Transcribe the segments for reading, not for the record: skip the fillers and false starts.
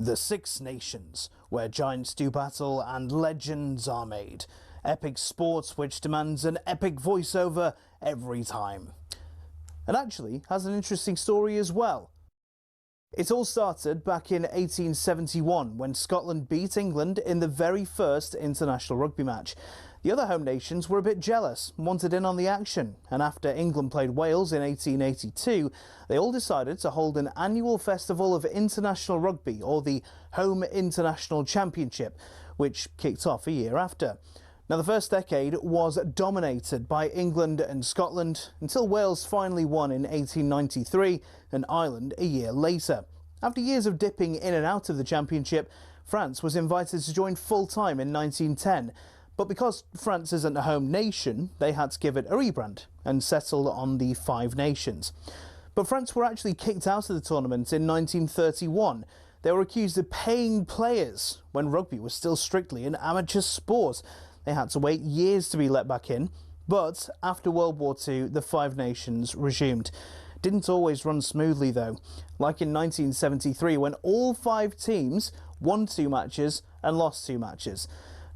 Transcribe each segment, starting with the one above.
The Six Nations, where giants do battle and legends are made. Epic sports which demands an epic voiceover every time. And actually has an interesting story as well. It all started back in 1871 when Scotland beat England in the very first international rugby match. The other home nations were a bit jealous, wanted in on the action, and after England played Wales in 1882, they all decided to hold an annual festival of international rugby, or the Home International Championship, which kicked off a year after. Now, the first decade was dominated by England and Scotland until Wales finally won in 1893 and Ireland a year later. After years of dipping in and out of the championship, France was invited to join full-time in 1910. But because France isn't a home nation, they had to give it a rebrand and settle on the Five Nations. But France were actually kicked out of the tournament in 1931. They were accused of paying players when rugby was still strictly an amateur sport. They had to wait years to be let back in. But after World War II, the Five Nations resumed. Didn't always run smoothly though, like in 1973 when all 5 teams won 2 matches and lost 2 matches.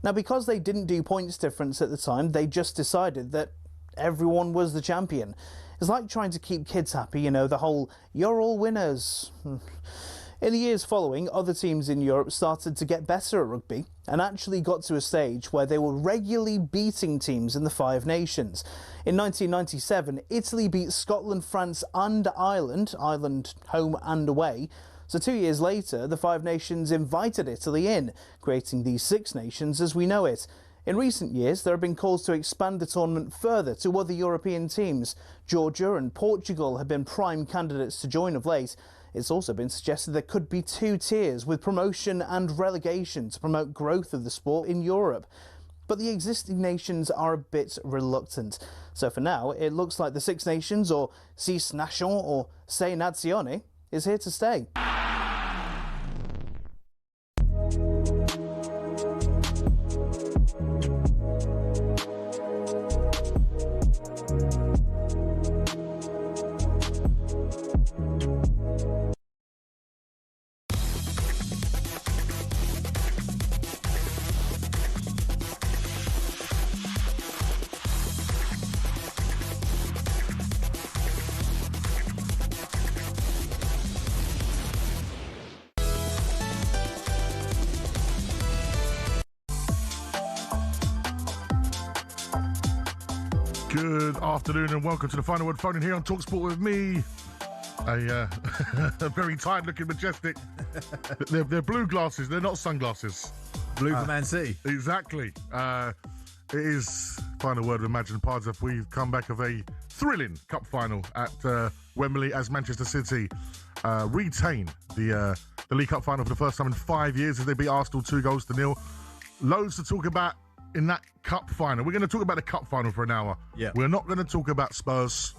Now, because they didn't do points difference at the time, they just decided that everyone was the champion. It's like trying to keep kids happy, you know, the whole, you're all winners. In the years following, other teams in Europe started to get better at rugby and actually got to a stage where they were regularly beating teams in the Five Nations. In 1997, Italy beat Scotland, France and Ireland home and away. So 2 years later, the Five Nations invited Italy in, creating the Six Nations as we know it. In recent years, there have been calls to expand the tournament further to other European teams. Georgia and Portugal have been prime candidates to join of late. It's also been suggested there could be 2 tiers with promotion and relegation to promote growth of the sport in Europe. But the existing nations are a bit reluctant. So for now, it looks like the Six Nations, or Six Nations, or Sei Nazioni, is here to stay. Good afternoon and welcome to the Final Word Phone-In here on talkSPORT with me, a very tired-looking Majestic. They're blue glasses, they're not sunglasses. Blue for Man City. Exactly. It is Final Word with Imagine Pardew. We've come back of a thrilling cup final at Wembley as Manchester City retain the League Cup final for the first time in 5 years as they beat Arsenal 2-0. Loads to talk about in that cup final. We're going to talk about the cup final for an hour. Yeah. We're not going to talk about Spurs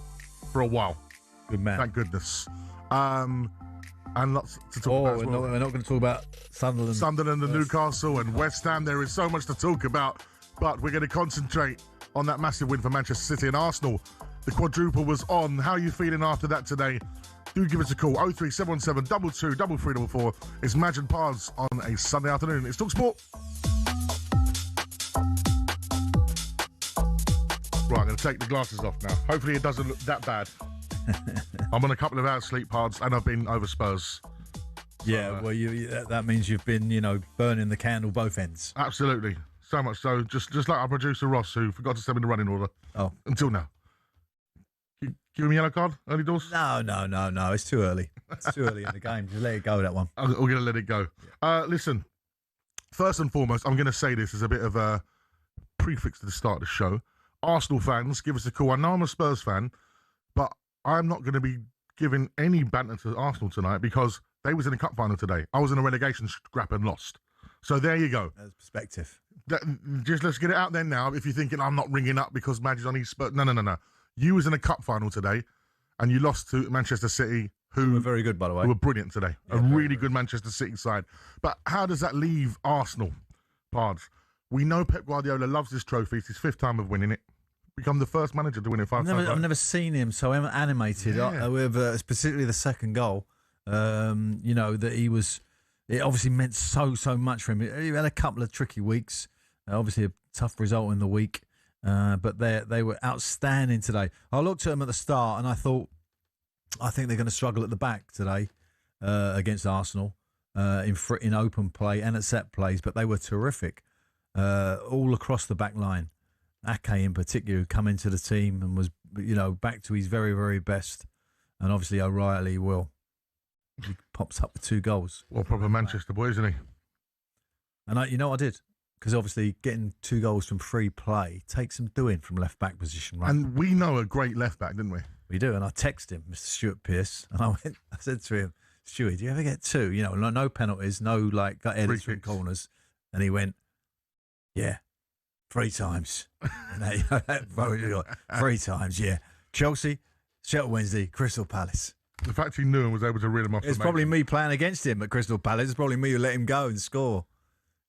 for a while. Good man. Thank goodness. And lots to talk about as well. We're not going to talk about Sunderland and Newcastle and West Ham. There is so much to talk about, but we're going to concentrate on that massive win for Manchester City and Arsenal. The quadruple was on. How are you feeling after that today? Do give us a call. 03717 22 3344. It's Imagine Pards on a Sunday afternoon. It's talkSPORT. Right, I'm going to take the glasses off now. Hopefully it doesn't look that bad. I'm on a couple of hours sleep, Pards, and I've been over Spurs. So, yeah, well, that means you've been, burning the candle both ends. Absolutely. So much so, just like our producer Ross, who forgot to send me the running order. Oh. Until now. Give him a yellow card, early doors? No. It's too early. It's too early in the game. Just let it go, that one. We're going to let it go. Yeah. Listen, first and foremost, I'm going to say this as a bit of a prefix to the start of the show. Arsenal fans, give us a call. I know I'm a Spurs fan, but I'm not going to be giving any banter to Arsenal tonight because they was in a cup final today. I was in a relegation scrap and lost. So there you go. That's perspective. Just let's get it out there now. If you're thinking I'm not ringing up because Magic's on his Spurs. No. You was in a cup final today and you lost to Manchester City, who were very good, by the way. Who were brilliant today. Yeah, a really good Manchester City side. But how does that leave Arsenal, Pards? We know Pep Guardiola loves this trophy. It's his 5th time of winning it. Become the first manager to win it 5 times. I've never seen him so animated with specifically the second goal. That he was it obviously meant so much for him. He had a couple of tricky weeks, obviously a tough result in the week, but they were outstanding today. I looked at them at the start and I thought, I think they're going to struggle at the back today against Arsenal in open play and at set plays, but they were terrific all across the back line. Ake in particular, who come into the team and was, back to his very, very best. And obviously O'Reilly will. He pops up with 2 goals. Well, proper Manchester boy, isn't he? And I did. Because obviously getting 2 goals from free play takes some doing from left-back position, right? And we know a great left-back, didn't we? We do. And I texted him, Mr. Stuart Pearce, and I said to him, Stewie, do you ever get 2? No penalties, no gut headers from corners. And he went, yeah, 3 times. And 3 times, yeah. Chelsea, Sheffield Wednesday, Crystal Palace. The fact he knew and was able to rid him off. It's probably me playing against him at Crystal Palace. It's probably me who let him go and score.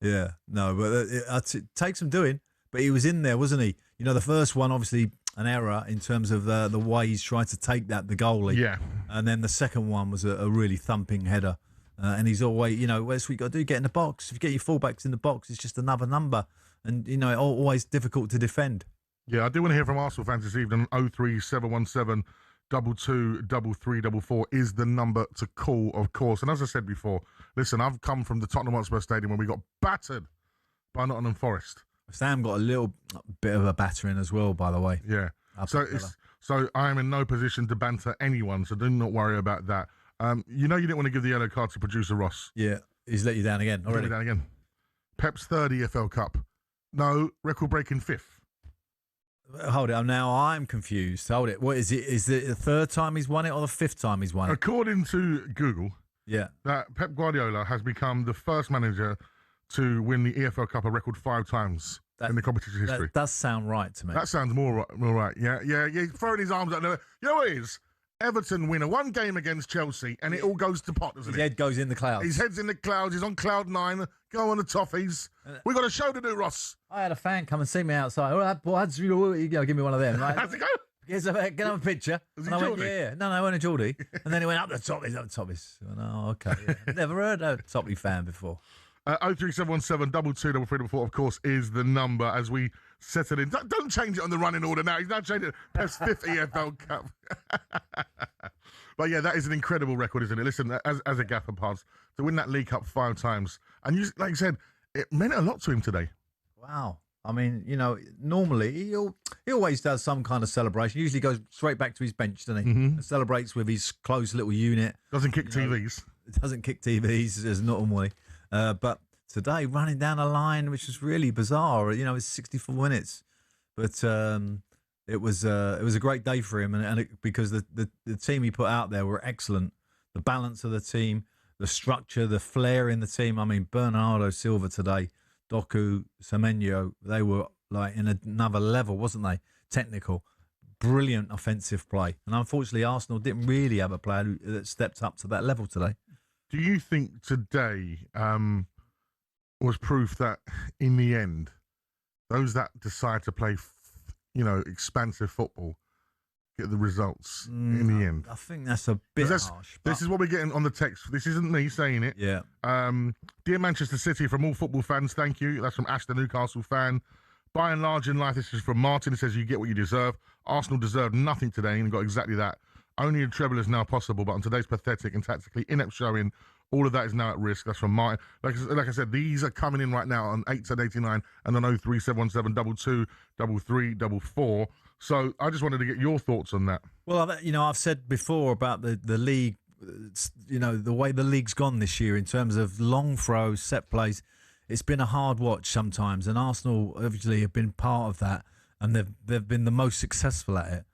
Yeah, no, but it takes some doing. But he was in there, wasn't he? The first one, obviously, an error in terms of the way he's tried to take the goalie. Yeah. And then the second one was a really thumping header. And he's always, what's we got to do? Get in the box. If you get your fullbacks in the box, it's just another number. And, always difficult to defend. Yeah, I do want to hear from Arsenal fans this evening. 03717 223344 is the number to call, of course. And as I said before, listen, I've come from the Tottenham Hotspur Stadium where we got battered by Nottingham Forest. Sam got a little bit of a battering as well, by the way. Yeah. So I am in no position to banter anyone, so do not worry about that. You didn't want to give the yellow card to producer Ross. Yeah, he's let you down again already. Let you down again. Pep's third EFL Cup. No, record-breaking 5th. Hold it. Now I'm confused. Hold it. What is it? Is it the 3rd time he's won it or the 5th time he's won it? According to Google, that Pep Guardiola has become the first manager to win the EFL Cup a record 5 times in the competition's history. That does sound right to me. That sounds more right. Yeah. He's throwing his arms out there. You know what it is? Everton win a 1 game against Chelsea and it all goes to pot, doesn't it? His head goes in the clouds. His head's in the clouds. He's on cloud 9. Go on the toffees. We got a show to do, Ross. I had a fan come and see me outside. Give me one of them. Right? How's it go? Can I have a picture? Was and he I Geordie? went, yeah. No, I went to Geordie. And then he went up the top. He's up the top. I went, oh, okay. Yeah. Never heard of a Topley fan before. 03717 223344, of course, is the number as we settle in. Don't change it on the running order now. He's now changed it. Pep's 5th EFL Cup. But yeah, that is an incredible record, isn't it? Listen, as a gaffer pass, to win that League Cup 5 times. And like you said, it meant a lot to him today. Wow. I mean, normally he always does some kind of celebration. Usually goes straight back to his bench, doesn't he? Mm-hmm. Celebrates with his close little unit. Doesn't kick TVs. Doesn't kick TVs as normally. But today, running down a line, which was really bizarre. It's 64 minutes. But it was a great day for him, because the team he put out there were excellent. The balance of the team, the structure, the flair in the team. I mean, Bernardo Silva today, Doku, Semenyo, they were like in another level, wasn't they? Technical, brilliant offensive play. And unfortunately, Arsenal didn't really have a player that stepped up to that level today. Do you think today was proof that in the end, those that decide to play, expansive football get the results in the end? I think that's a bit harsh. This is what we're getting on the text. This isn't me saying it. Yeah. Dear Manchester City, from all football fans, thank you. That's from Ash, the Newcastle fan. By and large in life, this is from Martin. It says you get what you deserve. Arsenal deserved nothing today and got exactly that. Only a treble is now possible, but on today's pathetic and tactically inept showing, all of that is now at risk. That's from Martin. Like I said, these are coming in right now on 8789 and on 03717 223344. So I just wanted to get your thoughts on that. Well, I've said before about the league, the way the league's gone this year in terms of long throws, set plays. It's been a hard watch sometimes, and Arsenal obviously have been part of that, and they've been the most successful at it.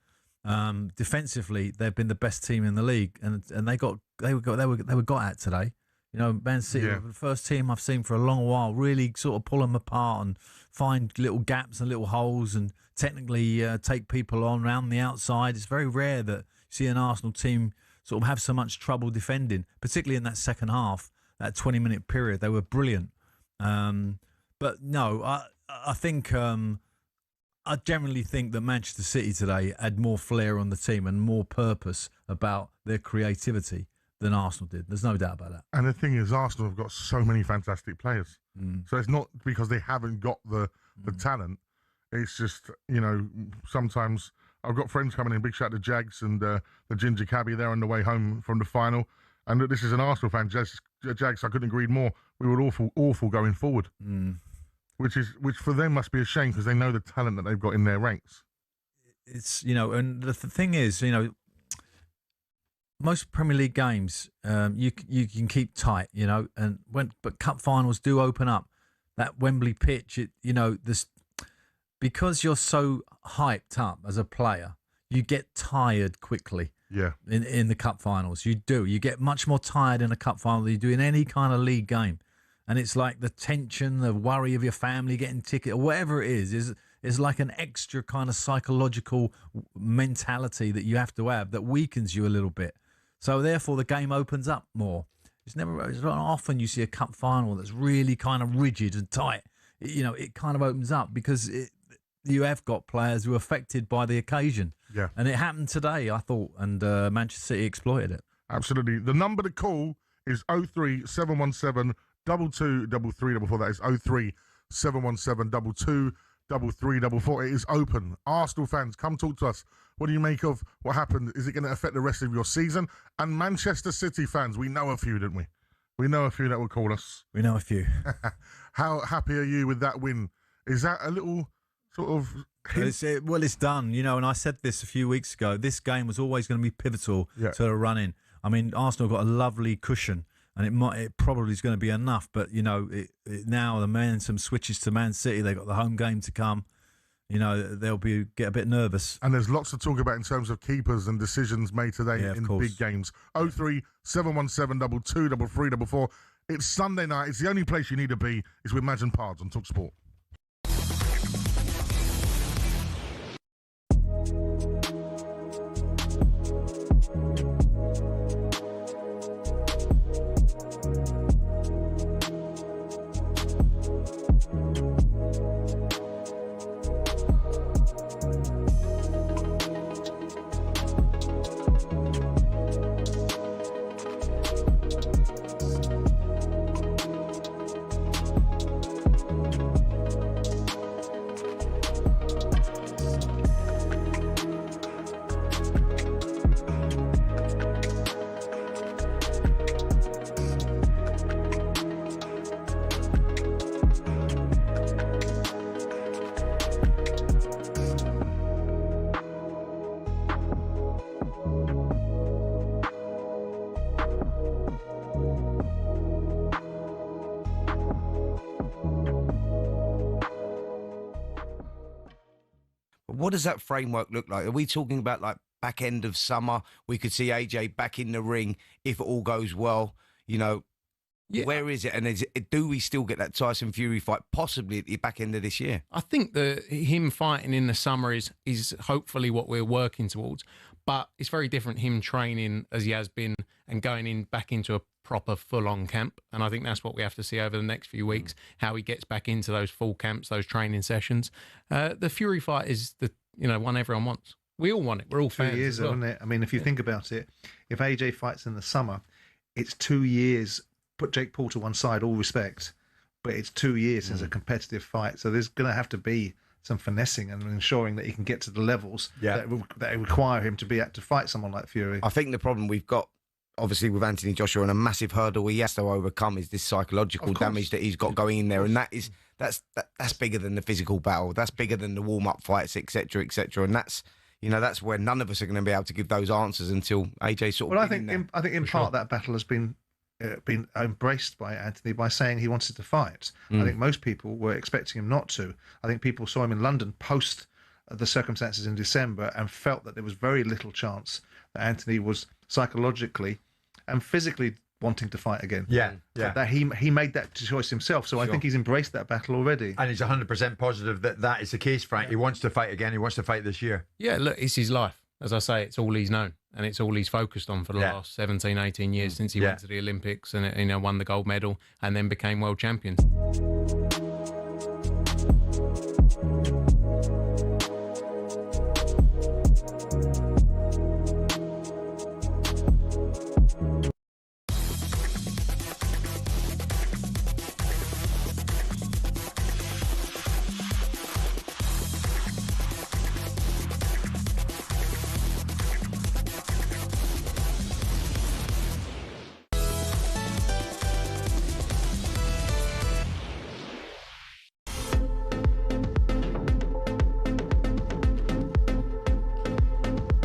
Defensively, they've been the best team in the league, and they were got at today. Man City were the first team I've seen for a long while really sort of pull them apart and find little gaps and little holes and technically take people on around the outside. It's very rare that you see an Arsenal team sort of have so much trouble defending, particularly in that second half, that 20-minute period. They were brilliant. But no, I think I generally think that Manchester City today had more flair on the team and more purpose about their creativity than Arsenal did. There's no doubt about that. And the thing is, Arsenal have got so many fantastic players. So it's not because they haven't got the talent. It's just, sometimes I've got friends coming in, big shout out to Jags and the Ginger Cabbie. They're on the way home from the final. And this is an Arsenal fan, Jags, I couldn't agree more. We were awful going forward. Which for them must be a shame because they know the talent that they've got in their ranks. It's, and the thing is, most Premier League games, you can keep tight, but cup finals do open up. That Wembley pitch, because you're so hyped up as a player, you get tired quickly. Yeah. In the cup finals, you do. You get much more tired in a cup final than you do in any kind of league game, and it's like the tension, the worry of your family getting ticket or whatever it is like an extra kind of psychological mentality that you have to have that weakens you a little bit. So therefore, the game opens up more. It's not often you see a cup final that's really kind of rigid and tight. It kind of opens up because you have got players who are affected by the occasion. Yeah. And it happened today, I thought, and Manchester City exploited it. Absolutely. The number to call is 03717 223344. That is 03717 223344. It is open. Arsenal fans, come talk to us. What do you make of what happened? Is it going to affect the rest of your season? And Manchester City fans, we know a few, don't we? We know a few that will call us. We know a few. How happy are you with that win? Is that a little sort of... It's done, and I said this a few weeks ago. This game was always going to be pivotal to the run-in. I mean, Arsenal got a lovely cushion, and it probably is going to be enough. But, now the momentum switches to Man City. They've got the home game to come. They'll get a bit nervous. And there's lots to talk about in terms of keepers and decisions made today in big games. 03717 223344. It's Sunday night. It's the only place you need to be. It's with Madge and Pards on talkSPORT. What does that framework look like? Are we talking about like back end of summer? We could see AJ back in the ring if it all goes well. Where is it? And do we still get that Tyson Fury fight possibly at the back end of this year? I think that him fighting in the summer is hopefully what we're working towards. But it's very different him training as he has been and going back into a proper full-on camp. And I think that's what we have to see over the next few weeks, how he gets back into those full camps, those training sessions. The Fury fight is the one everyone wants. We all want it. We're all fans. 2 years, isn't it? I mean, if you think about it, if AJ fights in the summer, it's 2 years. Put Jake Paul to one side, all respect, but it's 2 years since a competitive fight. So there's going to have to be some finessing and ensuring that he can get to the levels that require him to be able to fight someone like Fury. I think the problem we've got, obviously, with Anthony Joshua, and a massive hurdle he has to overcome is this psychological damage that he's got going in there, and that's bigger than the physical battle. That's bigger than the warm-up fights, etc., etc. And that's where none of us are going to be able to give those answers until AJ sort of. Well, I think in part that battle has been embraced by Anthony by saying he wanted to fight. I think most people were expecting him not to. I think people saw him in London post the circumstances in December and felt that there was very little chance that Anthony was psychologically and physically wanting to fight again. That he made that choice himself. So I think he's embraced that battle already. And he's 100% positive that is the case, Frank. He wants to fight again. He wants to fight this year. Yeah, look, it's his life. As I say, it's all he's known and it's all he's focused on for the last 17, 18 years since he went to the Olympics and won the gold medal and then became world champion.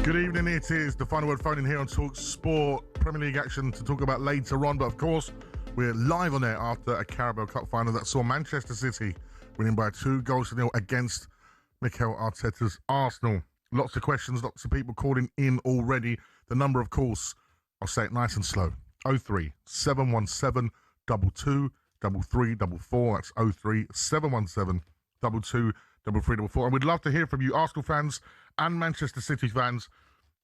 Good evening, it is the Final Word phone in here on talkSPORT. Premier League action to talk about later on, but of course, we're live on air after a Carabao Cup final that saw Manchester City winning by 2-0 against Mikel Arteta's Arsenal. Lots of questions, lots of people calling in already. The number, of course, I'll say it nice and slow. 03 717 22 3344. That's 03 717 22 3344. And we'd love to hear from you, Arsenal fans and Manchester City fans.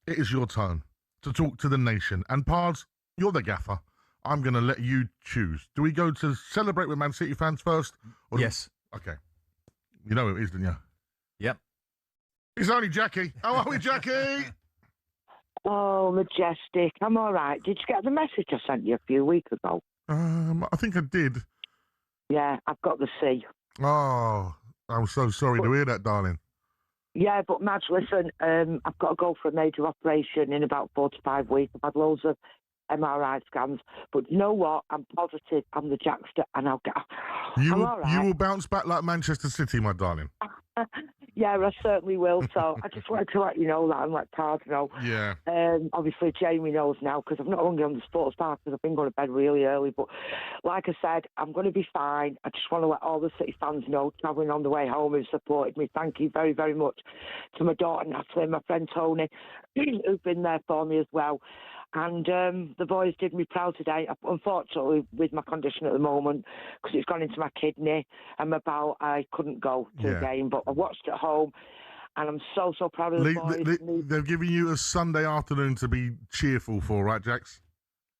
It is your turn to talk to the nation. And Pards, you're the gaffer. I'm going to let you choose. Do we go to celebrate with Man City fans first? Yes. Okay. You know who it is, don't you? Yep. It's only Jackie. How are we, Jackie? Oh, Majestic. I'm all right. Did you get the message I sent you a few weeks ago? I think I did. Yeah, I've got the C. Oh, I'm so sorry to hear that, darling. Yeah, but Madge, listen, I've got to go for a major operation in about 4 to 5 weeks. I've had loads of MRI scans, but you know what? I'm positive I'm the Jackster, and I'll get. You I'm will bounce back like Manchester City, my darling. Yeah, I certainly will. So I just wanted to let you know that and let Tard know. Yeah. Obviously, Jamie knows now because I've not hung on the sports bar because I've been going to bed really early. But like I said, I'm going to be fine. I just want to let all the City fans know travelling on the way home who supported me. Thank you very, very much to my daughter Natalie and my friend Tony, who've been there for me as well. And the boys did me proud today. Unfortunately, with my condition at the moment, because it's gone into my kidney and my bowel, I couldn't go to the game. But I watched at home, and I'm so, so proud of the boys. They've given you a Sunday afternoon to be cheerful for, right, Jax?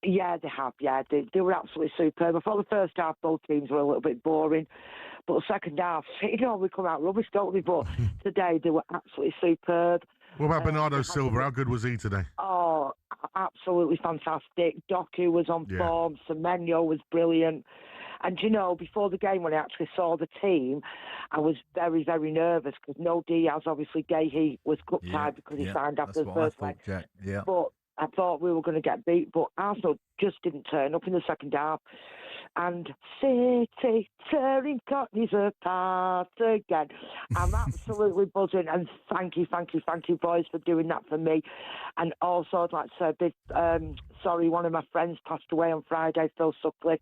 Yeah, they have. Yeah, they were absolutely superb. I thought the first half, both teams were a little bit boring. But the second half, we come out rubbish, don't we? But today, they were absolutely superb. What about Bernardo Silva? How good was he today? Oh, absolutely fantastic. Doku was on form. Semenyo was brilliant. And, you know, before the game, when I actually saw the team, I was very, very nervous because no Diaz, obviously, Gahey was cup-tied because he signed after the first leg. Yeah. But I thought we were going to get beat, but Arsenal just didn't turn up in the second half. And City tearing Cockneys apart again. I'm absolutely buzzing, and thank you, boys, for doing that for me. And also, I'd like to say a big sorry, one of my friends passed away on Friday, Phil Suckley,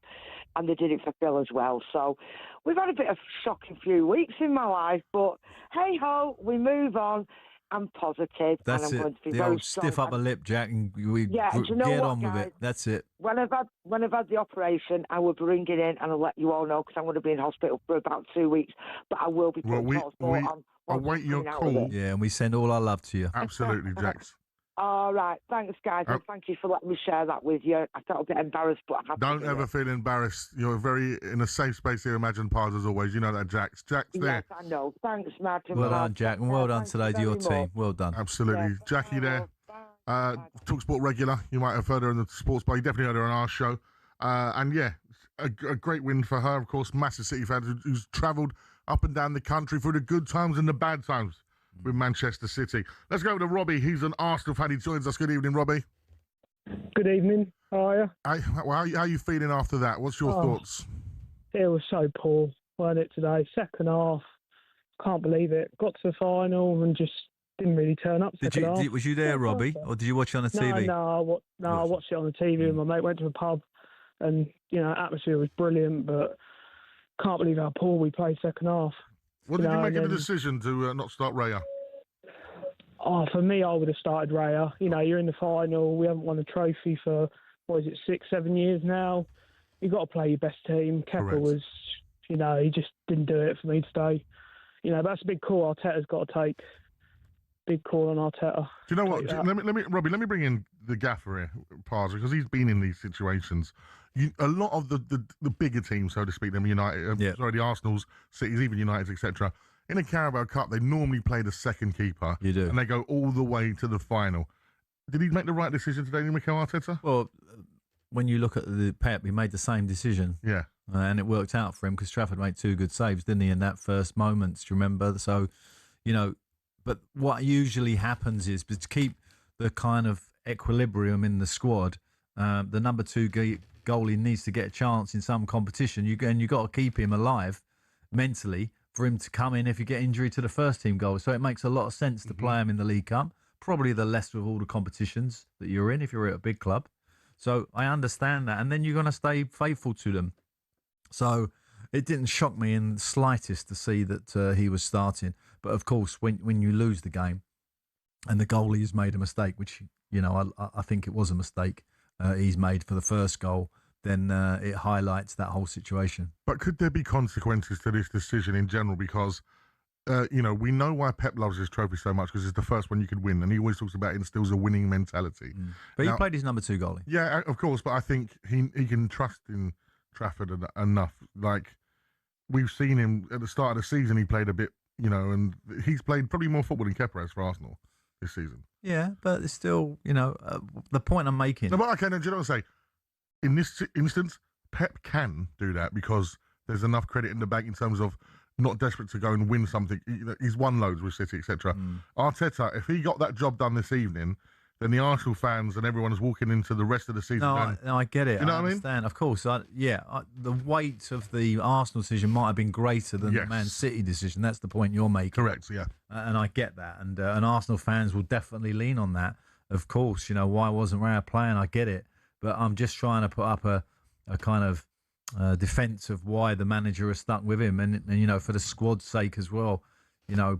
and they did it for Phil as well. So we've had a bit of a shocking few weeks in my life, but hey-ho, we move on. I'm positive. That's and I'm it. going to be the very old strong. stiff upper lip, Jack, and we Yeah, and you know get what, on with guys? it. That's it. When I've had the operation, I will bring it in and I'll let you all know because I'm going to be in hospital for about 2 weeks. But I will be putting talkSPORT on. Await your call. Yeah, and we send all our love to you. Absolutely, Jax. All right. Thanks, guys. And thank you for letting me share that with you. I felt a bit embarrassed, but I have Don't ever feel embarrassed. You're very in a safe space here, Imagine Pards, as always. You know that, Jax. Jax there. Yes, I know. Thanks, Matt. Well done, Jack, and well done today to your team. Well done. Absolutely. Yeah. Jackie there. talkSPORT regular. You might have heard her in the sports bar. You definitely heard her on our show. And yeah, a great win for her. Of course, massive City fans who's travelled up and down the country through the good times and the bad times with Manchester City. Let's go to Robbie. He's an Arsenal fan. He joins us. Good evening, Robbie. Good evening. How are you? How are you feeling after that? What's your thoughts? It was so poor, weren't it, today? Second half. Can't believe it. Got to the final and just didn't really turn up. Was you there, Robbie, or did you watch it on the TV? I watched it on the TV with my mate. Went to a pub, and atmosphere was brilliant, but can't believe how poor we played second half. What did you make of the decision to not start Raya? Oh, for me, I would have started Raya. You're in the final. We haven't won a trophy for 6, 7 years now. You've got to play your best team. Kepa was, he just didn't do it for me today. That's a big call Arteta's got to take. Big call on Arteta. Do you know what? Robbie, let me bring in the gaffer here, Parzer, because he's been in these situations. A lot of the bigger teams, so to speak, them United, the Arsenals, Cities, even United, etc. In a Carabao Cup, they normally play the second keeper. You do. And they go all the way to the final. Did he make the right decision today, Mikel Arteta? Well, when you look at the Pep, he made the same decision. Yeah. And it worked out for him because Trafford made 2 good saves, didn't he, in that first moments, do you remember? So, but what usually happens is to keep the kind of equilibrium in the squad, the number 2 goalie needs to get a chance in some competition. You've got to keep him alive mentally for him to come in if you get injury to the first team goal. So it makes a lot of sense to play him in the League Cup, probably the lesser of all the competitions that you're in if you're at a big club. So I understand that. And then you're going to stay faithful to them. So it didn't shock me in the slightest to see that he was starting. But of course, when you lose the game and the goalie has made a mistake, which, I think it was a mistake he's made for the first goal, then it highlights that whole situation. But could there be consequences to this decision in general? Because, we know why Pep loves this trophy so much, because it's the first one you could win. And he always talks about it instills a winning mentality. But he played his number 2 goalie. Yeah, of course. But I think he can trust in Trafford enough. Like, we've seen him at the start of the season, he played a bit, and he's played probably more football than Kepa has for Arsenal this season. Yeah, but it's still, the point I'm making. No, but okay, do you know what I'm saying? In this instance, Pep can do that because there's enough credit in the bank in terms of not desperate to go and win something. He's won loads with City, etc. Arteta, if he got that job done this evening, then the Arsenal fans and everyone's walking into the rest of the season. No, I get it. You know I understand. Of course. The weight of the Arsenal decision might have been greater than the Man City decision. That's the point you're making. Correct, yeah. And I get that. And Arsenal fans will definitely lean on that. Of course, why wasn't Raya playing? I get it. But I'm just trying to put up a kind of defence of why the manager is stuck with him and for the squad's sake as well,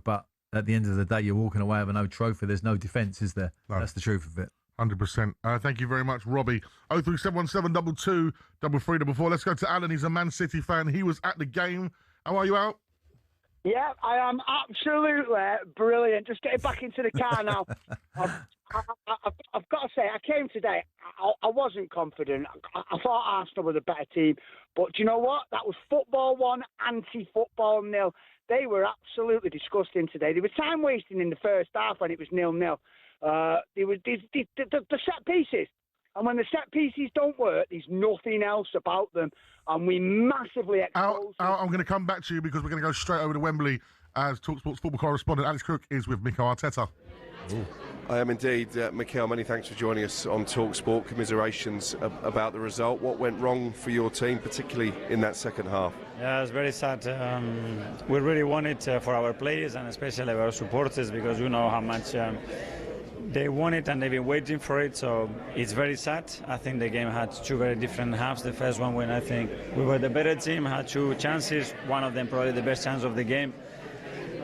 but at the end of the day, you're walking away with no trophy. There's no defence, is there? No. That's the truth of it. 100%. Thank you very much, Robbie. 03717 22 Let's go to Alan. He's a Man City fan. He was at the game. How are you, Al? Yeah, I am absolutely brilliant. Just getting back into the car now. I've got to say, I came today, I wasn't confident. I thought Arsenal were the better team. But do you know what? That was football 1, anti-football 0. They were absolutely disgusting today. They were time wasting in the first half when it was 0-0. They were the set pieces. And when the set pieces don't work, there's nothing else about them. And we massively exposed them. I'm going to come back to you because we're going to go straight over to Wembley as talkSPORT's football correspondent Alex Crook is with Mikel Arteta. Ooh. I am indeed. Mikel, many thanks for joining us on talkSPORT. Commiserations about the result. What went wrong for your team, particularly in that second half? Yeah, it's very sad. We really want it for our players and especially our supporters because you know how much they want it and they've been waiting for it. So it's very sad. I think the game had 2 very different halves. The first one when I think we were the better team, had 2 chances. One of them probably the best chance of the game.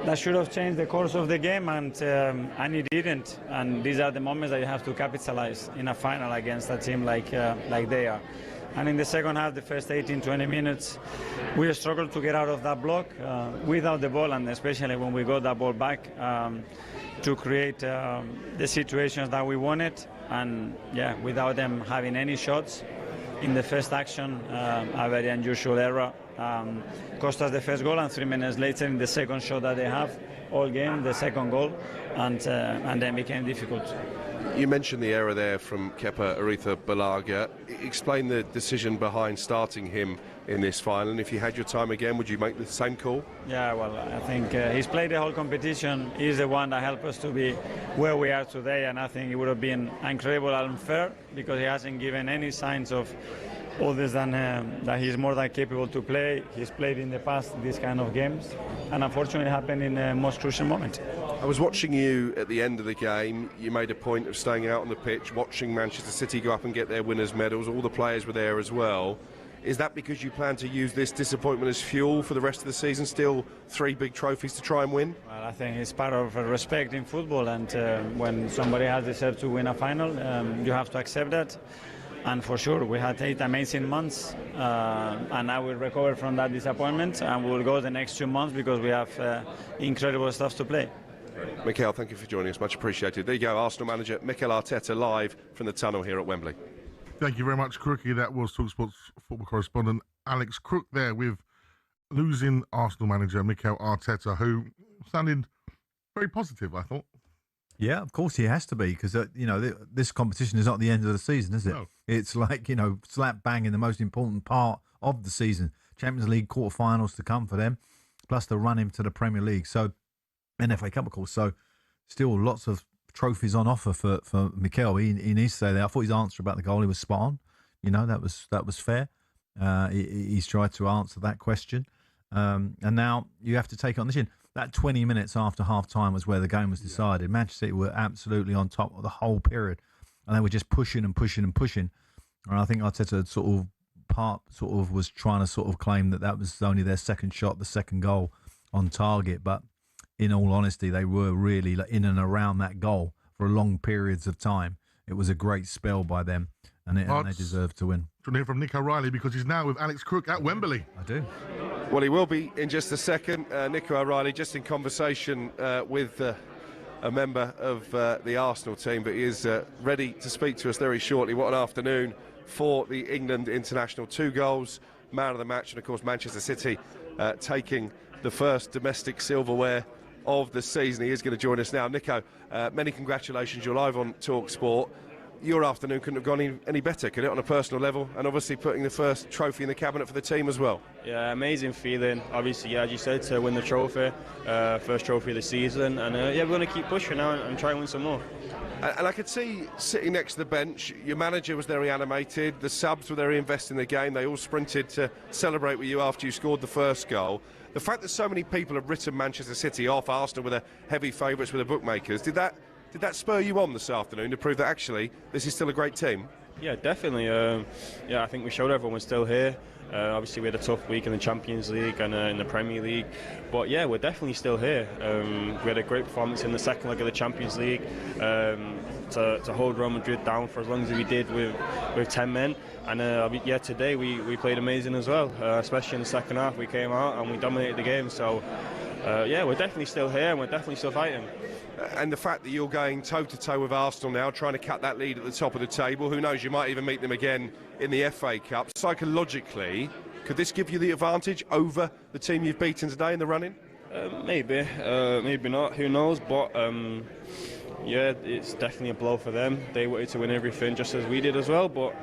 That should have changed the course of the game, and it didn't. And these are the moments that you have to capitalize in a final against a team like they are. And in the second half, the first 18-20 minutes, we struggled to get out of that block without the ball, and especially when we got that ball back to create the situations that we wanted. And yeah, without them having any shots in the first action, a very unusual error. Cost us the first goal, and 3 minutes later in the second shot that they have all game, the second goal, and then became difficult. You mentioned the error there from Kepa Arrizabalaga. Explain the decision behind starting him in this final, and if you had your time again, would you make the same call? Yeah, well, I think he's played the whole competition. He's the one that helped us to be where we are today, and I think it would have been incredible and unfair because he hasn't given any signs of other than that he's more than capable to play. He's played in the past these kind of games, and unfortunately it happened in the most crucial moment. I was watching you at the end of the game. You made a point of staying out on the pitch, watching Manchester City go up and get their winners' medals. All the players were there as well. Is that because you plan to use this disappointment as fuel for the rest of the season? Still 3 big trophies to try and win? Well, I think it's part of respect in football, and when somebody has deserved to win a final, you have to accept that. And for sure, we had 8 amazing months, and I will recover from that disappointment, and we will go the next 2 months because we have incredible stuff to play. Mikel, thank you for joining us. Much appreciated. There you go, Arsenal manager Mikel Arteta live from the tunnel here at Wembley. Thank you very much, Crookie. That was talkSPORT's football correspondent Alex Crook there with losing Arsenal manager Mikel Arteta, who sounded very positive, I thought. Yeah, of course he has to be because, this competition is not the end of the season, is it? No. It's like, slap bang in the most important part of the season. Champions League quarterfinals to come for them, plus the run into the Premier League. So, and FA Cup, of course. So, still lots of trophies on offer for Mikel. He needs to say that. I thought his answer about the goal, he was spot on. That was fair. He's tried to answer that question. And now you have to take it on the chin. that 20 minutes after half-time was where the game was decided. Manchester City were absolutely on top of the whole period, and they were just pushing and pushing and pushing. And I think Arteta was trying to claim that was only their second shot, the second goal on target. But in all honesty, they were really in and around that goal for long periods of time. It was a great spell by them, and they deserved to win. Do you want to hear from Nick O'Reilly, because he's now with Alex Crook at Wembley? I do. Well, he will be in just a second. Nick O'Reilly just in conversation with a member of the Arsenal team, but he is ready to speak to us very shortly. What an afternoon for the England international. 2 goals, man of the match, and of course Manchester City taking the first domestic silverware of the season. He is going to join us now. Nico, many congratulations. You're live on talkSPORT. Your afternoon couldn't have gone any better, could it, on a personal level? And obviously putting the first trophy in the cabinet for the team as well. Yeah, amazing feeling. Obviously, as you said, to win the trophy, first trophy of the season. And we're going to keep pushing now and try and win some more. And I could see, sitting next to the bench, your manager was very animated, the subs were very invested in the game, they all sprinted to celebrate with you after you scored the first goal. The fact that so many people have written Manchester City off, Arsenal were the heavy favourites with the bookmakers, did that spur you on this afternoon to prove that actually this is still a great team? Yeah, definitely. I think we showed everyone we're still here. Obviously, we had a tough week in the Champions League and in the Premier League, but yeah, we're definitely still here. We had a great performance in the second leg of the Champions League to hold Real Madrid down for as long as we did with 10 men. And today we played amazing as well, especially in the second half. We came out and we dominated the game. So we're definitely still here and we're definitely still fighting. And the fact that you're going toe-to-toe with Arsenal now, trying to cut that lead at the top of the table, who knows, you might even meet them again in the FA Cup. Psychologically, could this give you the advantage over the team you've beaten today in the run-in? Maybe not, who knows, but it's definitely a blow for them. They wanted to win everything just as we did as well, but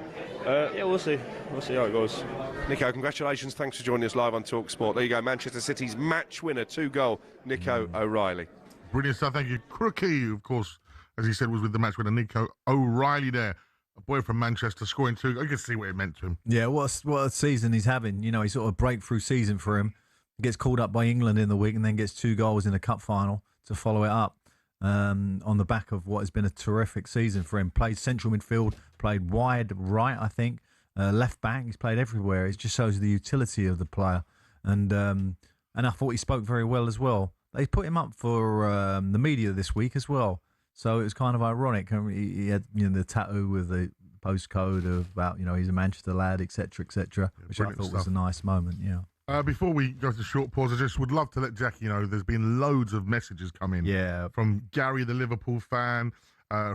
we'll see how it goes. Nico, congratulations, thanks for joining us live on talkSPORT. There you go, Manchester City's match winner, 2-goal, Nico O'Reilly. Brilliant stuff, thank you. Crookie, of course, as he said, was with the match winner, Nico O'Reilly there. A boy from Manchester scoring 2. I can see what it meant to him. Yeah, what a season he's having. You know, he's sort of a breakthrough season for him. He gets called up by England in the week and then gets 2 goals in the cup final to follow it up on the back of what has been a terrific season for him. Played central midfield, played wide right, I think, left back. He's played everywhere. It just shows the utility of the player. And I thought he spoke very well as well. They put him up for the media this week as well. So it was kind of ironic. He had the tattoo with the postcode about, he's a Manchester lad, etc., etc., which I thought was a nice moment, yeah. Before we go to short pause, I just would love to let Jackie know there's been loads of messages come in. Yeah. From Gary, the Liverpool fan,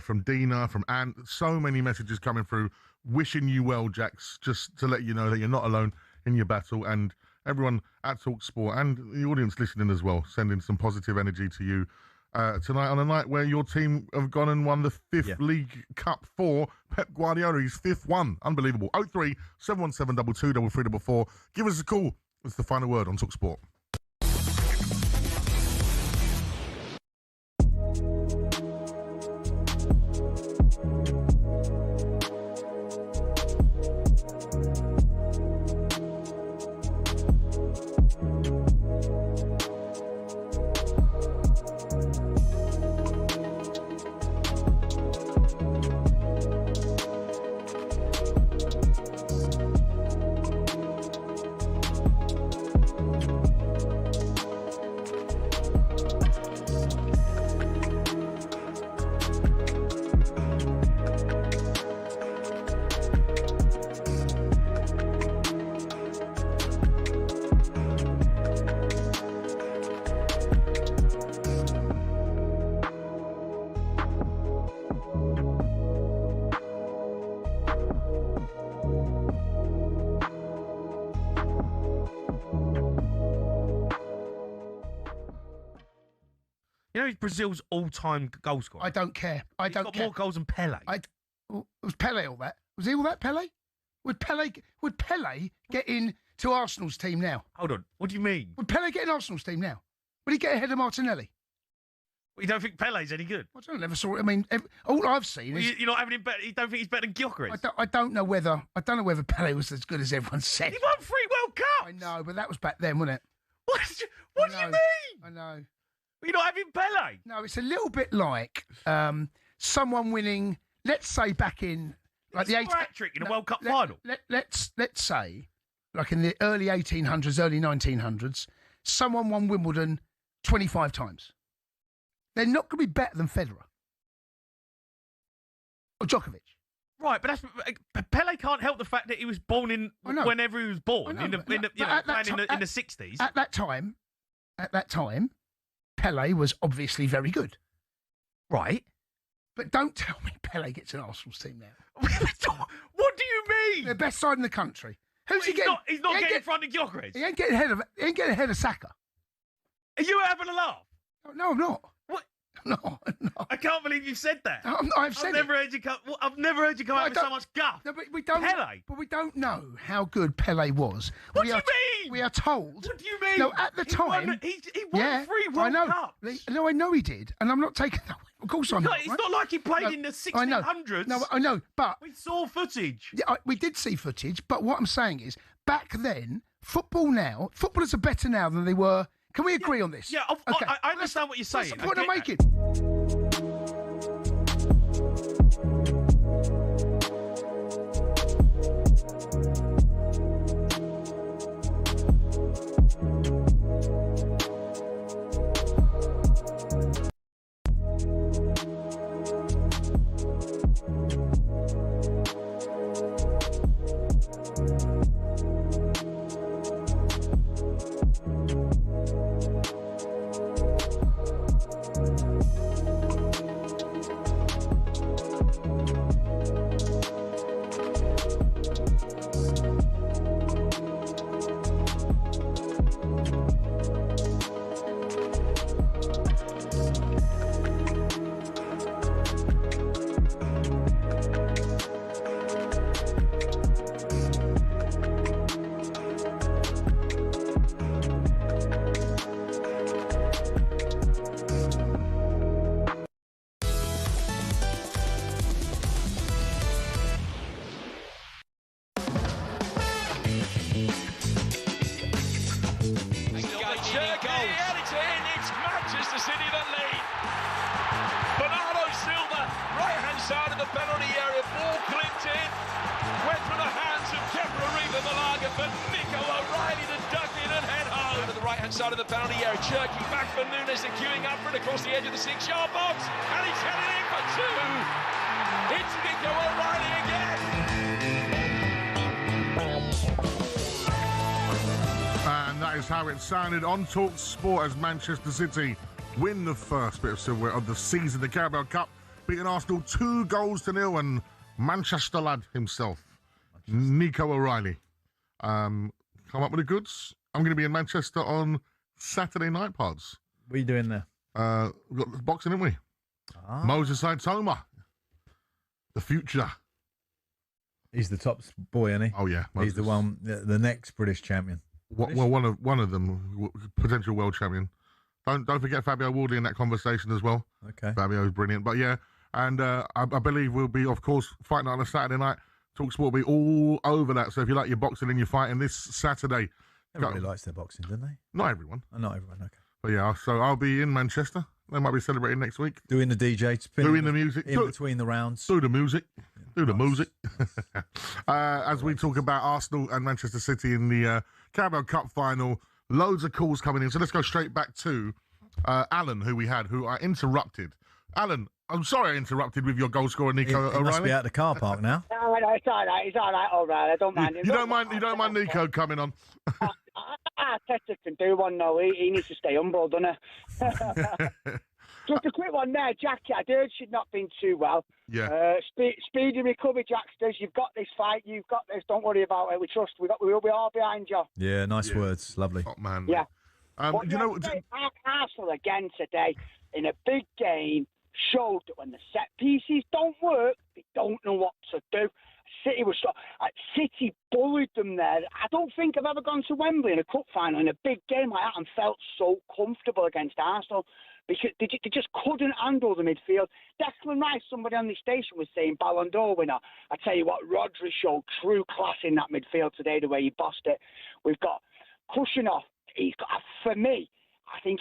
from Dina, from Ant. So many messages coming through wishing you well, Jax, just to let you know that you're not alone in your battle. And everyone at talkSPORT and the audience listening as well, sending some positive energy to you tonight on a night where your team have gone and won the 5th League Cup for Pep Guardiola, his 5th one. Unbelievable. 03 717 22 3344. Give us a call. It's the final word on talkSPORT. You know he's Brazil's all-time goal scorer? I don't care. He's got more goals than Pele. Was Pele all that? Was he all that, Pele? Would Pele get in to Arsenal's team now? Hold on. What do you mean? Would Pele get in Arsenal's team now? Would he get ahead of Martinelli? You don't think Pele's any good? I never saw it. I mean, all I've seen is... You're not having him better. You don't think he's better than Gyökeres? I don't know whether Pele was as good as everyone said. He won 3 World Cups! I know, but that was back then, wasn't it? What do you mean? I know. You're not having Pele? No, it's a little bit like someone winning, let's say back in like the hat-trick in a World Cup final. Let's say, like in the early 1800s, early 1900s, someone won Wimbledon 25 times. They're not going to be better than Federer or Djokovic. Right, but Pele can't help the fact that he was born in whenever he was born in the 60s. At that time, Pele was obviously very good. Right. But don't tell me Pele gets an Arsenal's team now. What do you mean? The best side in the country. Who's he getting? He's not getting in front of Gyökeres. He ain't getting ahead of Saka. Are you having a laugh? No, I'm not. What? No. I can't believe you said that. I've never heard you come out with so much guff. No, but we don't. Pele. But we don't know how good Pele was. What do you mean? We are told. What do you mean? No, at the time, he won 3 World Cups. No, I know he did, and I'm not taking that. Of course, I'm not. It's not like he played in the 1600s. No, I know, but we saw footage. Yeah, we did see footage. But what I'm saying is, back then, footballers are better now than they were. Can we agree on this? Yeah, okay. I understand what you're saying. That's the point I'm making. Side of the penalty area, Cherky back for Nunes, and queuing up for it across the edge of the 6-yard box, and he's headed in for 2. It's Nico O'Reilly again. And that is how it sounded on talkSPORT as Manchester City win the first bit of silverware of the season, the Carabao Cup, beating Arsenal 2-0, and Manchester lad himself, Nico O'Reilly, come up with the goods. I'm going to be in Manchester on Saturday night, Pods. What are you doing there? We've got boxing, haven't we? Moses Saitoma, the future. He's the top boy, isn't he? Oh yeah, He's the one, the next British champion. Well, one of them, potential world champion. Don't forget Fabio Wardley in that conversation as well. Okay, Fabio's brilliant. But yeah, and I believe we'll be, of course, fighting on a Saturday night. talkSPORT will be all over that. So if you like your boxing and your fighting this Saturday. Everybody likes their boxing, don't they? Not everyone. Oh, not everyone, okay. But yeah, so I'll be in Manchester. They might be celebrating next week. Doing the DJ. Doing the music. In between the rounds. Do the music. Do the music. As we talk about Arsenal and Manchester City in the Carabao Cup final, loads of calls coming in. So let's go straight back to Alan, who I interrupted. Alan, I'm sorry I interrupted with your goal scorer, Nico O'Reilly. He must be at the car park now. No, it's all right. It's all right, O'Reilly. I don't mind him. You don't mind Nico coming on? Arteta can do one, though. He needs to stay humble, doesn't he? Just a quick one there, Jackie. I heard she'd not been too well. Yeah. Speedy recovery, Jacksters. You've got this fight. You've got this. Don't worry about it. We trust. We'll be all behind you. Yeah, nice words. Lovely. Top man. Yeah. Arsenal again today in a big game showed that when the set pieces don't work, they don't know what to do. City bullied them there. I don't think I've ever gone to Wembley in a cup final in a big game like that and felt so comfortable against Arsenal because they just couldn't handle the midfield. Declan Rice, somebody on the station was saying Ballon d'Or winner. I tell you what, Rodri showed true class in that midfield today, the way he bossed it. We've got Kushinov, he's got, for me, I think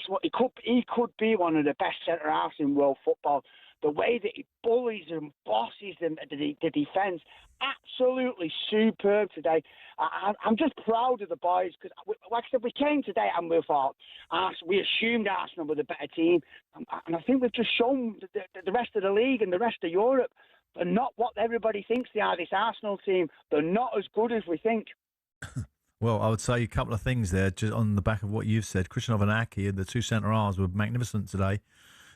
he could be one of the best centre halves in world football. The way that he bullies and bosses them, the defence, absolutely superb today. I'm just proud of the boys because, like I said, we came today and we thought, we assumed Arsenal were the better team. And I think we've just shown the rest of the league and the rest of Europe they're not what everybody thinks they are, this Arsenal team. They're not as good as we think. Well, I would say a couple of things there, just on the back of what you've said. Christian Ovanaki and the two centre-halves were magnificent today.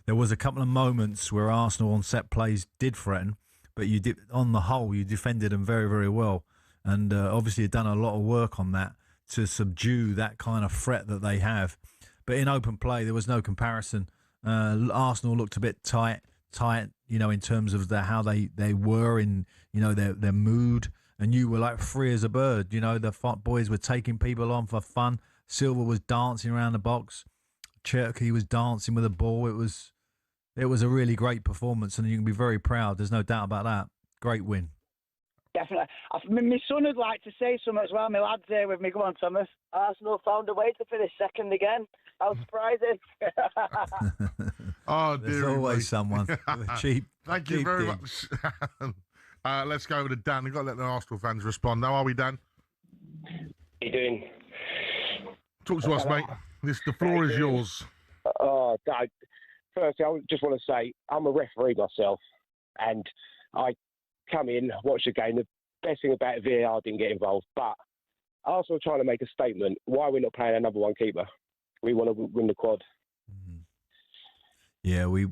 There was a couple of moments where Arsenal on set plays did threaten, but you did, on the whole, you defended them very, very well. And obviously you've done a lot of work on that to subdue that kind of threat that they have. But in open play, there was no comparison. Arsenal looked a bit tight, in terms of how they were in, their mood. And you were like free as a bird. The boys were taking people on for fun. Silva was dancing around the box. Cherky was dancing with the ball. It was a really great performance, and you can be very proud. There's no doubt about that. Great win. Definitely. My son would like to say something as well. My lad's here with me. Go on, Thomas. Arsenal found a way to finish second again. How surprising. Oh, dear. There's always someone with a cheap. Thank you very much. Let's go over to Dan. We've got to let the Arsenal fans respond. How are we, Dan? How you doing? Talk to us, mate. The floor is yours. Oh, Dad. Firstly, I just want to say I'm a referee myself, and I come in, watch the game. The best thing about VAR didn't get involved, but Arsenal trying to make a statement. Why we're not playing a number one keeper? We want to win the quad. Yeah, we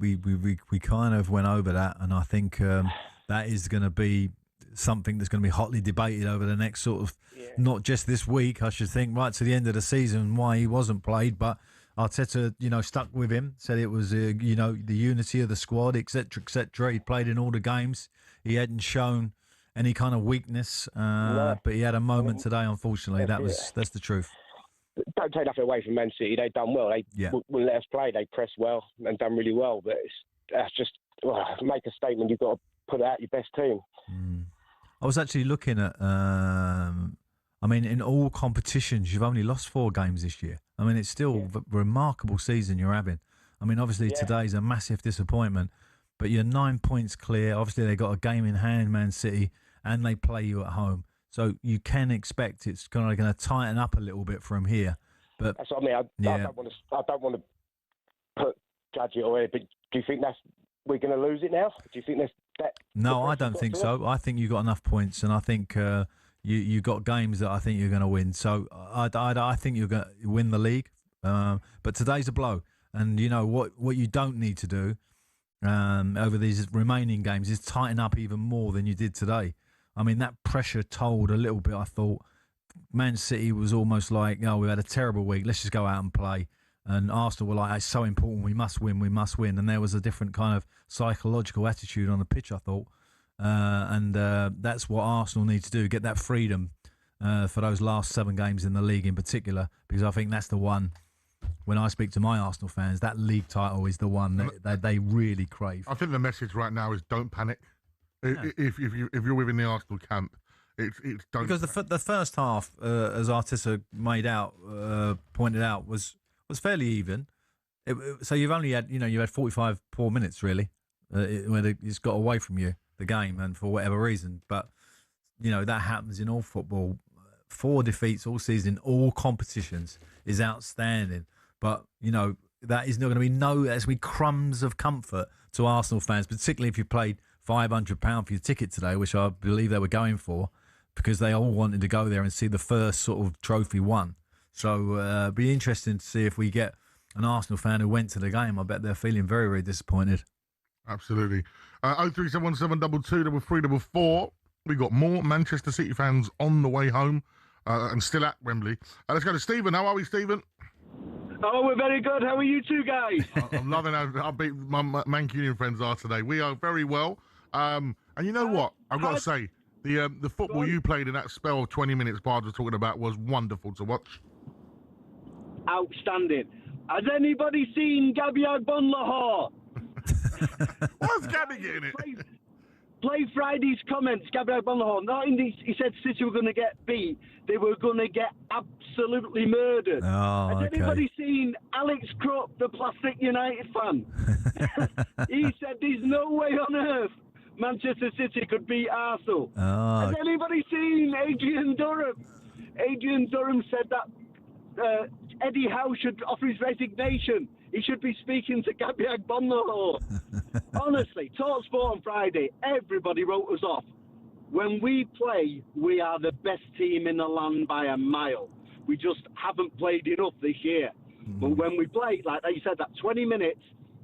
kind of went over that, and I think that is going to be something that's going to be hotly debated over the next sort of, not just this week, I should think, right to the end of the season, why he wasn't played. But Arteta, stuck with him, said it was, the unity of the squad, etc., etc. He played in all the games. He hadn't shown any kind of weakness, but he had a moment today, unfortunately. That's the truth. Don't take nothing away from Man City. They've done well. They wouldn't let us play. They pressed well and done really well. But that's just, to make a statement, you've got to put out your best team. I was actually looking at, in all competitions, you've only lost 4 games this year. It's still a remarkable season you're having. Obviously today's a massive disappointment, but you're 9 points clear. Obviously they got a game in hand, Man City, and they play you at home. So you can expect it's kind of going to tighten up a little bit from here. But that's what I mean. I don't want to judge it away. But do you think we're going to lose it now? Do you think that? No, I don't think so. I think you got enough points, and I think you got games that I think you're going to win. So I think you're going to win the league. But today's a blow, and what you don't need to do over these remaining games is tighten up even more than you did today. That pressure told a little bit, I thought. Man City was almost like, we had a terrible week, let's just go out and play. And Arsenal were like, it's so important, we must win. And there was a different kind of psychological attitude on the pitch, I thought. And that's what Arsenal need to do, get that freedom for those last 7 games in the league in particular, because I think that's the one, when I speak to my Arsenal fans, that league title is the one that they really crave. I think the message right now is don't panic. If you're within the Arsenal camp, it's don't. Because the first half, as Arteta pointed out, was fairly even. So you've only had you had 45 poor minutes really, when it's got away from you the game, and for whatever reason. But that happens in all football. 4 defeats all season, all competitions is outstanding. But that is not going to be there's going to be crumbs of comfort to Arsenal fans, particularly if you played £500 for your ticket today, which I believe they were going for, because they all wanted to go there and see the first sort of trophy won. So it'd be interesting to see if we get an Arsenal fan who went to the game. I bet they're feeling very, very disappointed. Absolutely. 03717223344. We got more Manchester City fans on the way home and still at Wembley. Let's go to Stephen. How are we, Stephen? Oh, we're very good. How are you two guys? I'm loving how upbeat my Mancunian friends are today. We are very well. And you know what? I've got to say, the football you played in that spell of 20 minutes Bard was talking about was wonderful to watch. Outstanding. Has anybody seen Gabby Agbonlahor? What's Gabby getting it? play Friday's comments, Gabriel Bonhorn. Not in these, he said City were going to get beat. They were going to get absolutely murdered. Oh, Has okay. anybody seen Alex Krupp, the Plastic United fan? He said there's no way on earth Manchester City could beat Arsenal. Oh. Has anybody seen Adrian Durham? Adrian Durham said that Eddie Howe should offer his resignation. He should be speaking to Gabriel Bonhorn. Honestly, talkSPORT on Friday, everybody wrote us off. When we play, we are the best team in the land by a mile. We just haven't played enough this year. But when we played, like you said, that 20 minutes,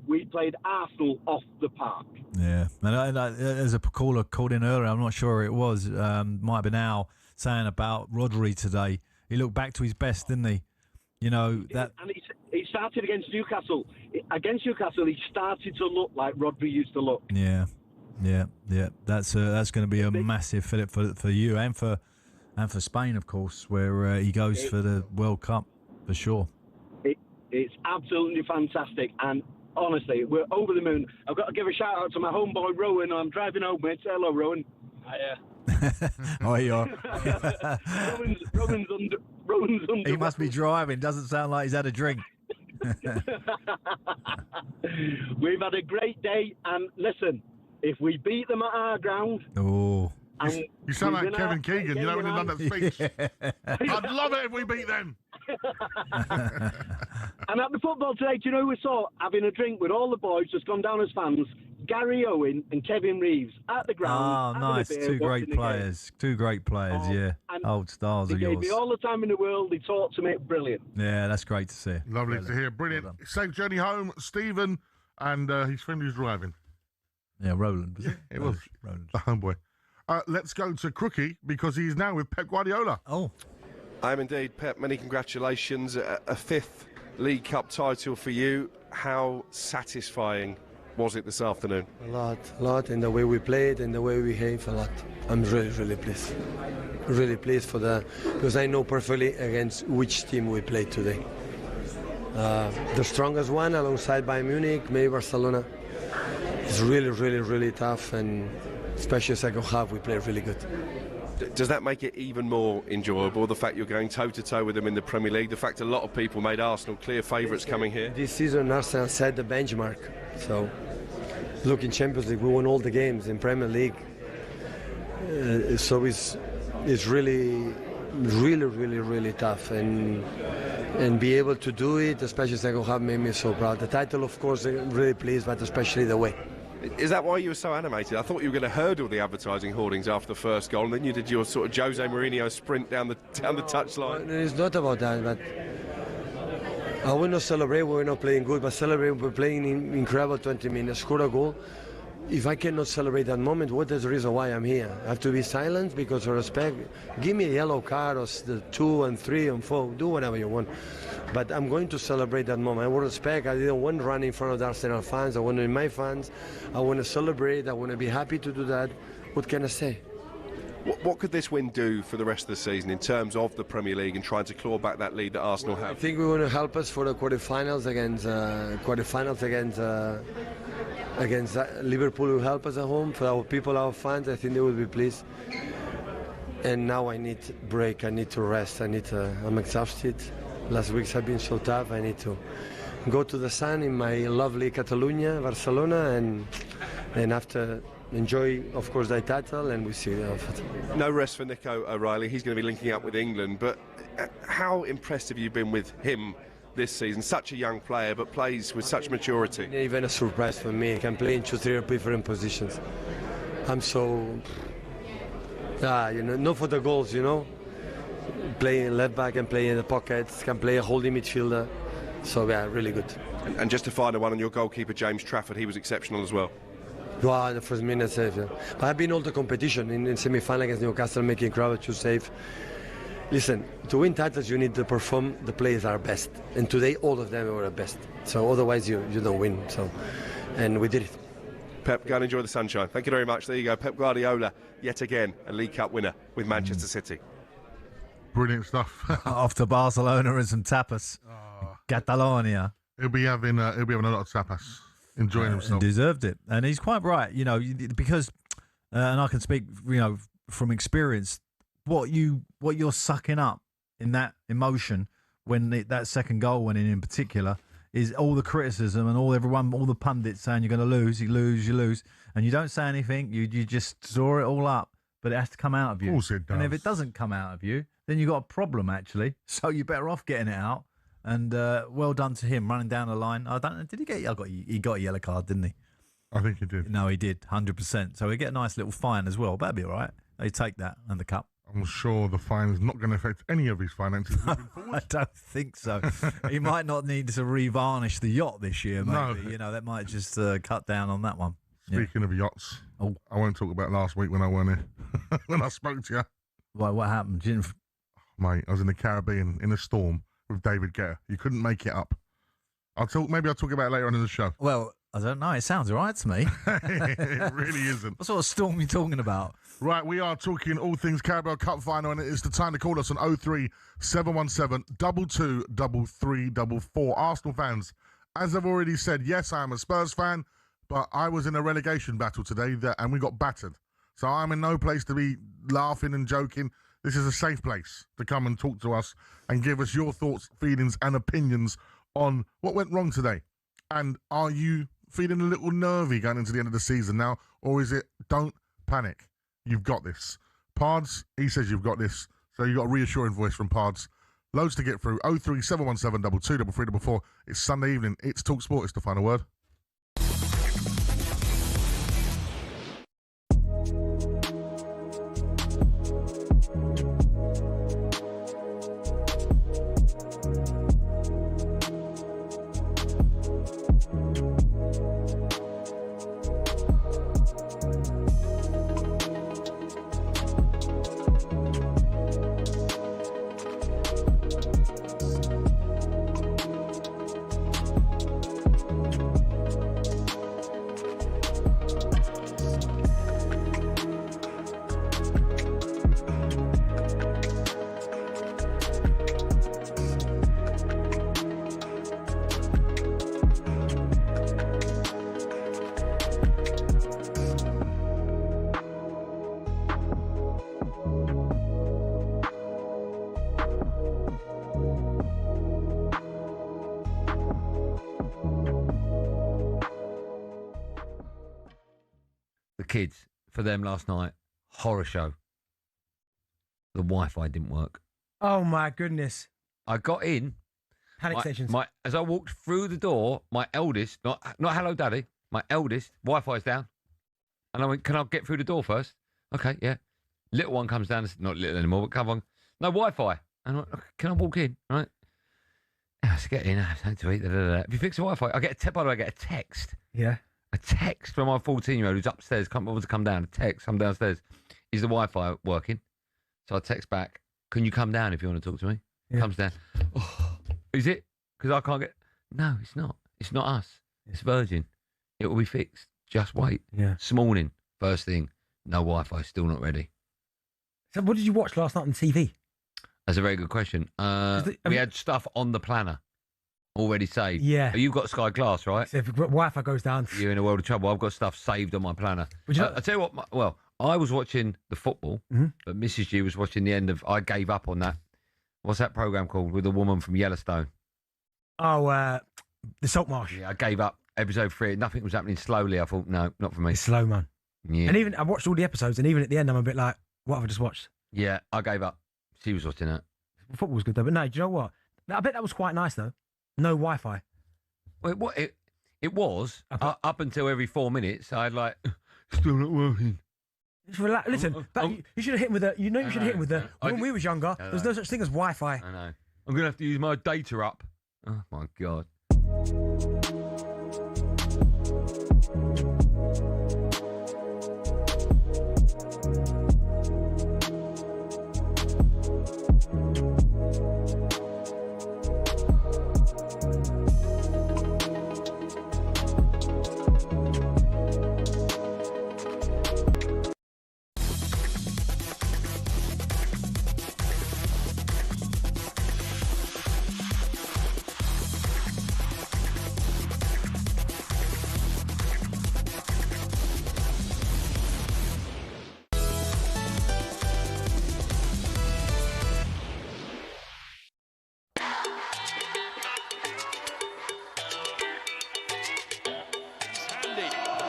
we played Arsenal off the park. Yeah, and there's a caller called in earlier. I'm not sure who it was. Might have been Al saying about Rodri today. He looked back to his best, didn't he? You know that. And he started against Newcastle. Against Newcastle, he started to look like Rodri used to look. Yeah. That's going to be a massive fillip for you and for Spain, of course, where he goes for the World Cup for sure. It's absolutely fantastic, and honestly, we're over the moon. I've got to give a shout out to my homeboy Rowan. I'm driving home, mate. Say hello, Rowan. Oh, you are. Rowan's under. He must be driving. Doesn't sound like he's had a drink. We've had a great day, and listen, if we beat them at our ground, you sound like Kevin Keegan. You know when you're done that speech. I'd love it if we beat them. And at the football today, do you know who we saw having a drink with all the boys just gone down as fans? Gary Owen and Kevin Reeves at the ground. Oh, nice. Two great players. Yeah. Old stars of yours. They gave me all the time in the world. They talked to me. Brilliant. Yeah, that's great to see. Lovely to hear. Brilliant. Safe journey home, Stephen, and his friend who's driving. Yeah, Roland. Was it? It was. Roland. The homeboy. Let's go to Crookie because he's now with Pep Guardiola. Oh. I am indeed, Pep. Many congratulations. A fifth League Cup title for you. How satisfying was it this afternoon? A lot, and the way we played and the way we behaved, a lot. I'm really pleased. Really pleased because I know perfectly against which team we played today. The strongest one alongside Bayern Munich, maybe Barcelona. It's really tough, and especially second half we played really good. Does that make it even more enjoyable, the fact you're going toe-to-toe with them in the Premier League, the fact a lot of people made Arsenal clear favourites coming here? This season Arsenal set the benchmark. So, look, in Champions League we won all the games, in Premier League. So it's really tough, and be able to do it, especially second half, made me so proud. The title, of course, I'm really pleased, but especially the way. Is that why you were so animated? I thought you were going to hurdle the advertising hoardings after the first goal, and then you did your sort of Jose Mourinho sprint down the touchline. It's not about that, but I will not celebrate when we're not playing good, but celebrate when we're playing incredible 20 minutes, score a goal. If I cannot celebrate that moment, what is the reason why I'm here? I have to be silent because of respect. Give me a yellow card or the 2 and 3 and 4, do whatever you want. But I'm going to celebrate that moment. I want respect. I didn't want to run in front of the Arsenal fans. I want to be my fans. I want to celebrate. I want to be happy to do that. What can I say? What could this win do for the rest of the season in terms of the Premier League and trying to claw back that lead that Arsenal have? I think we're going to help us for the quarterfinals against Liverpool. Will help us at home. For our people, our fans, I think they will be pleased. And now I need break. I need to rest. I'm exhausted. Last weeks have been so tough. I need to go to the sun in my lovely Catalonia, Barcelona, and after enjoy, of course, the title, and we see. No rest for Nico O'Reilly. He's going to be linking up with England. But how impressed have you been with him this season? Such a young player, but plays with such maturity. Even a surprise for me. He can play in 2-3 different positions. I'm so, not for the goals, Playing left back and play in the pockets, can play a holding midfielder. So, yeah, really good. And just to final one on your goalkeeper, James Trafford, he was exceptional as well. Wow, the first minute save. Yeah. But I've been all the competition in semi-final against Newcastle, making Carabao Cup save. Listen, to win titles, you need to perform the players are best. And today, all of them were the best. So otherwise, you don't win. So, and we did it. Pep, go and enjoy the sunshine. Thank you very much. There you go. Pep Guardiola, yet again, a League Cup winner with Manchester City. Brilliant stuff. Off to Barcelona and some tapas. Catalonia. He'll be having a lot of tapas. Enjoying himself. Deserved it. And he's quite right, because and I can speak, from experience. What you're sucking up in that emotion when that second goal went in particular is all the criticism and all the pundits saying you're going to lose, you lose, and you don't say anything. You just store it all up, but it has to come out of you. Of course it does. And if it doesn't come out of you, then you've got a problem actually. So you're better off getting it out. And well done to him running down the line. I don't know. Did he get? He got a yellow card, didn't he? I think he did. No, he did, 100%. So he get a nice little fine as well. That'd be all right. They take that and the cup. I'm sure the fine is not going to affect any of his finances moving forward. I don't think so. He might not need to revarnish the yacht this year, maybe. No. That might just cut down on that one. Speaking of yachts, I won't talk about last week when I weren't here. When I spoke to you. What happened? Mate, I was in the Caribbean in a storm with David Guetta. You couldn't make it up. Maybe I'll talk about it later on in the show. Well, I don't know. It sounds all right to me. It really isn't. What sort of storm are you talking about? Right, we are talking all things Carabao Cup Final, and it is the time to call us on 03 717 223344. Arsenal fans, as I've already said, yes, I am a Spurs fan, but I was in a relegation battle today, and we got battered. So I'm in no place to be laughing and joking. This is a safe place to come and talk to us and give us your thoughts, feelings, and opinions on what went wrong today. And are you feeling a little nervy going into the end of the season now, or is it don't panic? You've got this. Pards, he says you've got this. So you've got a reassuring voice from Pards. Loads to get through. 03 717 223344. It's Sunday evening. It's talkSPORT. It's the final word. Kids, for them last night, horror show. The Wi-Fi didn't work. Oh my goodness! I got in. Panic stations. As I walked through the door, my eldest, not hello daddy, my eldest, Wi-Fi's down, and I went, "Can I get through the door first?" Okay, yeah. Little one comes down, not little anymore, but come on, no Wi-Fi, and I went, "Can I walk in?" Right. Let's get in. I have something to eat. If you fix the Wi-Fi, by the way, I get a text. Yeah. A text from my 14-year-old who's upstairs, can't bother to come down. A text, come downstairs. Is the Wi-Fi working? So I text back, "Can you come down if you want to talk to me?" Yeah. Comes down. Oh, is it? Because I can't get... No, it's not. It's not us. It's Virgin. It will be fixed. Just wait. Yeah. This morning, first thing, no Wi-Fi, still not ready. So what did you watch last night on TV? That's a very good question. We had stuff on the planner already saved. Yeah. You've got Sky Glass, right? So if Wi-Fi goes down... You're in a world of trouble. I've got stuff saved on my planner. I'll tell you what, I was watching the football, but Mrs. G was watching the end of... I gave up on that. What's that programme called with the woman from Yellowstone? Oh, the Saltmarsh. Yeah, I gave up. Episode 3, nothing was happening slowly. I thought, no, not for me. It's slow, man. Yeah. And even I watched all the episodes, and even at the end, I'm a bit like, what have I just watched? Yeah, I gave up. She was watching it. Football was good, though. But no, do you know what? I bet that was quite nice, though. No Wi-Fi. Well, it was up until every 4 minutes. I'd like still not working. Just relax. Listen, you should have hit him with the. You should have hit him with the. When we was younger, there was no such thing as Wi-Fi. I know. I'm gonna have to use my data up. Oh my god.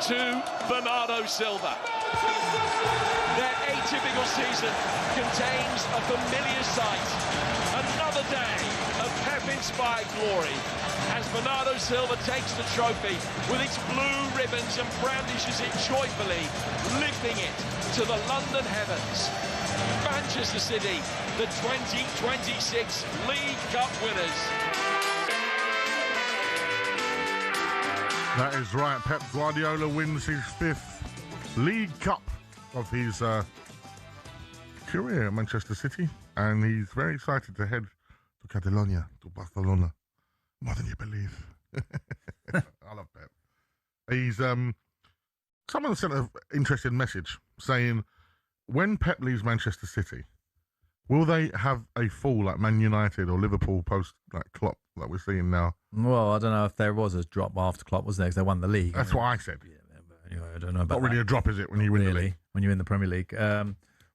to Bernardo Silva. Their atypical season contains a familiar sight. Another day of Pep-inspired glory as Bernardo Silva takes the trophy with its blue ribbons and brandishes it joyfully, lifting it to the London heavens. Manchester City, the 2026 League Cup winners. That is right. Pep Guardiola wins his 5th League Cup of his career at Manchester City, and he's very excited to head to Catalonia, to Barcelona, more than you believe. I love Pep. He's someone sent an interesting message saying, when Pep leaves Manchester City, will they have a fall like Man United or Liverpool post like Klopp that we're seeing now? Well, I don't know if there was a drop after Klopp, was there? Because they won the league. That's what I said. Yeah, but anyway, I don't know about Not really that. a drop, is it, when you win the league? When you're in the Premier League.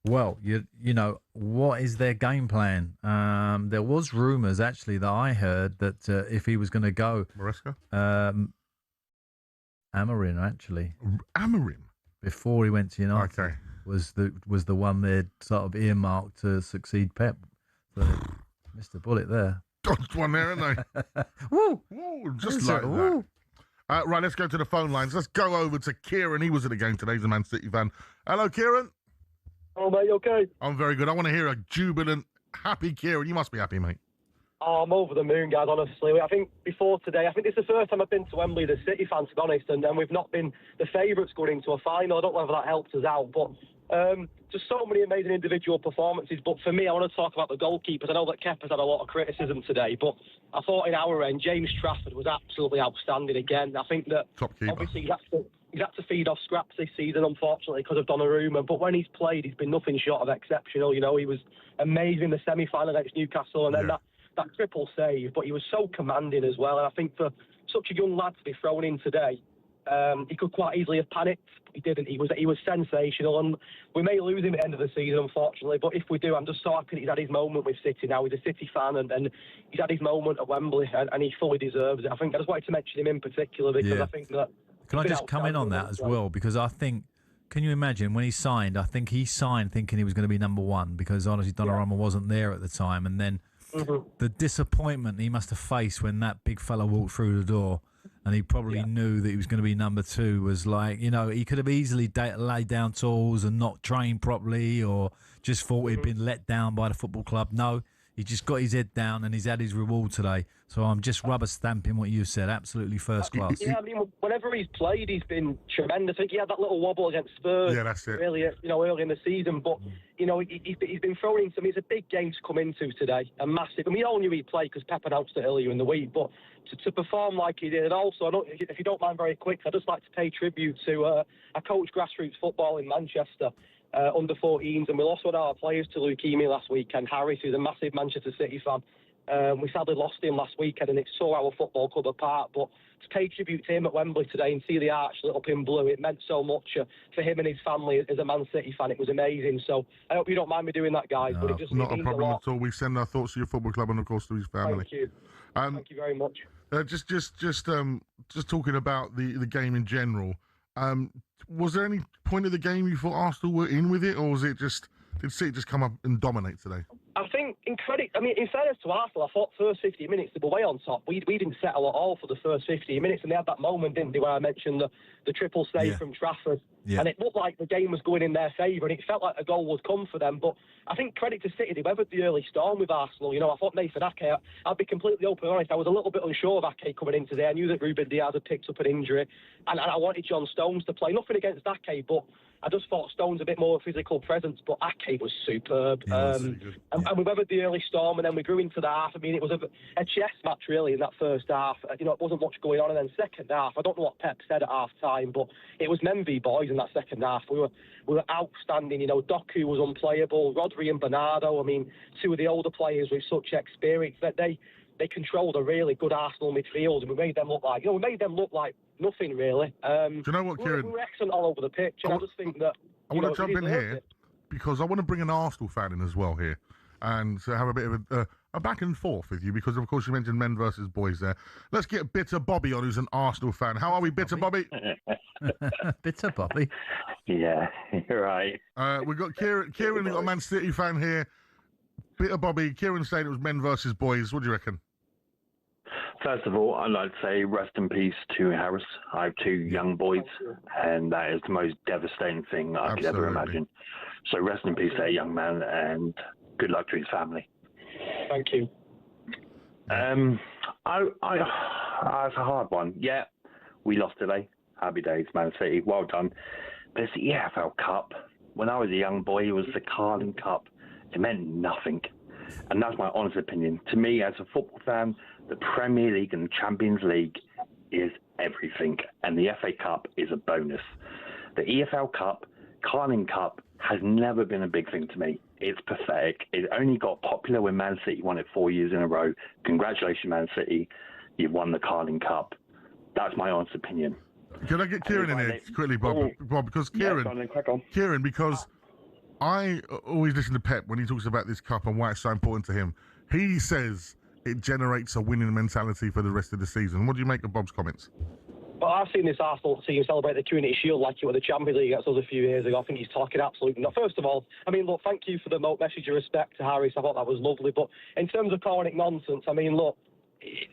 Well, you know, what is their game plan? There was rumours, actually, that I heard that if he was going to go... Maresca? Amorim, actually. Amorim? Before he went to United. Okay. Was the one they'd sort of earmarked to succeed Pep. So, missed a bullet there. Dodged one there, haven't they? Woo! Woo! Just like that. Right, let's go to the phone lines. Let's go over to Kieran. He was at the game today. He's a Man City fan. Hello, Kieran. Oh, mate, you okay? I'm very good. I want to hear a jubilant, happy Kieran. You must be happy, mate. Oh, I'm over the moon, guys, honestly. I think before today, I think this is the first time I've been to Wembley as a City fan, to be honest, and we've not been the favourites going into a final. I don't know whether that helps us out, but just so many amazing individual performances. But for me, I want to talk about the goalkeepers. I know that Kepa's had a lot of criticism today, but I thought in our end, James Trafford was absolutely outstanding again. I think that top keeper. Obviously he's had to feed off scraps this season, unfortunately, because of Donnarumma. But when he's played, he's been nothing short of exceptional. You know, he was amazing in the semi-final against Newcastle, and then that triple save. But he was so commanding as well. And I think for such a young lad to be thrown in today, he could quite easily have panicked. He didn't. He was sensational, and we may lose him at the end of the season, unfortunately. But if we do, I'm just so happy that he's had his moment with City now. He's a City fan, and he's had his moment at Wembley, and he fully deserves it. I think I just wanted to mention him in particular because I think that. Can I just come in on that as well? Because I think, can you imagine when he signed? I think he signed thinking he was going to be number one because honestly, Donnarumma wasn't there at the time, and then the disappointment he must have faced when that big fella walked through the door. And he probably knew that he was going to be number two. Was like, you know, he could have easily laid down tools and not trained properly, or just thought he'd been let down by the football club. No, he just got his head down and he's had his reward today. So I'm just rubber stamping what you said. Absolutely first class. Yeah, I mean, whenever he's played, he's been tremendous. I think he had that little wobble against Spurs. Yeah, that's it. Really, early in the season. But you know, he's been thrown into. I mean, it's a big game to come into today, a massive. And we all knew he'd play because Pep announced it earlier in the week. But to perform like he did, and also, if you don't mind, very quick, I'd just like to pay tribute to I coach grassroots football in Manchester. Under 14s, and we lost one of our players to leukemia last weekend, Harris, who's a massive Manchester City fan. We sadly lost him last weekend, and it tore our football club apart. But to pay tribute to him at Wembley today and see the arch lit up in blue, it meant so much for him and his family as a Man City fan. It was amazing. So I hope you don't mind me doing that, guys. No, but it just not it a means problem lot. at all. We send our thoughts to your football club and, of course, to his family. Thank you. Thank you very much. Just talking about the game in general. Was there any point of the game you thought Arsenal were in with it, or was it just did City just come up and dominate today? I think, in fairness to Arsenal, I thought first 15 minutes they were way on top. We didn't settle at all for the first 15 minutes, and they had that moment, didn't they, where I mentioned the triple save from Trafford. Yeah. And it looked like the game was going in their favour, and it felt like a goal would come for them. But I think credit to City, they weathered the early storm with Arsenal. You know, I thought Nathan Ake, I'll be completely open and honest, I was a little bit unsure of Ake coming in today. I knew that Ruben Diaz had picked up an injury, and I wanted John Stones to play. Nothing against Ake, but I just thought Stones a bit more physical presence, but Ake was superb. And we weathered the early storm, and then we grew into the half. I mean, it was a chess match, really, in that first half. You know, it wasn't much going on. And then second half, I don't know what Pep said at half-time, but it was men v boys in that second half. We were outstanding. You know, Doku was unplayable. Rodri and Bernardo, I mean, two of the older players with such experience that they controlled a really good Arsenal midfield, and we made them look like nothing really. Do you know what, Kieran? We were excellent all over the pitch, and I just think that I want to jump in here because I want to bring an Arsenal fan in as well here, and to have a bit of a back and forth with you because, of course, you mentioned men versus boys there. Let's get Bitter Bobby on, who's an Arsenal fan. How are we, Bitter Bobby? Bitter Bobby. Yeah, you're right. We've got Kieran. We've got a Man City fan here. Bitter Bobby. Kieran saying it was men versus boys. What do you reckon? First of all, I'd like to say rest in peace to Harris. I have 2 young boys, and that is the most devastating thing I could ever imagine. So rest in peace to that young man, and good luck to his family. Thank you. It's a hard one. Yeah, we lost today. Happy days, Man City. Well done. But it's the EFL Cup. When I was a young boy, it was the Carling Cup. It meant nothing. And that's my honest opinion. To me, as a football fan, the Premier League and the Champions League is everything. And the FA Cup is a bonus. The EFL Cup, Carling Cup, has never been a big thing to me. It's pathetic. It only got popular when Man City won it 4 years in a row. Congratulations, Man City. You've won the Carling Cup. That's my honest opinion. Can I get Kieran in here quickly, Bob? Bob, because Kieran, because I always listen to Pep when he talks about this cup and why it's so important to him. He says it generates a winning mentality for the rest of the season. What do you make of Bob's comments? Well, I've seen this Arsenal team celebrate the Community Shield like it was the Champions League against us a few years ago. I think he's talking absolutely not. First of all, I mean, look, thank you for the message of respect to Harris. I thought that was lovely. But in terms of calling it nonsense, I mean, look,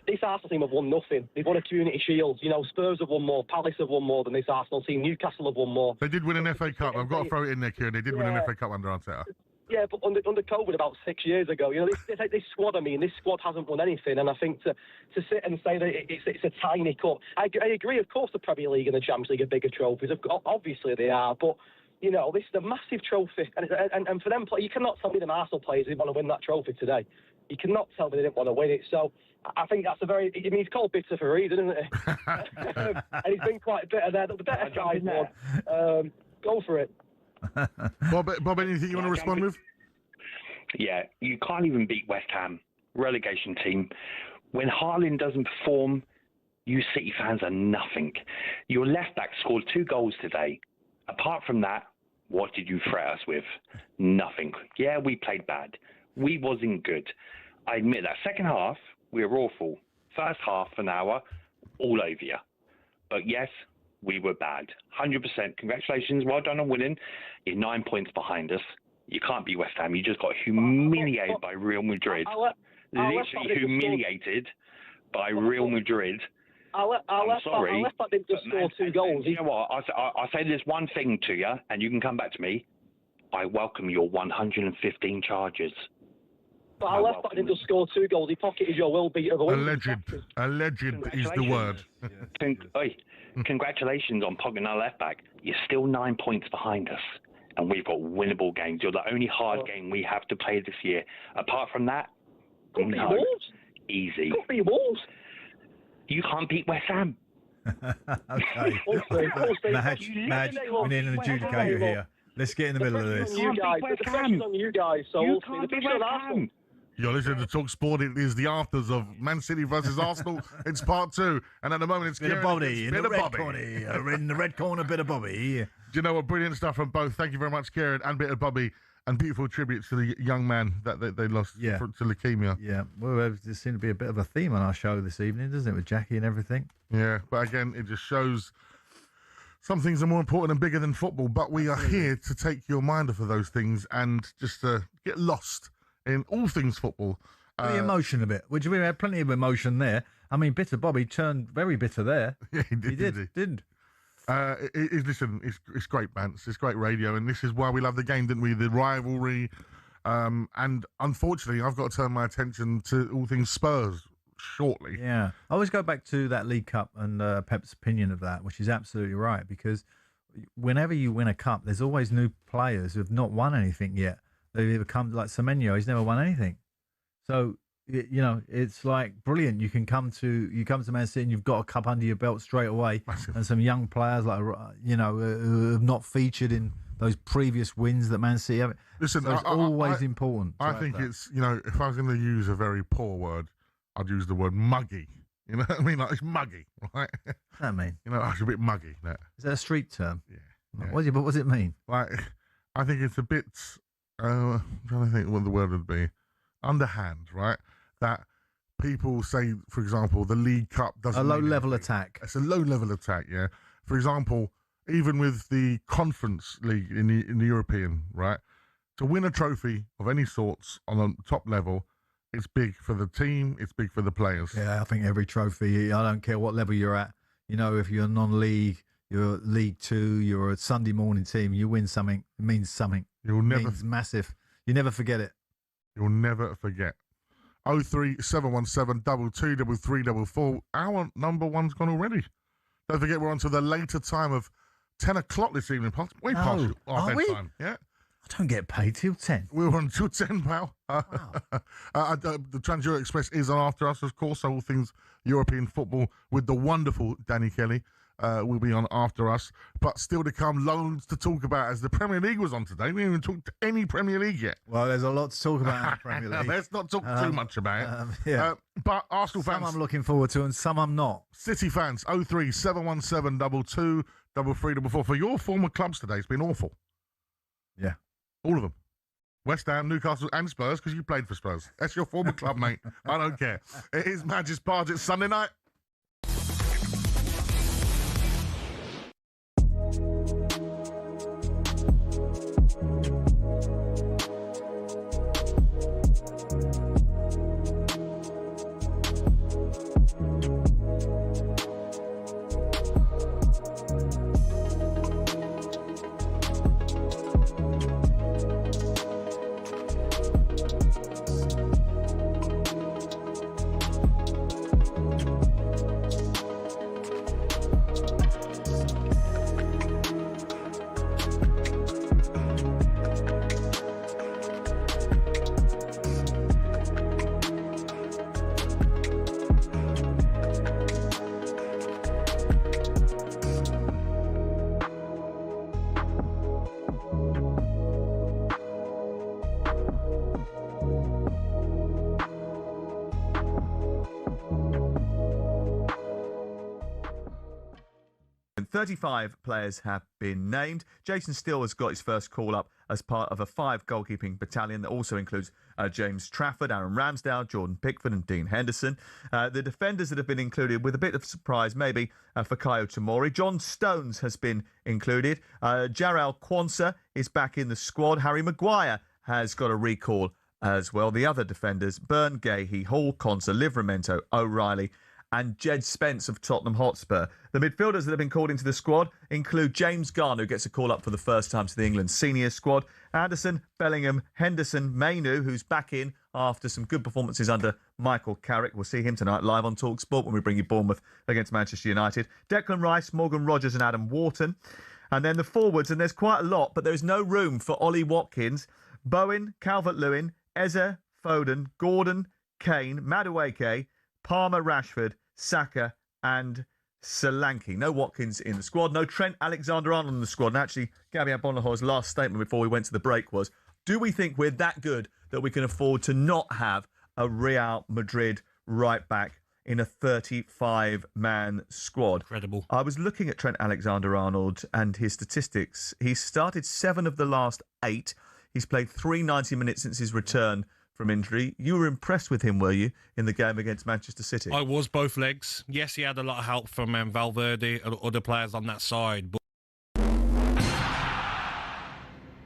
this Arsenal team have won nothing. They've won a Community Shield. You know, Spurs have won more. Palace have won more than this Arsenal team. Newcastle have won more. They did win an FA Cup. I've got to throw it in there, Kieran. They did win an FA Cup under Arteta. Yeah, but under COVID about 6 years ago, you know, this squad, I mean, this squad hasn't won anything. And I think to sit and say that it's a tiny cup, I agree, of course, the Premier League and the Champions League are bigger trophies. Obviously they are, but, you know, this is a massive trophy. And for them, you cannot tell me the Arsenal players didn't want to win that trophy today. You cannot tell me they didn't want to win it. So I think that's it's called bitter for a reason, isn't it? And he's been quite bitter there. The better guys won. Go for it. Bob, anything you want to respond with? Yeah, you can't even beat West Ham, relegation team. When Haaland doesn't perform, you City fans are nothing. Your left back scored 2 goals today. Apart from that, what did you threat us with? Nothing. Yeah, we played bad. We wasn't good. I admit that. Second half, we were awful. First half an hour, all over you. But yes, we were bad. 100%. Congratulations. Well done on winning. You're 9 points behind us. You can't beat West Ham. You just got humiliated by Real Madrid. Literally humiliated by Real Madrid. I'm sorry. I left just score 2 goals. You know what? I'll say this one thing to you, and you can come back to me. I welcome your 115 charges. But our left back didn't just score 2 goals. He pocketed your will beater. Alleged is the word. Congratulations on pocketing our left back. You're still 9 points behind us, and we've got winnable games. You're the only hard game we have to play this year. Apart from that, easy. Could be Wolves. You can't beat West Ham. Okay. Madge, we need an adjudicator here. Let's get in the middle of this. The pressure's on you guys, so ultimately the pressure's on Arsenal. You're listening to talkSPORT. It is the afters of Man City versus Arsenal. It's part 2. And at the moment, it's Bit of Bobby in the red corner. In the red corner, Bit of Bobby. Do you know what? Brilliant stuff from both. Thank you very much, Kieran and Bit of Bobby. And beautiful tribute to the young man that they lost to leukemia. Yeah. Well, there seemed to be a bit of a theme on our show this evening, doesn't it, with Jackie and everything? Yeah. But again, it just shows some things are more important and bigger than football. But we are here to take your mind off of those things and just get lost in all things football. The emotion of it, which we had plenty of emotion there. I mean, Bitter Bobby turned very bitter there. Yeah, he didn't. Listen, it's great, man. It's great radio, and this is why we love the game, didn't we? The rivalry. And unfortunately, I've got to turn my attention to all things Spurs shortly. Yeah. I always go back to that League Cup and Pep's opinion of that, which is absolutely right, because whenever you win a cup, there's always new players who have not won anything yet. They've either come, like Semenyo, he's never won anything. So, you know, it's like brilliant. You come to Man City and you've got a cup under your belt straight away. Massive. And some young players, like, you know, who have not featured in those previous wins that Man City have. Listen, so it's always important. I think it's, you know, if I was going to use a very poor word, I'd use the word muggy. You know what I mean? Like, it's muggy, right? What's that mean? You know, it's a bit muggy. That. Is that a street term? Yeah. What does it mean? Like, I think it's a bit... I'm trying to think what the word would be. underhand, right? That people say, for example, the League Cup doesn't. A mean low-level anything. attack. It's a low-level attack, yeah. For example, even with the Conference League in the European, right? To win a trophy of any sorts on a top level, it's big for the team, it's big for the players. Yeah, I think every trophy, I don't care what level you're at, you know, if you're non-league, you're League Two, you're a Sunday morning team, you win something, it means something. You'll never. It means massive. You never forget it. You'll never forget. 03717 223344. Our number one's gone already. Don't forget, we're on to the later time of 10 o'clock this evening. Way past our bedtime. Yeah. I don't get paid till 10. We're on till 10, pal. Wow. The Trans-Euro Express is on after us, of course. So all things European football with the wonderful Danny Kelly will be on after us. But still to come, loads to talk about as the Premier League was on today. We haven't even talked to any Premier League yet. Well, there's a lot to talk about in the Premier League. Let's not talk too much about it. Yeah. But Arsenal fans... Some I'm looking forward to and some I'm not. City fans, 03717 223344. For your former clubs today, it's been awful. Yeah. All of them. West Ham, Newcastle and Spurs, because you played for Spurs. That's your former club, mate. I don't care. It is Majestic Pardew. It's Sunday night. And 35 players have been named. Jason Steele has got his first call-up as part of a 5 goalkeeping battalion that also includes James Trafford, Aaron Ramsdale, Jordan Pickford and Dean Henderson. The defenders that have been included, with a bit of surprise maybe, for Kayo Tomori. John Stones has been included. Jarrell Quansah is back in the squad. Harry Maguire has got a recall as well. The other defenders, Byrne, Gahey, Hall, Konsa, Livramento, O'Reilly and Jed Spence of Tottenham Hotspur. The midfielders that have been called into the squad include James Garner, who gets a call up for the first time to the England senior squad, Anderson, Bellingham, Henderson, Mainu, who's back in after some good performances under Michael Carrick. We'll see him tonight live on talkSPORT when we bring you Bournemouth against Manchester United. Declan Rice, Morgan Rogers and Adam Wharton. And then the forwards, and there's quite a lot, but there's no room for Ollie Watkins, Bowen, Calvert-Lewin, Eze, Foden, Gordon, Kane, Madueke, Palmer, Rashford, Saka and Solanke. No Watkins in the squad. No Trent Alexander-Arnold in the squad. And actually, Gabby Agbonlaho's last statement before we went to the break was, do we think we're that good that we can afford to not have a Real Madrid right back in a 35-man squad? Incredible. I was looking at Trent Alexander-Arnold and his statistics. He's started 7 of the last 8. He's played 3 90 minutes since his return from injury. You were impressed with him, were you, in the game against Manchester City? I was, both legs. Yes, he had a lot of help from Valverde and other players on that side. But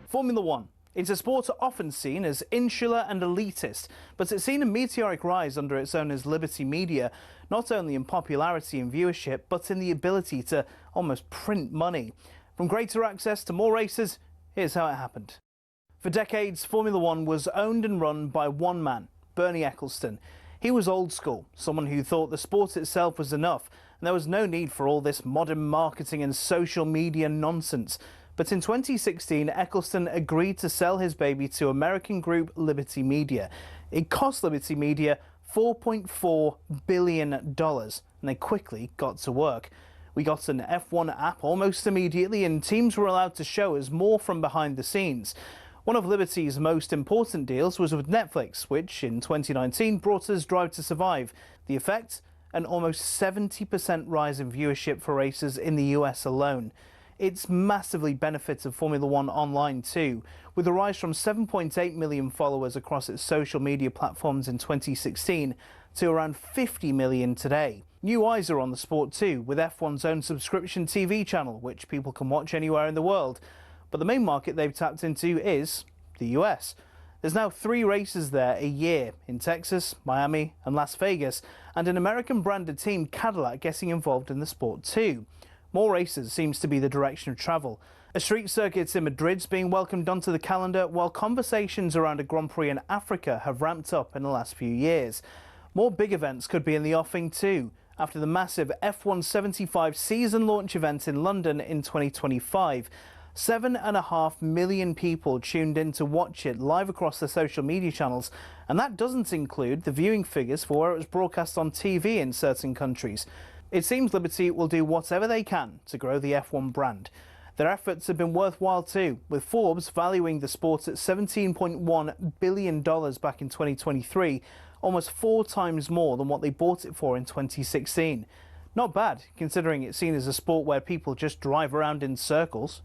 Formula One. It's a sport often seen as insular and elitist, but it's seen a meteoric rise under its owners Liberty Media, not only in popularity and viewership, but in the ability to almost print money. From greater access to more races, here's how it happened. For decades, Formula One was owned and run by one man, Bernie Ecclestone. He was old school, someone who thought the sport itself was enough, and there was no need for all this modern marketing and social media nonsense. But in 2016, Ecclestone agreed to sell his baby to American group Liberty Media. It cost Liberty Media $4.4 billion, and they quickly got to work. We got an F1 app almost immediately, and teams were allowed to show us more from behind the scenes. One of Liberty's most important deals was with Netflix, which in 2019 brought us Drive to Survive. The effect? An almost 70% rise in viewership for races in the US alone. it's massively benefited Formula One online too, with a rise from 7.8 million followers across its social media platforms in 2016 to around 50 million today. New eyes are on the sport too, with F1's own subscription TV channel, which people can watch anywhere in the world. But the main market they've tapped into is the US. There's now 3 races there a year, in Texas, Miami and Las Vegas, and an American-branded team, Cadillac, getting involved in the sport too. More races seems to be the direction of travel. A street circuit in Madrid's being welcomed onto the calendar, while conversations around a Grand Prix in Africa have ramped up in the last few years. More big events could be in the offing too, after the massive F1 75 season launch event in London in 2025. 7.5 million people tuned in to watch it live across their social media channels, and that doesn't include the viewing figures for where it was broadcast on TV in certain countries. It seems Liberty will do whatever they can to grow the F1 brand. Their efforts have been worthwhile too, with Forbes valuing the sport at $17.1 billion back in 2023, almost 4 times more than what they bought it for in 2016. Not bad, considering it's seen as a sport where people just drive around in circles.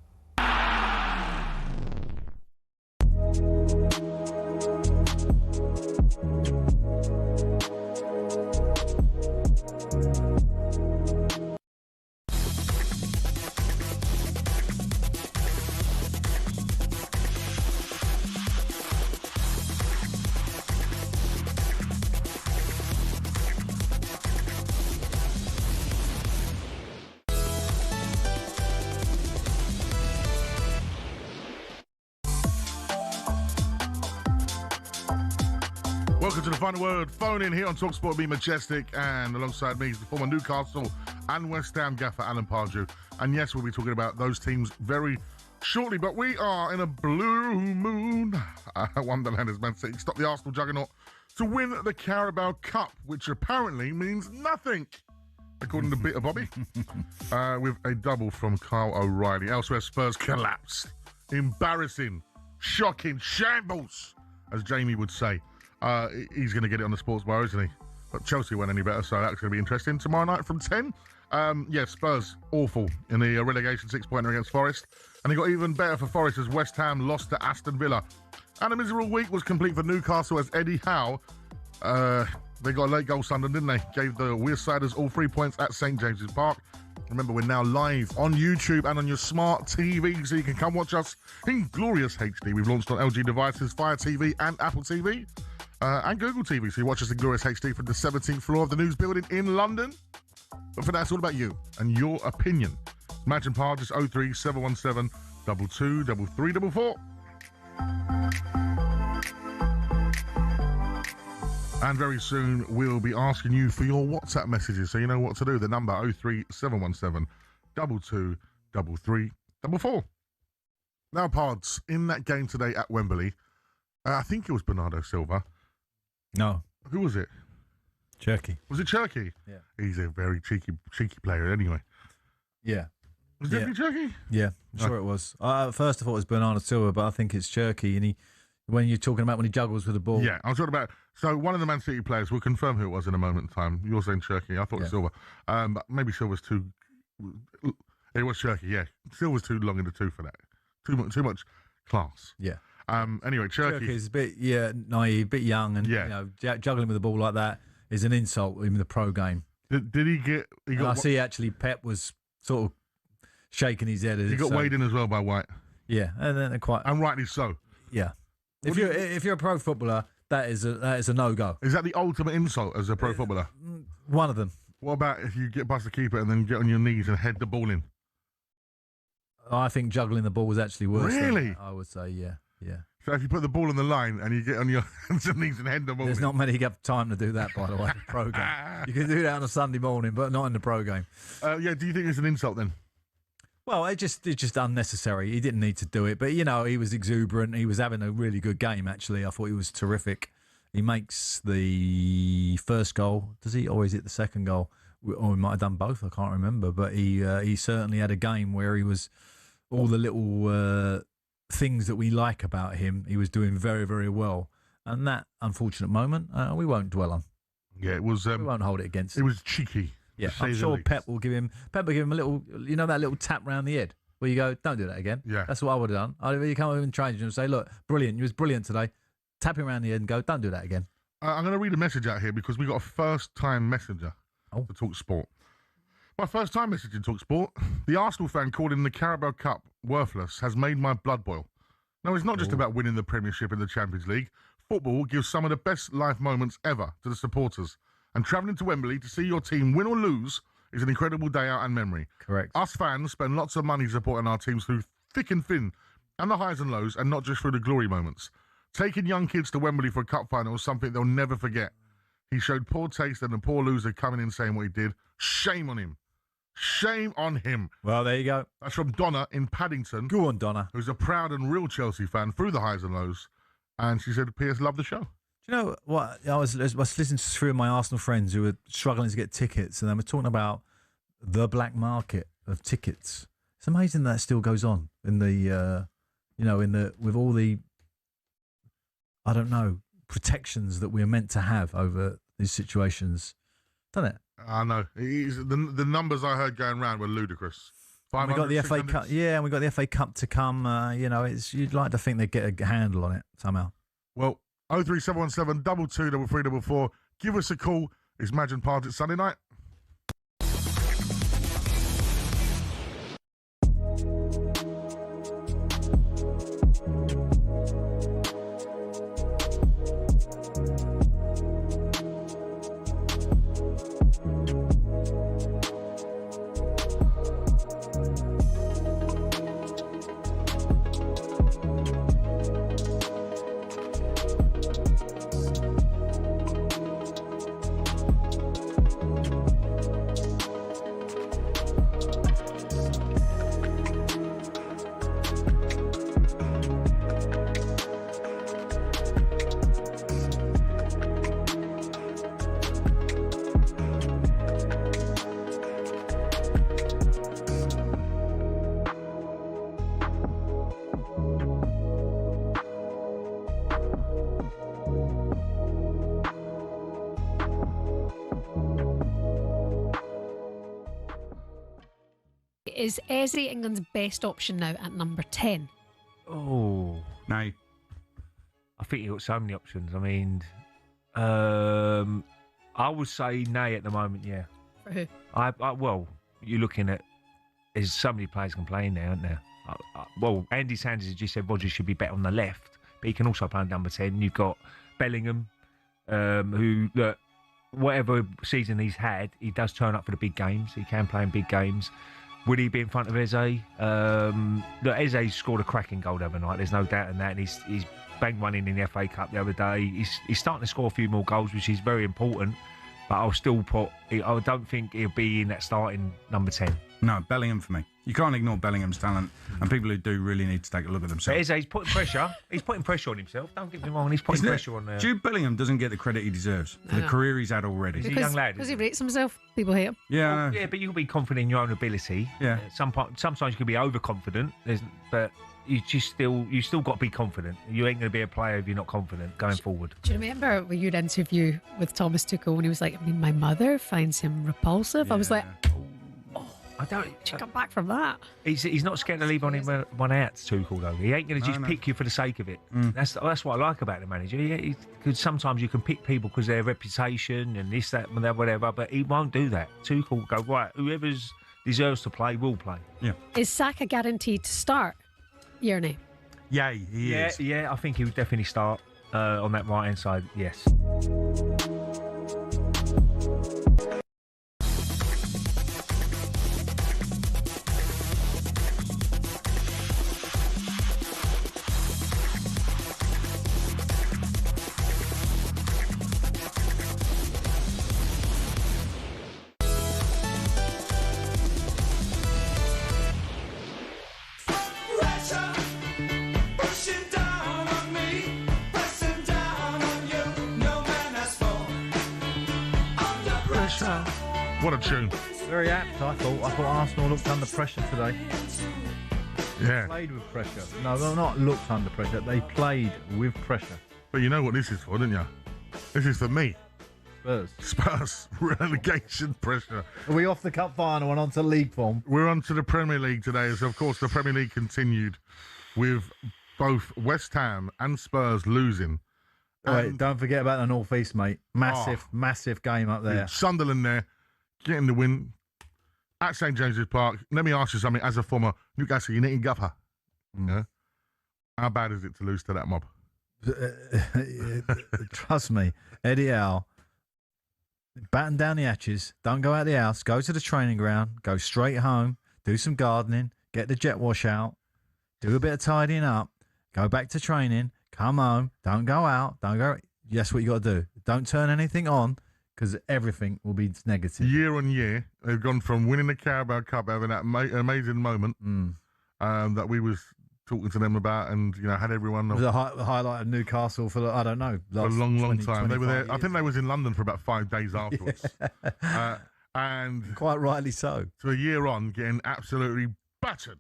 Welcome to the Final Word. Phone in here on talkSPORT, me, Majestic, and alongside me is the former Newcastle and West Ham gaffer, Alan Pardew. And yes, we'll be talking about those teams very shortly, but we are in a blue moon. Wonderland as Man City stop the Arsenal juggernaut to win the Carabao Cup, which apparently means nothing, according to Bitter Bobby, with a double from Kyle O'Reilly. Elsewhere, Spurs collapsed. Embarrassing, shocking, shambles, as Jamie would say. He's going to get it on the sports bar, isn't he? But Chelsea won't any better, so that's going to be interesting. Tomorrow night from 10. Spurs, awful in the relegation 6-pointer against Forest. And it got even better for Forest as West Ham lost to Aston Villa. And a miserable week was complete for Newcastle as Eddie Howe, they got a late goal Sunderland, didn't they? Gave the Weirsiders all 3 points at St James's Park. Remember, we're now live on YouTube and on your smart TV, so you can come watch us in glorious HD. We've launched on LG devices, Fire TV and Apple TV. And Google TV, so you watch us in glorious HD from the 17th floor of the News Building in London. But for that, it's all about you and your opinion. Imagine Park, just 03 717 22 3344. And very soon, we'll be asking you for your WhatsApp messages, so you know what to do. The number 03 717 22 3344. Now, Pards, in that game today at Wembley, I think it was Bernardo Silva. No. Who was it? Cherky. Was it Cherky? Yeah. He's a very cheeky player anyway. Yeah. Was it definitely Cherky? Yeah, I'm sure it was. First I thought it was Bernardo Silva, but I think it's Cherky. And when you're talking about when he juggles with the ball. Yeah, I was talking about. So one of the Man City players, we'll confirm who it was in a moment in time. You're saying Cherky. I thought it was Silva. But maybe Silva's too. It was Cherky, yeah. Silva's too long in the tooth for that. Too much class. Yeah. Anyway, Cherky is a bit naive, a bit young, and juggling with the ball like that is an insult in the pro game. Did he get? I see. Actually, Pep was sort of shaking his head. He got weighed in as well by White. Yeah, and then and rightly so. Yeah, if you're a pro footballer, that is a no go. Is that the ultimate insult as a pro footballer? One of them. What about if you get past the keeper and then get on your knees and head the ball in? I think juggling the ball was actually worse. Really? I would say, yeah. So if you put the ball on the line and you get on your hands and knees and head the ball, there's not many have time to do that, by the way. The pro game, you can do that on a Sunday morning, but not in the pro game. Do you think it's an insult then? Well, it's just unnecessary. He didn't need to do it, but he was exuberant. He was having a really good game. Actually, I thought he was terrific. He makes the first goal. Does he, or is it the second goal? Or he might have done both. I can't remember, but he certainly had a game where he was all the little things that we like about him. He was doing very, very well. And that unfortunate moment, we won't dwell on. Yeah, it was. We won't hold it against him. It was cheeky. Yeah, I'm sure Pep will give him a little, that little tap round the head. where you go, don't do that again. Yeah. That's what I would have done. You come over and change and say, look, brilliant, you was brilliant today. Tap him around the head and go, don't do that again. I'm going to read a message out here because we got a first-time messenger to Talk Sport. My first-time message in Talk Sport. The Arsenal fan calling the Carabao Cup worthless has made my blood boil. No, it's not just about winning the Premiership and the Champions League. Football gives some of the best life moments ever to the supporters. And travelling to Wembley to see your team win or lose is an incredible day out and memory. Correct. Us fans spend lots of money supporting our teams through thick and thin, and the highs and lows, and not just through the glory moments. Taking young kids to Wembley for a cup final is something they'll never forget. He showed poor taste and a poor loser coming in saying what he did. Shame on him. Shame on him. Well, there you go. That's from Donna in Paddington. Go on, Donna. Who's a proud and real Chelsea fan through the highs and lows. And she said, P.S. love the show. Do you know what? I was listening to three of my Arsenal friends who were struggling to get tickets, and they were talking about the black market of tickets. It's amazing that still goes on in the, with all the, I don't know, protections that we're meant to have over these situations, doesn't it? I know. The numbers I heard going around were ludicrous. We got the FA Cup, and we got the FA Cup to come. You'd like to think they'd get a handle on it somehow. Well, 03717 22 3344. Give us a call. It's Madge and Pardew Sunday night. Is Eze England's best option now at number 10? Oh, no. I think you've got so many options. I mean, I would say nay at the moment, yeah. For who? Well, you're looking at, there's so many players can play in there, aren't there? Well, Andy Sanders has just said Rodgers should be better on the left, but he can also play on number 10. You've got Bellingham, who, look, whatever season he's had, he does turn up for the big games. He can play in big games. Would he be in front of Eze? Look, Eze scored a cracking goal the other night. There's no doubt in that. And he's banged one in the FA Cup the other day. He's starting to score a few more goals, which is very important. But I'll still I don't think he'll be in that starting number 10. No, Bellingham for me. You can't ignore Bellingham's talent, and people who do really need to take a look at themselves. But Eze's putting pressure. He's putting pressure on himself. Don't get me wrong. He's putting pressure on. Jude Bellingham doesn't get the credit he deserves for the career he's had already. Because, He's a young lad. Because he rates himself. People hate him. Yeah, yeah, but you can be confident in your own ability. Yeah. Sometimes you can be overconfident. But you still got to be confident. You ain't going to be a player if you're not confident going forward. Do you remember your interview with Thomas Tuchel when he was like, I mean, my mother finds him repulsive? Yeah. I was like, I don't. Did you come back from that? He's not scared to leave one out, Tuchel, though. He ain't going to just pick you for the sake of it. That's what I like about the manager. Because sometimes you can pick people because their reputation and this, that, and that, whatever, but he won't do that. Tuchel will go, right, whoever deserves to play will play. Yeah. Is Saka guaranteed to start, Yearney? Yeah, he is. Yeah, I think he would definitely start on that right-hand side, yes. What a tune. Very apt, I thought Arsenal looked under pressure today. Yeah. They played with pressure. No, they're not looked under pressure. They played with pressure. But you know what this is for, don't you? This is for me. Spurs. Relegation pressure. Are we off the cup final and on to league form? We're on to the Premier League today. As of course, the Premier League continued with both West Ham and Spurs losing. Wait, don't forget about the North East, mate. Massive game up there. Sunderland there, getting the win at St James's Park. Let me ask you something. As a former Newcastle United gaffer, yeah, how bad is it to lose to that mob? Trust me, Eddie Howe, batten down the hatches, don't go out the house, go to the training ground, go straight home, do some gardening, get the jet wash out, do a bit of tidying up, go back to training, come home, don't go out, don't go. That's what you got to do. Don't turn anything on because everything will be negative. Year on year, they've gone from winning the Carabao Cup, having that amazing moment that we was talking to them about, and had everyone. It was a highlight of Newcastle for I don't know, a long time. They were there. Years. I think they was in London for about 5 days afterwards, and quite rightly so. So a year on, getting absolutely battered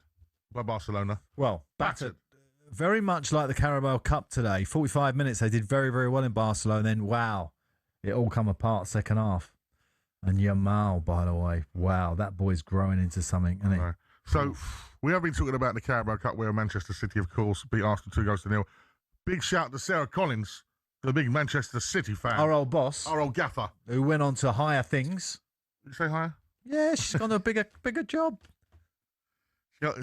by Barcelona. Well, battered. Very much like the Carabao Cup today. 45 minutes, they did very, very well in Barcelona. Then, wow, it all come apart second half. And Yamal, by the way, wow, that boy's growing into something, isn't he? Right. So, we have been talking about the Carabao Cup where Manchester City, of course, beat Arsenal 2-0. Big shout to Sarah Collins, the big Manchester City fan. Our old boss. Our old gaffer. Who went on to higher things. Did you say higher? Yeah, she's gone to a bigger job.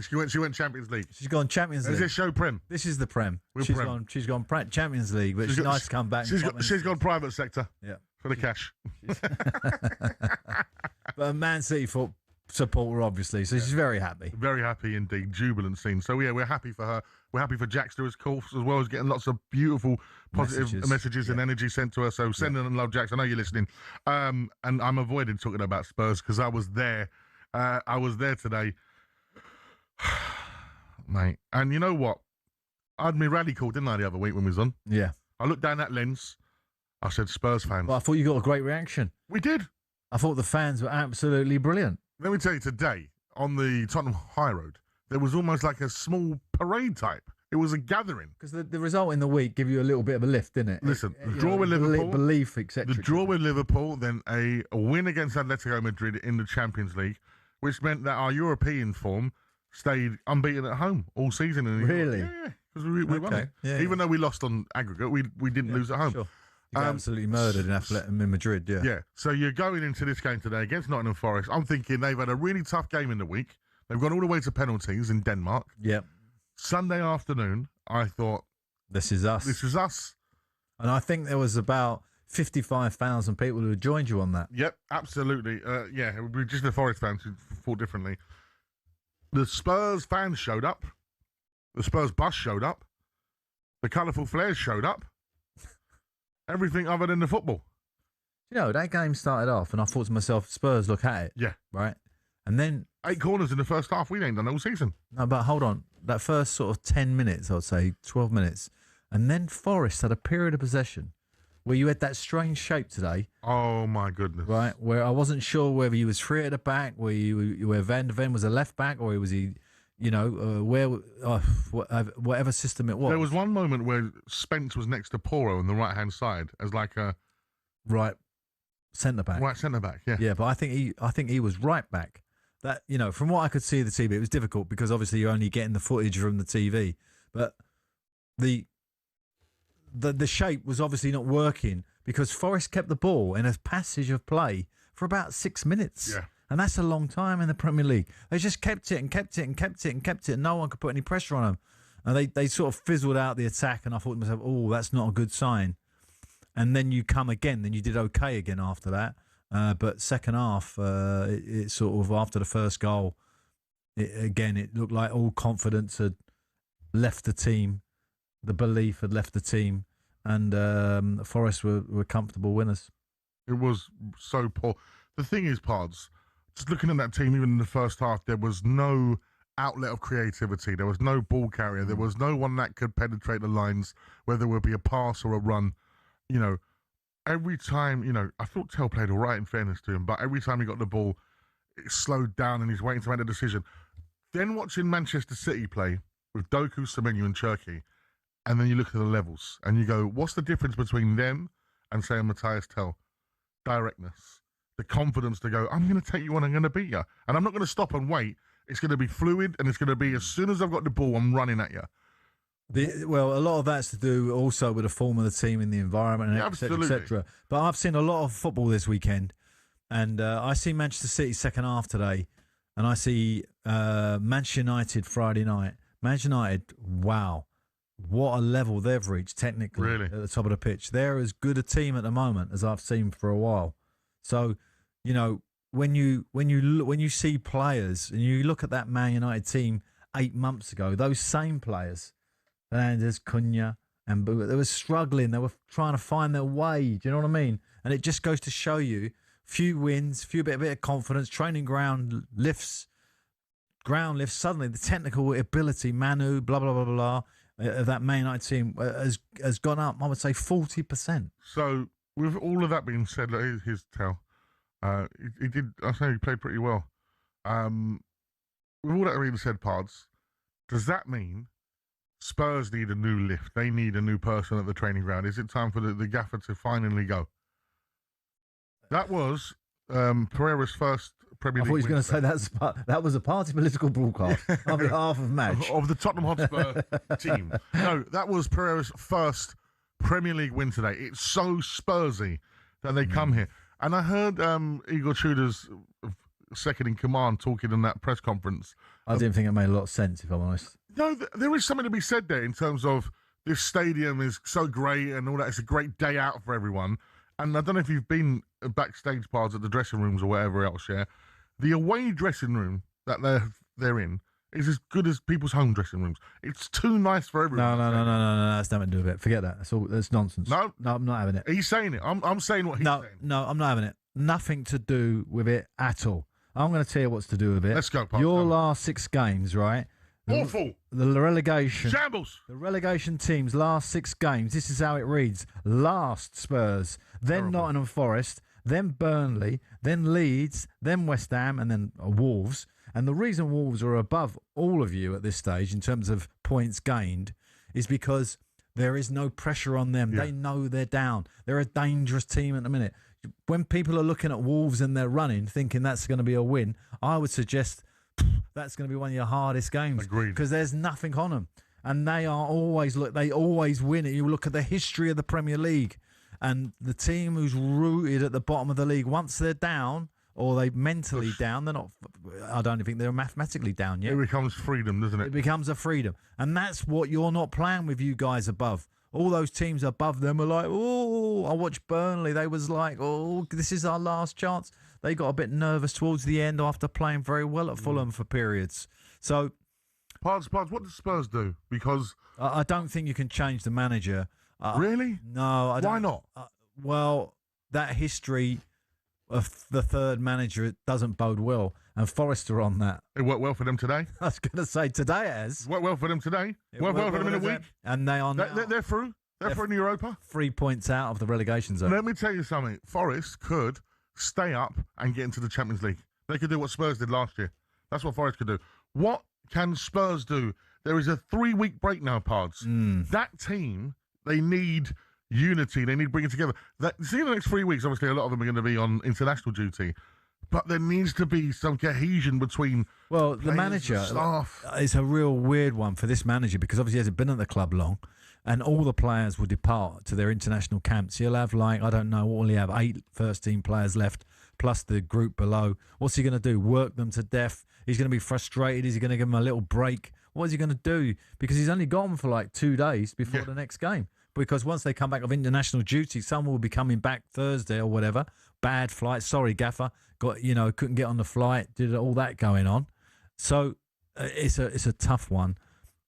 She went Champions League. She's gone Champions League. Is this show Prem? This is the Prem. She's gone Champions League, but she's nice to come back. She's gone private sector. Yeah. For the cash. But a Man City supporter, obviously, so she's very happy. Very happy indeed. Jubilant scene. So, yeah, we're happy for her. We're happy for Jackster, of course, as well as getting lots of beautiful, positive messages and energy sent to her. So, send them love, Jax. I know you're listening. And I'm avoiding talking about Spurs because I was there. I was there today. Mate, and you know what? I had my rally call, didn't I, the other week when we was on? Yeah. I looked down that lens. I said, Spurs fans. Well, I thought you got a great reaction. We did. I thought the fans were absolutely brilliant. Let me tell you, today, on the Tottenham High Road, there was almost like a small parade type. It was a gathering. Because the result in the week give you a little bit of a lift, didn't it? Listen, the draw with Liverpool. Belief, etc. The draw with Liverpool, then a win against Atletico Madrid in the Champions League, which meant that our European form stayed unbeaten at home all season. And really? Yeah, because we won it. Yeah, even though we lost on aggregate, we didn't lose at home. Sure. You got absolutely murdered in Madrid, yeah. Yeah, so you're going into this game today against Nottingham Forest. I'm thinking they've had a really tough game in the week. They've gone all the way to penalties in Denmark. Yep. Sunday afternoon, I thought, this is us. This is us. And I think there was about 55,000 people who had joined you on that. Yep, absolutely. Yeah, it would be just the Forest fans who thought differently. The Spurs fans showed up. The Spurs bus showed up. The colourful flares showed up. Everything other than the football. You know, that game started off and I thought to myself, Spurs, look at it. Yeah. Right? And then 8 corners in the first half. We ain't done all season. No, but hold on. That first sort of 10 minutes, I would say, 12 minutes. And then Forest had a period of possession where you had that strange shape today. Oh, my goodness. Right? Where I wasn't sure whether he was free at the back, where Van der Ven was a left back, or was he, whatever system it was. There was one moment where Spence was next to Porro on the right-hand side as like a... Right centre-back. Right centre-back, yeah. Yeah, but I think he was right back. That, from what I could see of the TV, it was difficult because obviously you're only getting the footage from the TV. But the shape was obviously not working because Forest kept the ball in a passage of play for about 6 minutes. Yeah. And that's a long time in the Premier League. They just kept it and kept it and kept it and kept it, and no one could put any pressure on them. And they sort of fizzled out the attack, and I thought to myself, oh, that's not a good sign. And then you come again, then you did okay again after that. But second half, it sort of, after the first goal, it looked like all confidence had left the team. The belief had left the team, and Forest were comfortable winners. It was so poor. The thing is, Pards, just looking at that team, even in the first half, there was no outlet of creativity. There was no ball carrier. There was no one that could penetrate the lines, whether it would be a pass or a run. Every time, I thought Tell played all right, in fairness to him, but every time he got the ball, it slowed down and he's waiting to make a decision. Then watching Manchester City play with Doku, Semenyo and Cherki, and then you look at the levels and you go, what's the difference between them and, say, Matthias Tell? directness, the confidence to go, I'm going to take you on, I'm going to beat you. And I'm not going to stop and wait. It's going to be fluid, and it's going to be as soon as I've got the ball, I'm running at you. Well, a lot of that's to do also with the form of the team and the environment, and et cetera. But I've seen a lot of football this weekend, and I see Manchester City second half today, and I see Manchester United Friday night. Manchester United, wow, what a level they've reached technically at the top of the pitch. They're as good a team at the moment as I've seen for a while. So, you know, when you see players and you look at that Man United team 8 months ago, those same players. Fernandes, Cunha, and they were struggling. They were trying to find their way. Do you know what I mean? And it just goes to show you, few wins, bit of confidence, training ground lifts. Suddenly the technical ability, Manu, blah blah blah blah, of that Man United team has gone up. I would say 40%. So with all of that being said, his tell, he did. I say he played pretty well. With all that being said, Pards, does that mean Spurs need a new lift? They need a new person at the training ground. Is it time for the gaffer to finally go? That was Pereira's first Premier League. I thought he was going to say that was a party political broadcast on behalf of Madge. Of the Tottenham Hotspur team. No, that was Pereira's first Premier League win today. It's so Spursy that they come here. And I heard Igor Tudor's second in command talking in that press conference. I didn't think it made a lot of sense, if I'm honest. No, there is something to be said there in terms of this stadium is so great and all that. It's a great day out for everyone. And I don't know if you've been backstage parts at the dressing rooms or whatever else, yeah? The away dressing room that they're in is as good as people's home dressing rooms. It's too nice for everyone. No. That's nothing to do with it. Forget that. That's nonsense. No, I'm not having it. He's saying it. I'm saying what he's saying. No, I'm not having it. Nothing to do with it at all. I'm going to tell you what's to do with it. Let's go, Parks. Your last 6 games, right? Awful. The relegation. Shambles. The relegation team's last 6 games. This is how it reads. Last Spurs, then Nottingham Forest, then Burnley, then Leeds, then West Ham, and then Wolves. And the reason Wolves are above all of you at this stage in terms of points gained is because there is no pressure on them. Yeah. They know they're down. They're a dangerous team at the minute. When people are looking at Wolves and they're running, thinking that's going to be a win, I would suggest that's going to be one of your hardest games. Agreed. Because there's nothing on them. And they always win it. You look at the history of the Premier League and the team who's rooted at the bottom of the league, once they're down or they're mentally down, they're not, I don't think they're mathematically down yet. It becomes freedom, doesn't it? It becomes a freedom. And that's what you're not playing with, you guys above. All those teams above them are like, oh, I watched Burnley. They was like, oh, this is our last chance. They got a bit nervous towards the end after playing very well at Fulham for periods. So, Pards, what does Spurs do? Because I don't think you can change the manager. Really? No, I don't. Why not? Well, that history of the third manager, it doesn't bode well. And Forest are on that. It worked well for them today. I was going to say today it has. Worked well for them today. Worked well for them in a week. And they are now. They're through. They're through in Europa. 3 points out of the relegation zone. Let me tell you something. Forest could stay up and get into the Champions League. They could do what Spurs did last year. That's what Forest could do. What can Spurs do? There is a 3-week break now, Pards. That team, they need unity. They need bringing together. See, the next 3 weeks, obviously, a lot of them are going to be on international duty. But there needs to be some cohesion between the manager staff. It's a real weird one for this manager because obviously he hasn't been at the club long, and all the players will depart to their international camps. He'll have what will he have? 8 first-team players left, plus the group below. What's he going to do? Work them to death? He's going to be frustrated. Is he going to give them a little break? What is he going to do? Because he's only gone for 2 days before the next game. Because once they come back of international duty, someone will be coming back Thursday or whatever. Bad flight. Sorry, Gaffer. Couldn't get on the flight. Did all that going on. So it's a tough one.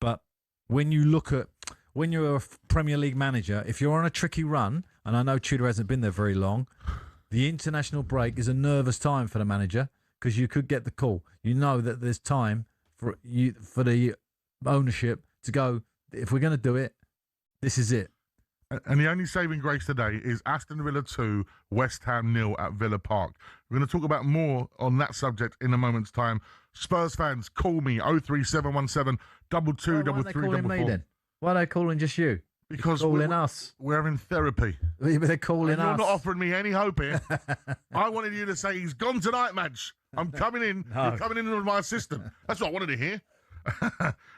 But when you're a Premier League manager, if you're on a tricky run, and I know Tudor hasn't been there very long, the international break is a nervous time for the manager because you could get the call. You know that there's time for the ownership to go, if we're going to do it, this is it. And the only saving grace today is Aston Villa 2, West Ham 0 at Villa Park. We're going to talk about more on that subject in a moment's time. Spurs fans, call me 03717 223344. Why are they calling just you? Because calling us. We're having therapy. They're calling and us. You're not offering me any hope here. I wanted you to say he's gone tonight, Madge. I'm coming in. No. You're coming in with my assistant. That's what I wanted to hear.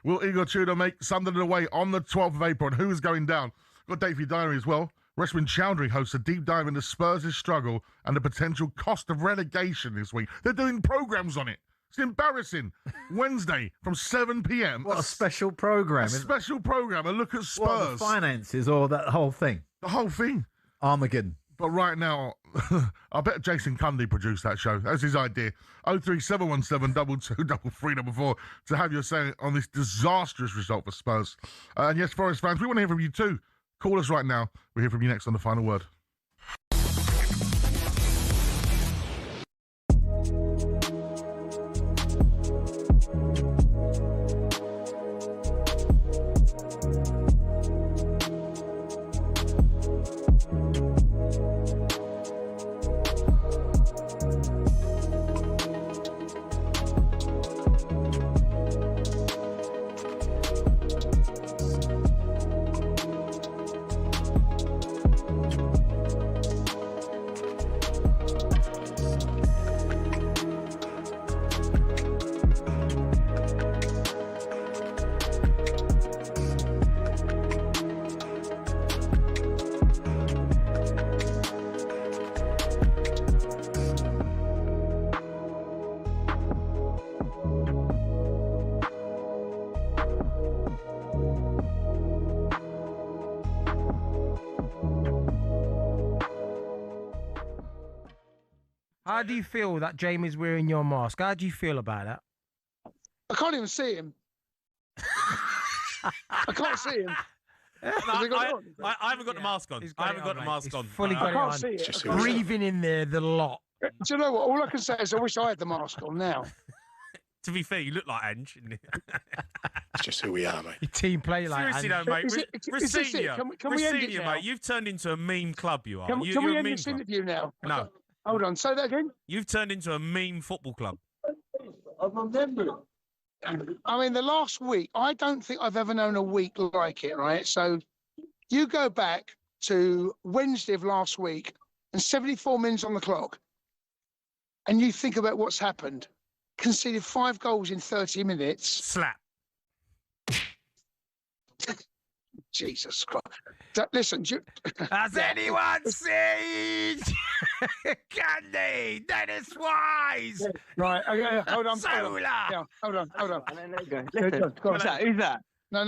Will Igor Tudor make Sunderland away on the 12th of April? And who is going down? Got a date for your diary as well. Reshman Chowdhury hosts a deep dive into Spurs' struggle and the potential cost of relegation this week. They're doing programmes on it. It's embarrassing. Wednesday from 7 p.m. What a special programme. A special programme. A look at Spurs. What, the finances or that whole thing? The whole thing. Armageddon. But right now, I bet Jason Cundy produced that show. That's his idea. 03717 223344 to have your say on this disastrous result for Spurs. And yes, Forest fans, we want to hear from you too. Call us right now. We'll hear from you next on The Final Word. How do you feel that Jamie's wearing your mask? How do you feel about that? I can't even see him. I can't see him. I haven't got the mask on. I haven't got the mask on. Fully got I it can't on. see it. Breathing in there, the lot. Do you know what? All I can say is I wish I had the mask on now. To be fair, you look like Ange. It's just who we are, mate. Your team play like Seriously Ange. though, mate. Is this it? Can we end it now? mate. You've turned into a meme club, you are. Can You're we a end meme this club. interview now? No. Hold on. Say that again. You've turned into a meme football club. I remember. I mean, the last week, I don't think I've ever known a week like it, right? So you go back to Wednesday of last week and 74 minutes on the clock, and you think about what's happened. Conceded 5 goals in 30 minutes. Slap. Jesus Christ. Listen, has anyone seen Candy? Dennis Wise? Right, okay, hold on. Solar. Yeah, hold on. Listen, who's that? No,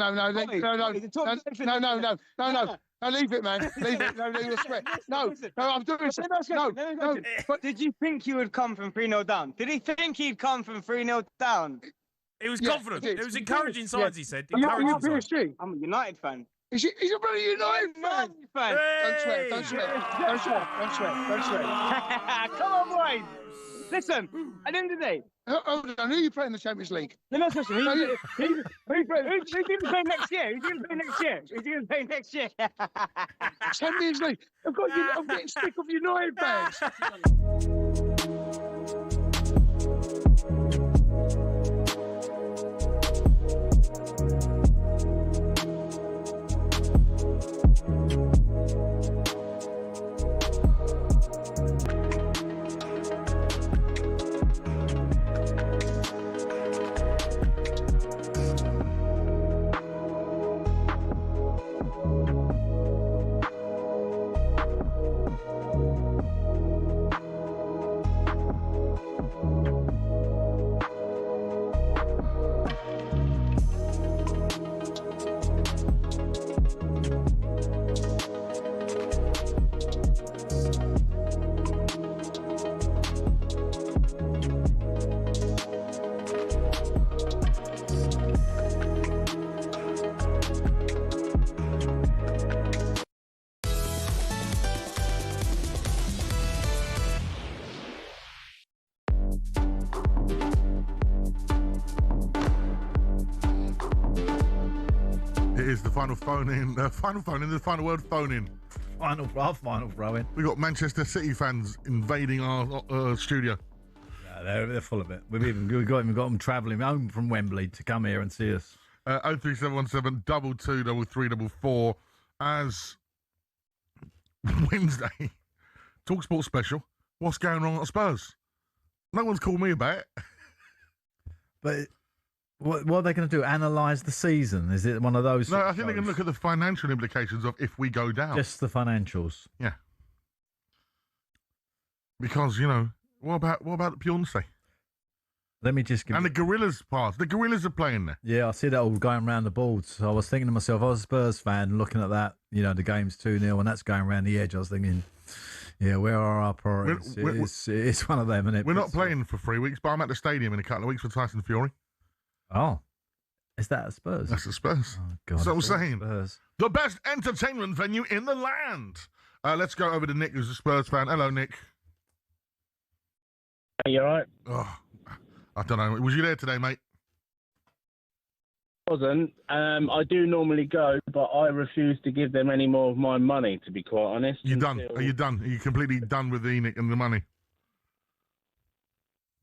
leave it, man. Leave it. No, leave it. No, I'm doing it. No. Did you think you would come from 3-0 down? Did he think he'd come from 3-0 down? It was confident. It was encouraging signs, he said. Are you Encouraging signs. PSG? I'm a United fan. He's a bloody United fan. Hey! Don't swear. Come on, boys. Listen, at the end of the day. Hold on, who are you playing in the Champions League? No, listen. Who's going to play next year? Who's going to play next year? Champions League. I'm getting sick of United fans. It is the final phone in, the final word phone in. Our final throw in. We've got Manchester City fans invading our studio. Yeah, they're full of it. We've got them travelling home from Wembley to come here and see us. 03717 223344. as Wednesday talkSPORT special. What's going on at Spurs? No one's called me about it. But what are they going to do? Analyse the season? Is it one of those? No, I think they're going to look at the financial implications of if we go down. Just the financials. Yeah. Because, what about the Beyonce? Let me just give the Gorillas part. The Gorillas are playing there. Yeah, I see that all going around the boards. So I was thinking to myself, I was a Spurs fan looking at that, the game's 2-0 and that's going around the edge. I was thinking, yeah, where are our priorities? It's one of them, isn't it? We're not playing for 3 weeks, but I'm at the stadium in a couple of weeks for Tyson Fury. Oh. Is that at Spurs? That's at Spurs. Oh, God. That's what I'm saying. Spurs. The best entertainment venue in the land. Let's go over to Nick, who's a Spurs fan. Hello, Nick. Hey, you all right? Oh, I don't know. Was you there today, mate? Wasn't. I do normally go, but I refuse to give them any more of my money, to be quite honest. You done? Are you done? Are you completely done with Nick and the money?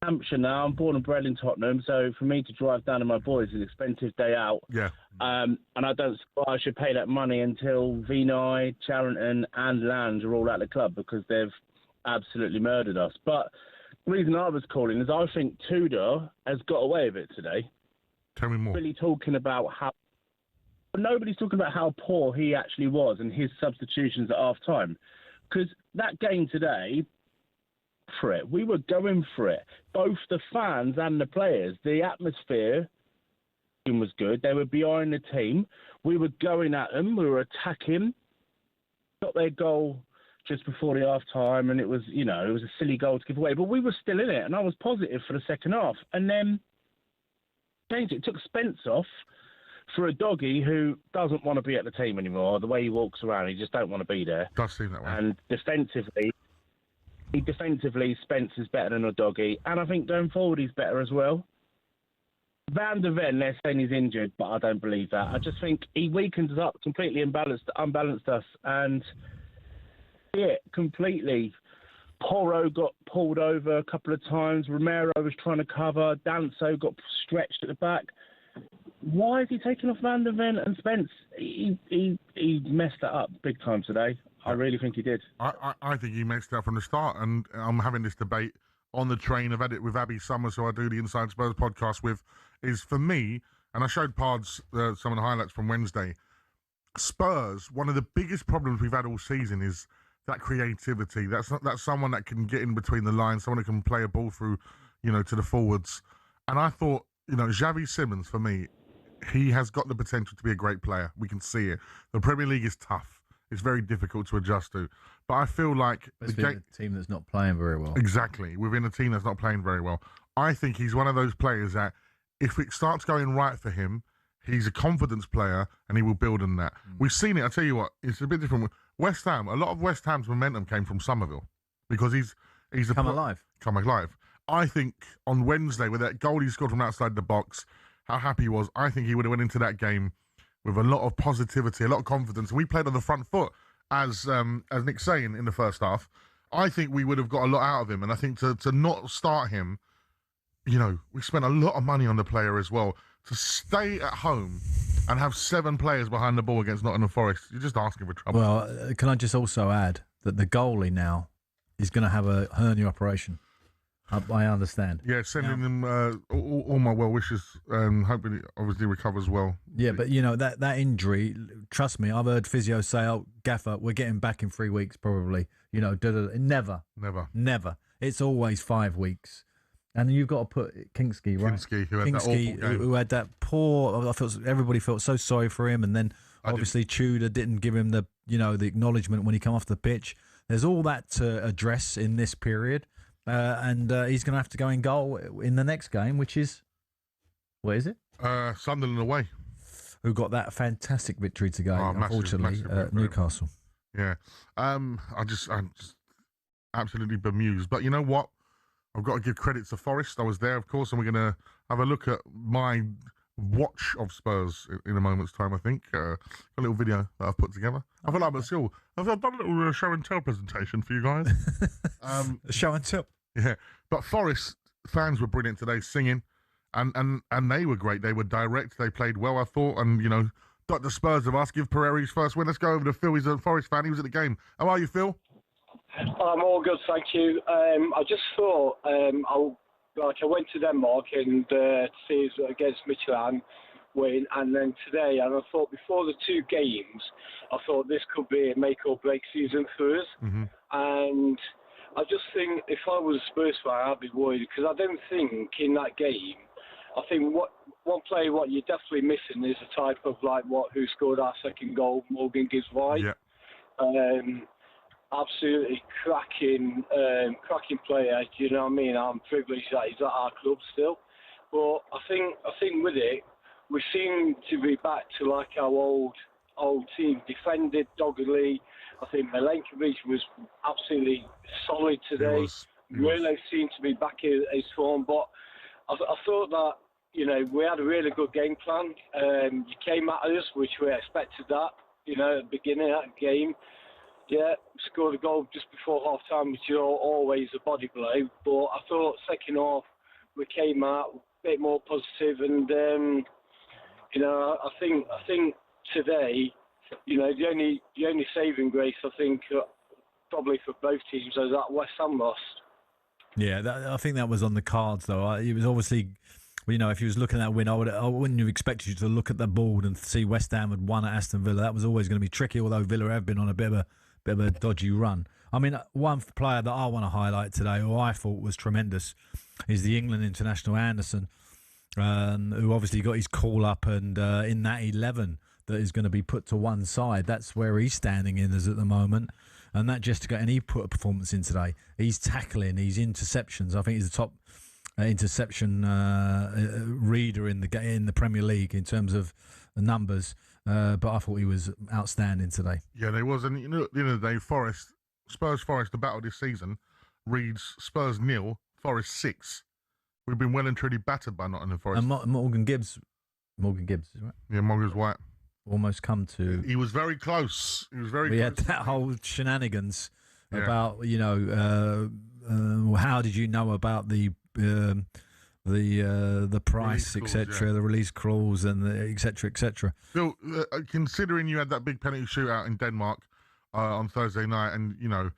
Hampshire now. I'm born and bred in Tottenham, so for me to drive down to my boys is an expensive day out. Yeah. And I don't see why I should pay that money until Vinay, Charrington and Lange are all at the club because they've absolutely murdered us. But the reason I was calling is I think Tudor has got away with it today. Tell me more. Really talking about how... Nobody's talking about how poor he actually was and his substitutions at half-time. Because that game today... for it. We were going for it. Both the fans and the players. The atmosphere was good. They were behind the team. We were going at them. We were attacking. Got their goal just before the half time, and it was, it was a silly goal to give away. But we were still in it, and I was positive for the second half. And then changed it. Took Spence off for a doggy who doesn't want to be at the team anymore. The way he walks around, he just don't want to be there. Does seem that way. And defensively, Spence is better than Udogie, and I think going forward he's better as well. Van der Ven, they're saying he's injured, but I don't believe that. I just think he weakened us up, completely unbalanced us, and completely. Porro got pulled over a couple of times. Romero was trying to cover. Danso got stretched at the back. Why is he taking off Van der Ven and Spence? He messed that up big time today. I really think he did. I think he messed up from the start, and I'm having this debate on the train. I've had it with Abby Summers, who I do the Inside Spurs podcast with, is for me, and I showed Pards some of the highlights from Wednesday, Spurs, one of the biggest problems we've had all season is that creativity. That's someone that can get in between the lines, someone who can play a ball through, to the forwards. And I thought, Xavi Simons, for me, he has got the potential to be a great player. We can see it. The Premier League is tough. It's very difficult to adjust to. But I feel like... a team that's not playing very well. Exactly. Within a team that's not playing very well. I think he's one of those players that if it starts going right for him, he's a confidence player and he will build on that. We've seen it. I tell you what, it's a bit different. West Ham, a lot of West Ham's momentum came from Somerville because he's come alive. I think on Wednesday with that goal he scored from outside the box, how happy he was, I think he would have went into that game with a lot of positivity, a lot of confidence. We played on the front foot, as Nick's saying, in the first half. I think we would have got a lot out of him. And I think to not start him, we spent a lot of money on the player as well. To stay at home and have 7 players behind the ball against Nottingham Forest, you're just asking for trouble. Well, can I just also add that the goalie now is going to have a hernia operation? I understand. Yeah, sending them all my well wishes and hoping it obviously recovers well. Yeah, but that injury, trust me, I've heard physios say, "Oh, Gaffer, we're getting back in 3 weeks probably." Never. It's always 5 weeks. And you've got to put Kinski, right? Kinski, who had that awful game. Who had that poor... everybody felt so sorry for him, and then obviously Tudor didn't give him the acknowledgement when he came off the pitch. There's all that to address in this period. And he's going to have to go in goal in the next game, which is... Where is it? Sunderland away. Who got that fantastic victory today, unfortunately, at Newcastle. Yeah. I'm just absolutely bemused. But you know what? I've got to give credit to Forest. I was there, of course, and we're going to have a look at my watch of Spurs in a moment's time, I think. A little video that I've put together. I feel like I'm at school. I've done a little show and tell presentation for you guys. Show and tell. Yeah. But Forest fans were brilliant today singing, and they were great. They were direct. They played well, I thought, and, Dr. Spurs of us, give Pereira his first win. Let's go over to Phil. He's a Forest fan. He was at the game. How are you, Phil? I'm all good, thank you. I just thought I went to Denmark and to see us against Midtjylland win, and then today, and I thought before the two games, I thought this could be a make or break season for us. Mm-hmm. And I just think if I was a Spurs fan, I'd be worried, because I don't think in that game, I think one player what you're definitely missing is a type of who scored our second goal, Morgan Gibbs-White. Yeah. Absolutely cracking player. Do you know what I mean? I'm privileged that he's at our club still. But I think with it, we seem to be back to our old team. Defended doggedly. I think Milenkovic was absolutely solid today. Really seemed to be back in his form. But I thought that, we had a really good game plan. You came at us, which we expected that, at the beginning of that game. Yeah, scored a goal just before half-time, which is always a body blow. But I thought second half we came out a bit more positive, and I think today, the only saving grace I think probably for both teams is that West Ham lost. Yeah, I think that was on the cards though. It was obviously, if you was looking at that win, I wouldn't have expected you to look at the board and see West Ham had won at Aston Villa. That was always going to be tricky, although Villa have been on a bit of a dodgy run. I mean, one player that I want to highlight today, who I thought was tremendous, is the England international Anderson, who obviously got his call up, and in that 11 that is going to be put to one side, that's where he's standing in as at the moment. And that just to go, and he put a performance in today. He's tackling, he's interceptions. I think he's the top interception reader in the Premier League in terms of the numbers. But I thought he was outstanding today. Yeah, there was. And at the end of the day, Spurs Forest, the battle this season reads Spurs 0, Forest 6. We've been well and truly battered by Nottingham Forest. And Morgan Gibbs, right? Yeah, Morgan White. Almost come to. He was very close. We had that whole shenanigans about how did you know about the price, etc., the release clause, and etc. Phil, considering you had that big penalty shootout in Denmark on Thursday night, and it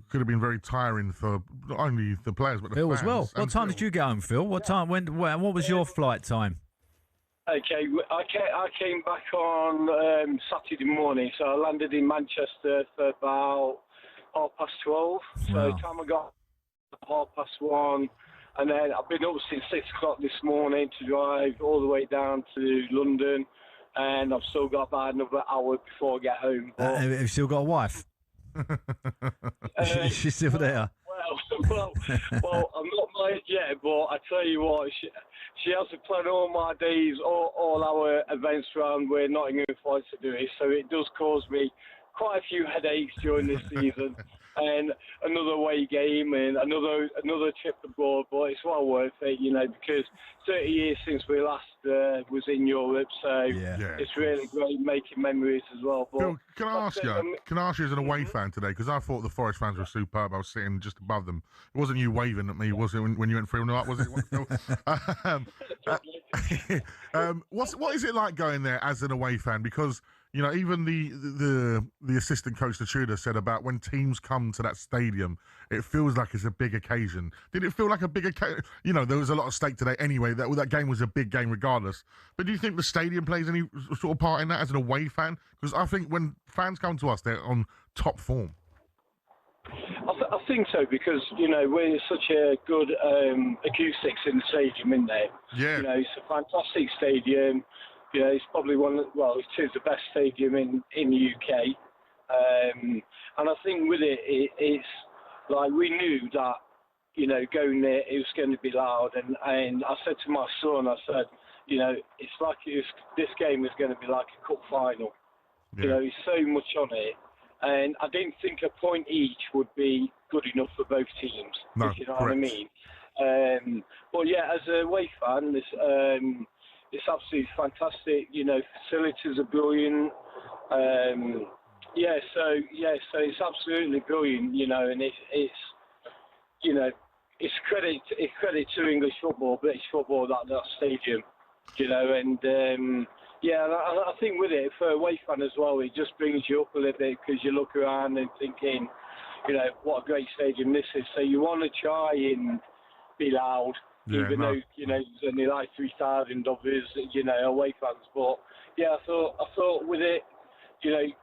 could have been very tiring for not only the players but the Phil fans. as well. What time did you go home, Phil? What time? What was your flight time? Okay, I came back on Saturday morning, so I landed in Manchester for about 12:30. Wow. So time I got 1:30, and then I've been up since 6 o'clock this morning to drive all the way down to London, and I've still got about another hour before I get home. Have you still got a wife? She's still there. Well, I'm not married yet, but I tell you what, she has to plan all my days, all our events around where Nottingham Forest are doing, so it does cause me quite a few headaches during this season. And another away game and another trip abroad, but it's well worth it, because 30 years since we last was in Europe, so it's really great making memories as well. But Phil, can I ask you as an away fan today, because I thought the Forest fans were superb. I was sitting just above them. It wasn't you waving at me, was it, when you went 3-0 up, was it? What is it like going there as an away fan? Because even the assistant coach, the Tudor, said about when teams come to that stadium, it feels like it's a big occasion. Did it feel like a big occasion? There was a lot of stake today anyway. That game was a big game regardless. But do you think the stadium plays any sort of part in that as an away fan? Because I think when fans come to us, they're on top form. I think so, because, we're such a good acoustics in the stadium, isn't there? Yeah. It's a fantastic stadium. It's probably it is the best stadium in the UK. And I think with it's like we knew that, going there, it was going to be loud. And I said to my son, it's like this game is going to be like a cup final. Yeah. There's so much on it. And I didn't think a point each would be good enough for both teams. No, if you know correct. what I mean. But yeah, as a away fan, it's absolutely fantastic. Facilities are brilliant. So it's absolutely brilliant. And it's credit to English football, British football, that stadium. And Yeah, and I think with it, for a away fan as well, it just brings you up a little bit because you look around and thinking, what a great stadium this is. So you want to try and be loud, even though, there's only like 3,000 of us, away fans. But, yeah, I thought with it,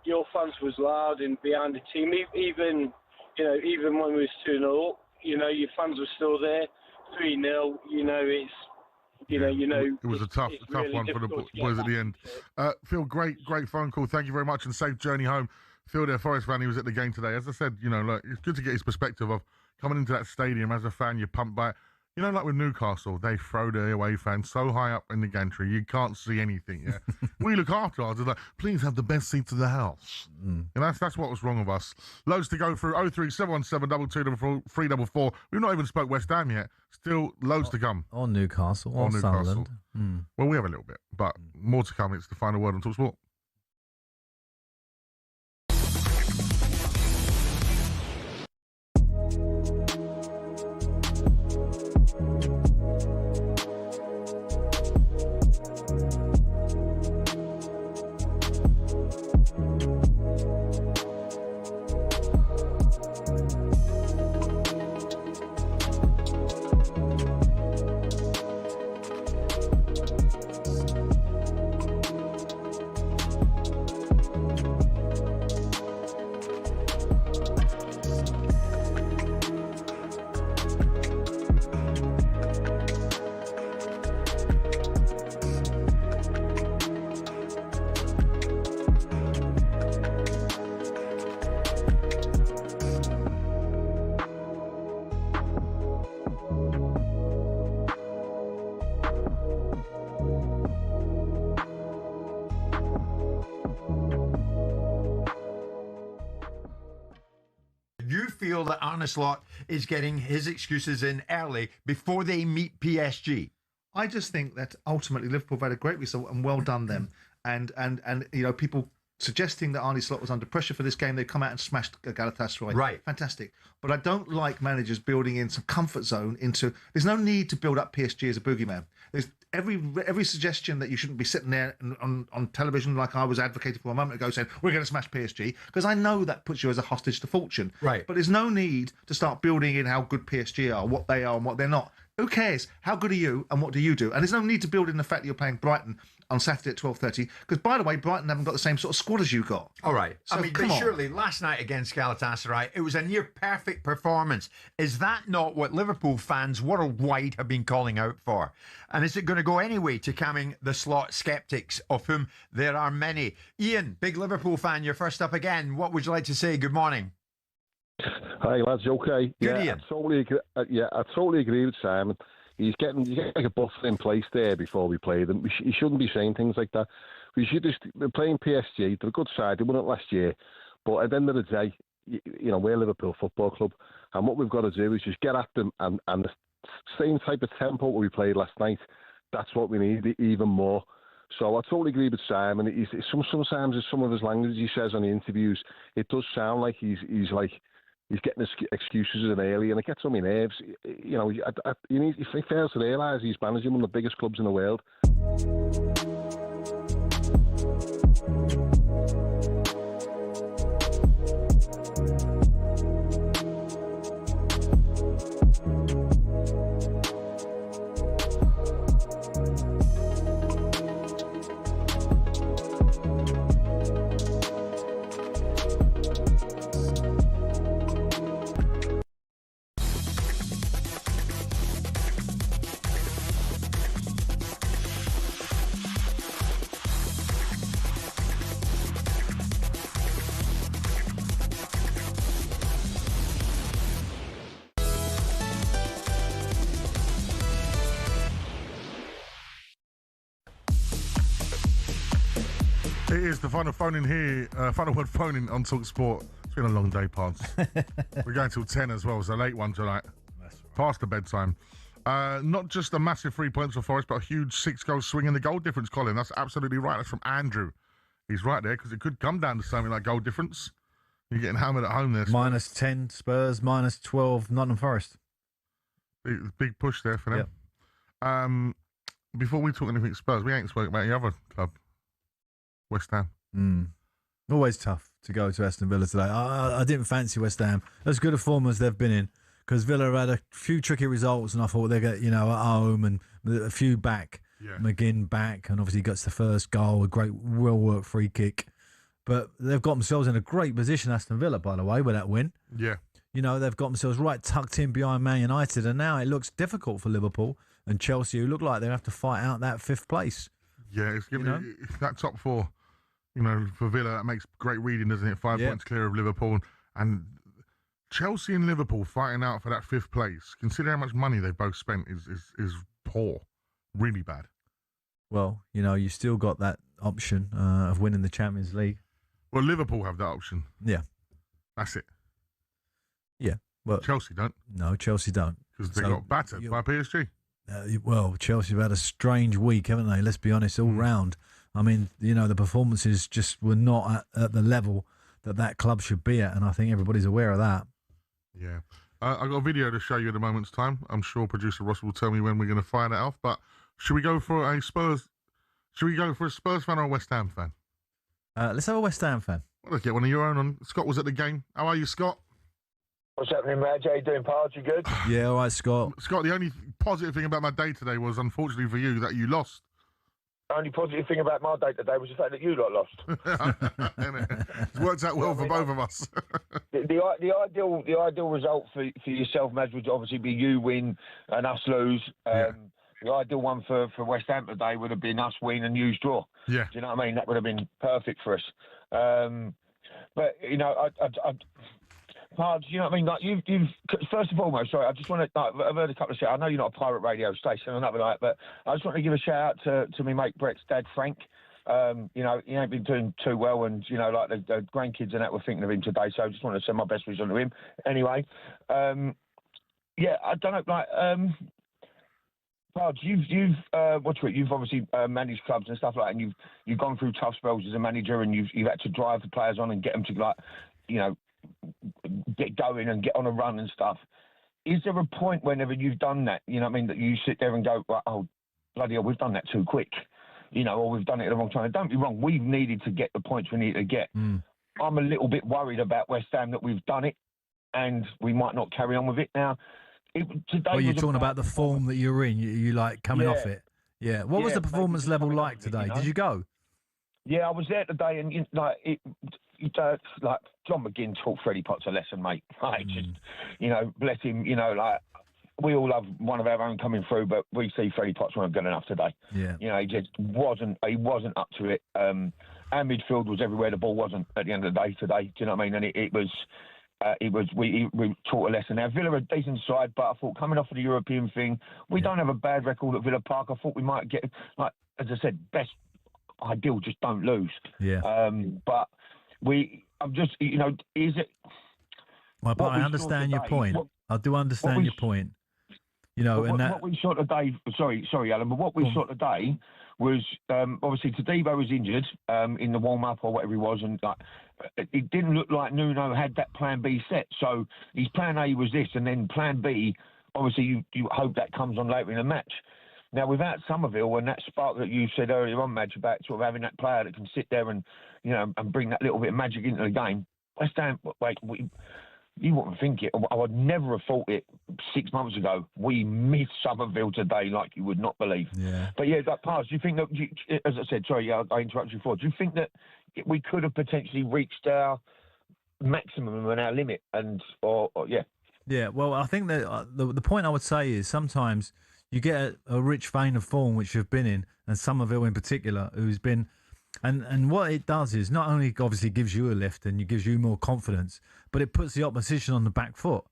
your fans was loud and behind the team. Even when we was 2-0 up, your fans were still there. 3-0, it's... it was a tough really one for the difficult to boys get at the end. Phil, great phone call. Thank you very much, and safe journey home. Phil, their Forest fan, he was at the game today. As I said, it's good to get his perspective of coming into that stadium as a fan. You're pumped by it. Like with Newcastle, they throw their away fans so high up in the gantry you can't see anything. Yeah, we look after ours. It's like, please have the best seats in the house. And that's what was wrong with us. Loads to go through. 03717 22 344. We've not even spoke West Ham yet. Still loads to come. Or Newcastle. Or Sunderland. Well, we have a little bit, but more to come. It's the final word on talkSPORT. You feel that Arne Slot is getting his excuses in early before they meet PSG? I just think that ultimately Liverpool have had a great result and well done them. And people suggesting that Arne Slot was under pressure for this game, they've come out and smashed Galatasaray. Right. Fantastic. But I don't like managers building in some comfort zone into... There's no need to build up PSG as a boogeyman. There's every suggestion that you shouldn't be sitting there on television like I was advocating for a moment ago saying, we're going to smash PSG, because I know that puts you as a hostage to fortune. Right. But there's no need to start building in how good PSG are, what they are and what they're not. Who cares? How good are you and what do you do? And there's no need to build in the fact that you're playing Brighton on Saturday at 12:30, because, by the way, Brighton haven't got the same sort of squad as you got. All right. So, Surely last night against Galatasaray, it was a near perfect performance. Is that not what Liverpool fans worldwide have been calling out for? And is it going to go anyway to calming the Slot sceptics, of whom there are many? Ian, big Liverpool fan, you're first up again. What would you like to say? Good morning. Hi lads, okay. Good, Ian. I totally agree with Simon. You get like a buffer in place there before we play them. You shouldn't be saying things like that. We should just we're playing PSG. They're a good side. They won it last year, but at the end of the day, we're Liverpool Football Club, and what we've got to do is just get at them and the same type of tempo we played last night. That's what we need even more. So I totally agree with Simon. Sometimes in some of his language he says on the interviews, it does sound like he's getting excuses in early, and it gets on my nerves. He fails to realise he's managing one of the biggest clubs in the world. It is the final phone in here, final word phone in on talkSPORT. It's been a long day, Pards. We're going till 10 as well. It's a late one tonight. Past the bedtime. Not just a massive 3 points for Forest, but a huge 6-goal swing in the goal difference, Colin. That's absolutely right. That's from Andrew. He's right there, because it could come down to something like goal difference. You're getting hammered at home there. Minus 10 Spurs, minus 12 Nottingham Forest. Big push there for them. Yep. Before we talk anything Spurs, we ain't spoken about your other club. West Ham. Always tough to go to Aston Villa today. I didn't fancy West Ham. As good a form as they've been in, because Villa have had a few tricky results, and I thought they'd get, at home and a few back. Yeah. McGinn back, and obviously gets the first goal, a great, well-worked free kick. But they've got themselves in a great position, Aston Villa, by the way, with that win. Yeah. They've got themselves right tucked in behind Man United, and now it looks difficult for Liverpool and Chelsea, who look like they have to fight out that 5th place. Yeah, it's giving that top 4, for Villa, that makes great reading, doesn't it? 5 points clear of Liverpool. And Chelsea and Liverpool fighting out for that 5th place, consider how much money they've both spent, is poor. Really bad. Well, you still got that option of winning the Champions League. Well, Liverpool have that option. Yeah. That's it. Yeah. Well, Chelsea don't. No, Chelsea don't. Because they got battered by PSG. Well, Chelsea have had a strange week, haven't they? Let's be honest, all round. I mean, the performances just were not at the level that club should be at, and I think everybody's aware of that. Yeah. I've got a video to show you in a moment's time. I'm sure producer Ross will tell me when we're going to fire that off, but should we go for a Spurs fan or a West Ham fan? Let's have a West Ham fan. Well, let's get one of your own on. Scott was at the game. How are you, Scott? What's happening, Raj? How you doing, pal? You good? Yeah, all right, Scott. Scott, the only positive thing about my day today was, unfortunately for you, that you lost. The only positive thing about my day today was the fact that you lot lost. It's worked out well for both of us. the ideal result for yourself, Maj, would obviously be you win and us lose. The ideal one for West Ham today would have been us win and you draw. Yeah. Do you know what I mean? That would have been perfect for us. But Pards, you know what I mean? Like you've first and foremost, sorry, I just want to. I've heard a couple of shout. I know you're not a pirate radio station or nothing like that, but I just want to give a shout out to me mate Brett's dad, Frank. He ain't been doing too well, and like the grandkids and that were thinking of him today. So I just want to send my best wishes to him. Anyway, I don't know, like. Pards, you've obviously managed clubs and stuff like that, and you've gone through tough spells as a manager, and you've had to drive the players on and get them to get going and get on a run and stuff. Is there a point whenever you've done that, that you sit there and go, oh, bloody hell, we've done that too quick, or we've done it at the wrong time? And don't be wrong, we've needed to get the points we need to get. I'm a little bit worried about West Ham that we've done it and we might not carry on with it now. You're talking about the form that you're in. You like coming off it. Yeah. What was the performance level like today? Did you go? Yeah, I was there today, and like John McGinn taught Freddie Potts a lesson, mate. Like, just bless him. We all love one of our own coming through, but we see Freddie Potts weren't good enough today. Yeah. He just wasn't. He wasn't up to it. Our midfield was everywhere the ball wasn't at the end of the day today. Do you know what I mean? And it was. We taught a lesson. Now, Villa are a decent side, but I thought coming off of the European thing, we don't have a bad record at Villa Park. I thought we might get, like, as I said, best ideal, just don't lose. Yeah. But I'm just, is it... Well, but I understand your point. I do understand your point. What we saw today, sorry, Alan, but what we saw today was obviously Tadibo was injured in the warm-up or whatever he was, and it didn't look like Nuno had that plan B set. So his plan A was this, and then plan B, obviously you hope that comes on later in the match. Now, without Somerville and that spark that you said earlier on, Madge, about sort of having that player that can sit there and, and bring that little bit of magic into the game, West Ham, you wouldn't think it. I would never have thought it 6 months ago. We missed Somerville today like you would not believe. Yeah. But yeah, that pass, do you think that, as I said, sorry, I interrupted you before, do you think that we could have potentially reached our maximum and our limit? Yeah, well, I think that the point I would say is sometimes you get a rich vein of form which you've been in, and Somerville in particular, who's been... And what it does is not only obviously gives you a lift and it gives you more confidence, but it puts the opposition on the back foot.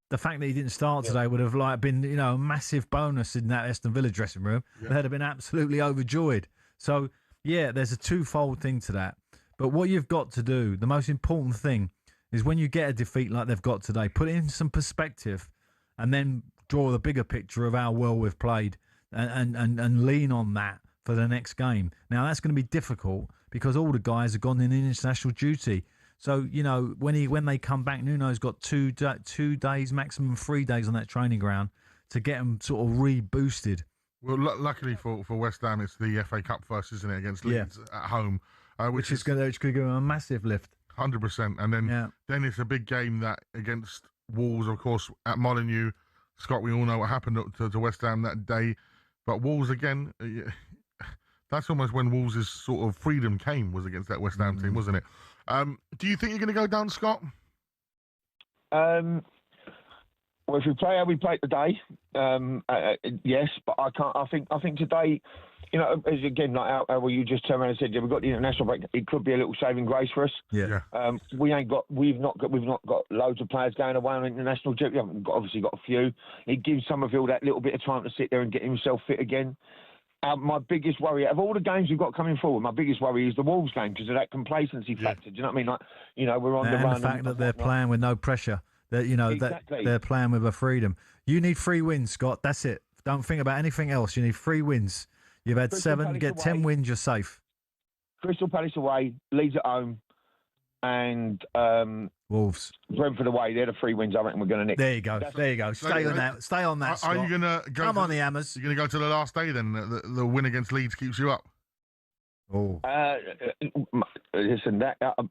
The fact that he didn't start today would have been a massive bonus in that Aston Villa dressing room. Yeah. They'd have been absolutely overjoyed. So yeah, there's a twofold thing to that. But what you've got to do, the most important thing, is when you get a defeat like they've got today, put it in some perspective, and then draw the bigger picture of how well we've played, and lean on that for the next game. Now, that's going to be difficult because all the guys have gone in international duty. So, when they come back, Nuno's got 2 days, maximum 3 days on that training ground to get them sort of reboosted. Well, luckily for West Ham, it's the FA Cup first, isn't it, against Leeds at home. which is going to give them a massive lift. 100%. And then it's a big game that against Wolves, of course, at Molineux. Scott, we all know what happened to West Ham that day. But Wolves, again, that's almost when Wolves' sort of freedom came, was against that West Ham team, wasn't it? Do you think you're going to go down, Scott? Well, if we play how we played today, yes, but I can't. I think today, you know, as again, like how you just turned around and said, yeah, we've got the international break. It could be a little saving grace for us. Yeah. We've not got loads of players going away on international trip. We haven't obviously got a few. It gives Summerville that little bit of time to sit there and get himself fit again. My biggest worry, of all the games we've got coming forward, my biggest worry is the Wolves game because of that complacency factor. Do you know what I mean? Like, you know, we're on the run. And the fact that they're playing with no pressure. That, you know, exactly. that they're playing with a freedom. You need 3 wins, Scott. That's it. Don't think about anything else. You need 3 wins. You've had Crystal 7. Palace Get away. 10 wins. You're safe. Crystal Palace away, Leeds at home, and Wolves. Brentford away. They're the 3 wins I reckon we're going to nick. There you go. There you go. Stay on that. Stay on that, Scott. Are you going to go? Come on, the Hammers. You're going to go to the last day then? The win against Leeds keeps you up? Oh. Listen,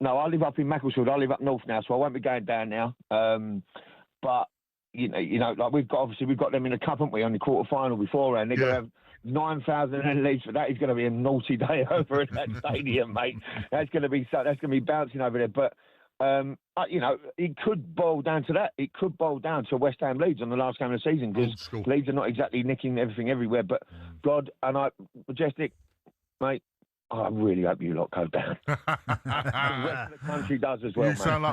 no, I live up in Macclesfield. I live up north now, so I won't be going down now. But you know, like we've got them in the cup, haven't we, on the quarter final beforehand? They're going to have 9,000 in Leeds, but that is going to be a naughty day over at that stadium, mate. That's going to be bouncing over there. But you know, it could boil down to that. It could boil down to West Ham Leeds on the last game of the season because Leeds are not exactly nicking everything everywhere. But God, and Majestic, mate. I really hope you lot go down. The rest of the country does as well. You sound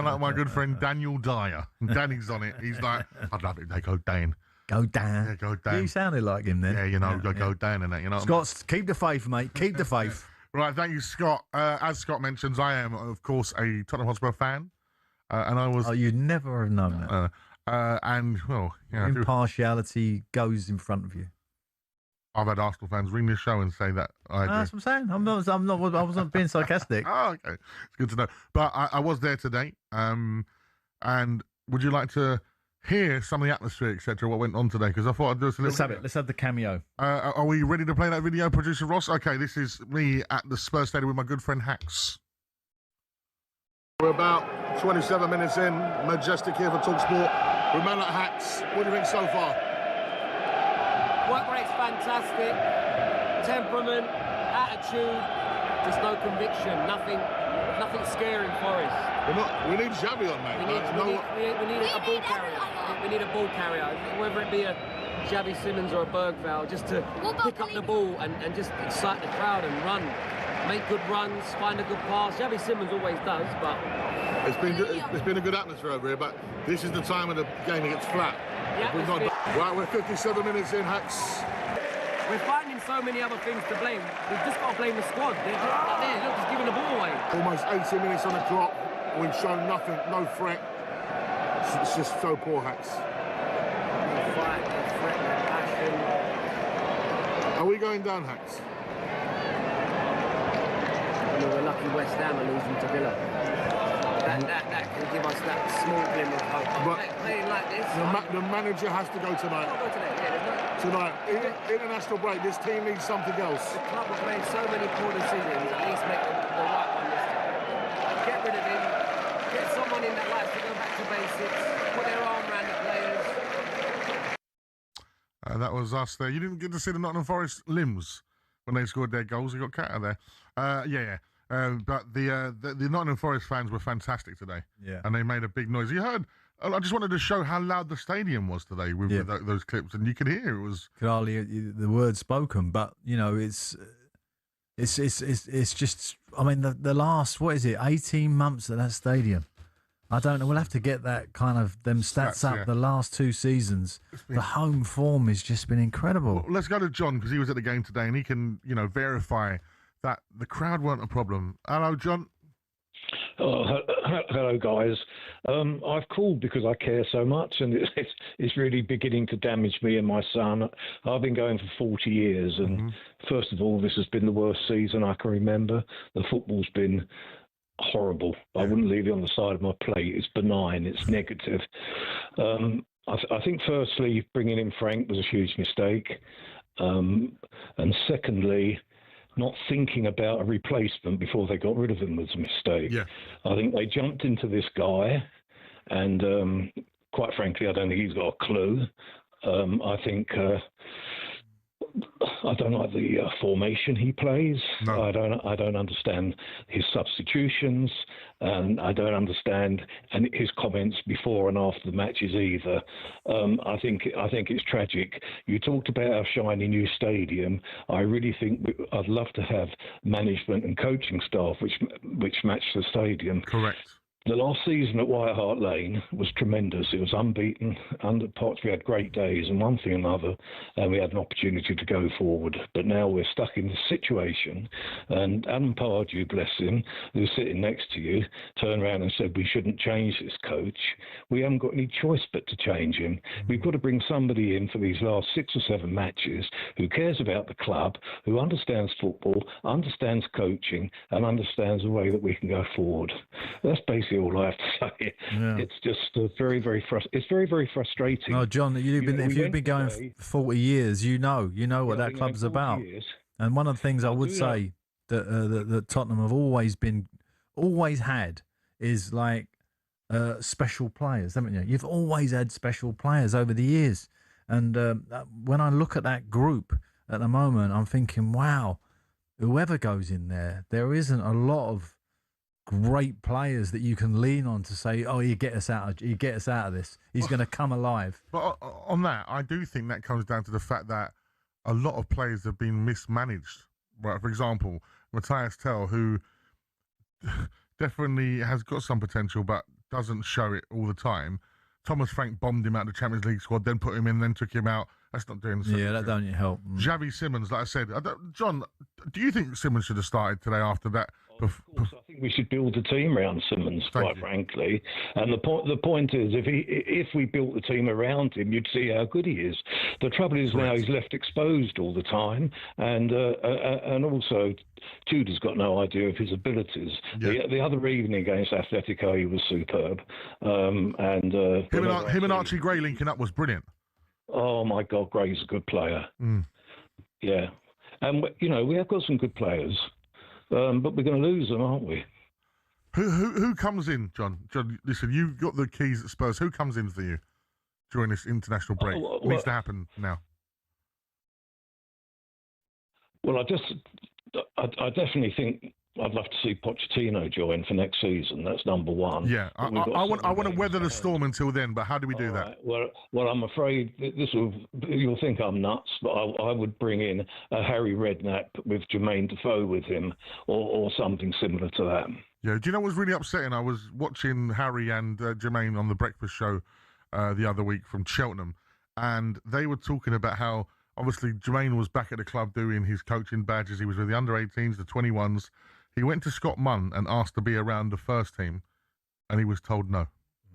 like my good friend Daniel Dyer. Danny's on it. He's like, I'd love it if they go down. Go down. Yeah, go down. You sounded like him then. Yeah, you know, go down and that. You know. Scott, keep the faith, mate. Keep the faith. Right, thank you, Scott. As Scott mentions, I am, of course, a Tottenham Hotspur fan, and I was. Oh, you'd never have known that. And well, yeah, impartiality goes in front of you. I've had Arsenal fans ring this show and say that I do. That's what I'm saying. I wasn't being sarcastic. Oh, okay. It's good to know. But I was there today. And would you like to hear some of the atmosphere, etc., what went on today? Because I thought I'd do this a little Let's have it. Let's have the cameo. Are we ready to play that video, producer Ross? Okay, this is me at the Spurs Stadium with my good friend Hax. We're about 27 minutes in. Majestic here for talkSPORT. With man like Hax. What do you think so far? Work rate's fantastic, temperament, attitude, just no conviction, nothing scaring Forest. We need Xavi on, mate. We need a ball carrier. We need a ball carrier, whether it be a Xavi Simons or a Bergvall, just to pick up the ball and just excite the crowd and run. Make good runs, find a good pass. Xavi Simons always does, but it's been a good atmosphere over here. But this is the time of the game it gets flat. Right, we're 57 minutes in, Hax. We're finding so many other things to blame. We've just got to blame the squad. They're just giving the ball away. Almost 80 minutes on the clock. We've shown nothing, no threat. It's just so poor, Hax. No fight, no threat, no passion. Are we going down, Hax? We're lucky West Ham are losing to Villa. That can give us that small glimmer of hope. But playing like this, the manager has to go tonight. Tonight, international break. This team needs something else. The club have made so many poor decisions. At least make the right one this time. Get rid of him. Get someone in that likes to go back to basics. Put their arm around the players. That was us there. You didn't get to see the Nottingham Forest limbs when they scored their goals. They got cat out there. Yeah. But the Nottingham Forest fans were fantastic today. Yeah. And they made a big noise. You heard, I just wanted to show how loud the stadium was today with those clips, and you could hear it was. Could hardly the words spoken, but you know it's just. I mean, the last 18 months at that stadium. I don't know. We'll have to get that kind of them stats up. Yeah. The last 2 seasons, the home form has just been incredible. Well, let's go to John because he was at the game today and he can verify that the crowd weren't a problem. Hello, John. Oh, hello, guys. I've called because I care so much, and it's really beginning to damage me and my son. I've been going for 40 years, and first of all, this has been the worst season I can remember. The football's been horrible. I wouldn't leave it on the side of my plate. It's benign. It's negative. I think, firstly, bringing in Frank was a huge mistake. And secondly, not thinking about a replacement before they got rid of him was a mistake. Yeah. I think they jumped into this guy, and quite frankly, I don't think he's got a clue. I think I don't like the formation he plays. No. I don't understand his substitutions, and I don't understand his comments before and after the matches either. I think it's tragic. You talked about our shiny new stadium. I really think I'd love to have management and coaching staff which match the stadium. Correct. The last season at White Hart Lane was tremendous. It was unbeaten. Under Potts, we had great days and one thing and another, and we had an opportunity to go forward. But now we're stuck in this situation, and Adam Pardew, bless him, who's sitting next to you, turned around and said we shouldn't change this coach. We haven't got any choice but to change him. We've got to bring somebody in for these last 6 or 7 matches who cares about the club, who understands football, understands coaching, and understands the way that we can go forward. That's basically all I have to say. Yeah. It's just very, very frustrating. No, John, if you've been going 40 years, you know what that club's about. And one of the things I would say that Tottenham have always had is like special players, haven't you? You've always had special players over the years. And when I look at that group at the moment, I'm thinking, wow, whoever goes in there isn't a lot of great players that you can lean on to say, oh, he'll get us out of this. He's going to come alive. But on that, I do think that comes down to the fact that a lot of players have been mismanaged. Right, for example, Matthias Tell, who definitely has got some potential but doesn't show it all the time. Thomas Frank bombed him out of the Champions League squad, then put him in, then took him out. That's not doing the same. Yeah, that don't help. Xavi Simons, like I said, John, do you think Simons should have started today after that? Of course, I think we should build a team around Simmons, quite frankly. And the point is, if we built the team around him, you'd see how good he is. The trouble is now he's left exposed all the time, and also Tudor's got no idea of his abilities. Yeah. The other evening against Atletico, he was superb. Him and Archie Gray linking up was brilliant. Oh my God, Gray's a good player. Yeah, and we have got some good players. But we're going to lose them, aren't we? Who comes in, John? John, listen, you've got the keys at Spurs. Who comes in for you during this international break? What needs to happen now? Well, I definitely think I'd love to see Pochettino join for next season. That's number one. Yeah, I want to weather the storm until then, but how do we do that? Right. Well, I'm afraid you'll think I'm nuts, but I would bring in a Harry Redknapp with Jermaine Defoe with him, or something similar to that. Yeah, do you know what was really upsetting? I was watching Harry and Jermaine on the breakfast show the other week from Cheltenham, and they were talking about how obviously Jermaine was back at the club doing his coaching badges. He was with the under-18s, the 21s. He went to Scott Munn and asked to be around the first team, and he was told no.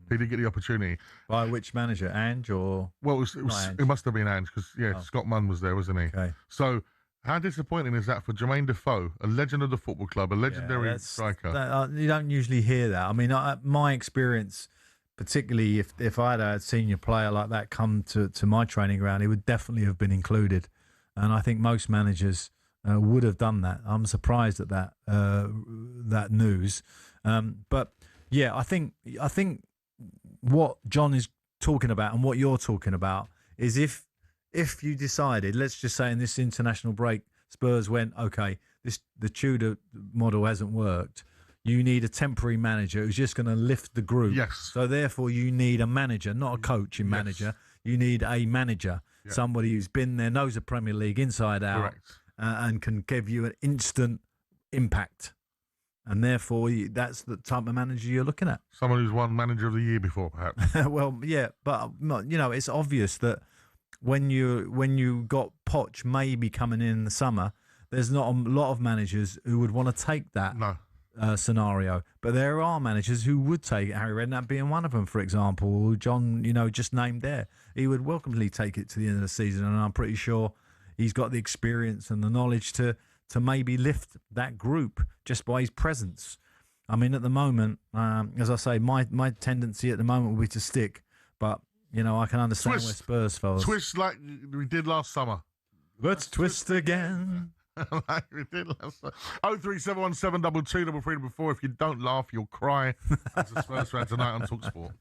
He didn't get the opportunity. By which manager, Ange or? Well, it must have been Ange because Scott Munn was there, wasn't he? Okay. So, how disappointing is that for Jermaine Defoe, a legend of the football club, a legendary striker? You don't usually hear that. I mean, my experience, particularly if I had a senior player like that come to my training ground, he would definitely have been included, and I think most managers would have done that. I'm surprised at that news, but yeah, I think what John is talking about and what you're talking about is if you decided, let's just say in this international break, Spurs went, okay, the Tudor model hasn't worked. You need a temporary manager who's just going to lift the group. Yes. So therefore, you need a manager, not a coaching manager. You need a manager, somebody who's been there, knows the Premier League inside out. Correct. And can give you an instant impact. And therefore, that's the type of manager you're looking at. Someone who's won Manager of the Year before, perhaps. Well, yeah, but it's obvious that when you got Poch maybe coming in the summer, there's not a lot of managers who would want to take that scenario. But there are managers who would take it, Harry Redknapp being one of them, for example, John, just named there. He would welcomely take it to the end of the season, and I'm pretty sure he's got the experience and the knowledge to maybe lift that group just by his presence. I mean, at the moment, as I say, my tendency at the moment will be to stick, but I can understand where Spurs falls. Twist like we did last summer. Let's twist again. We did last night. 03717223344. If you don't laugh, you'll cry. That's the Spurs fan tonight on talkSPORT.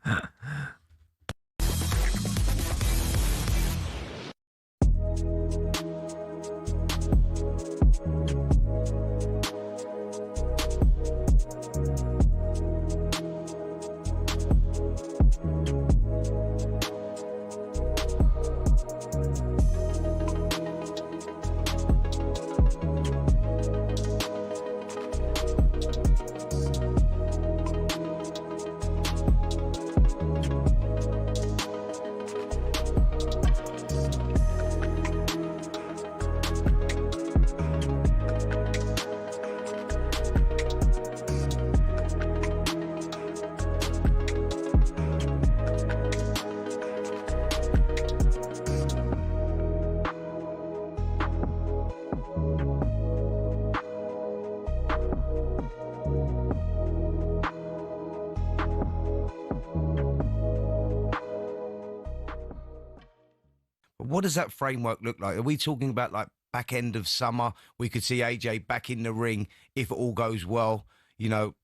What does that framework look like? Are we talking about like back end of summer? We could see AJ back in the ring if it all goes well. You know,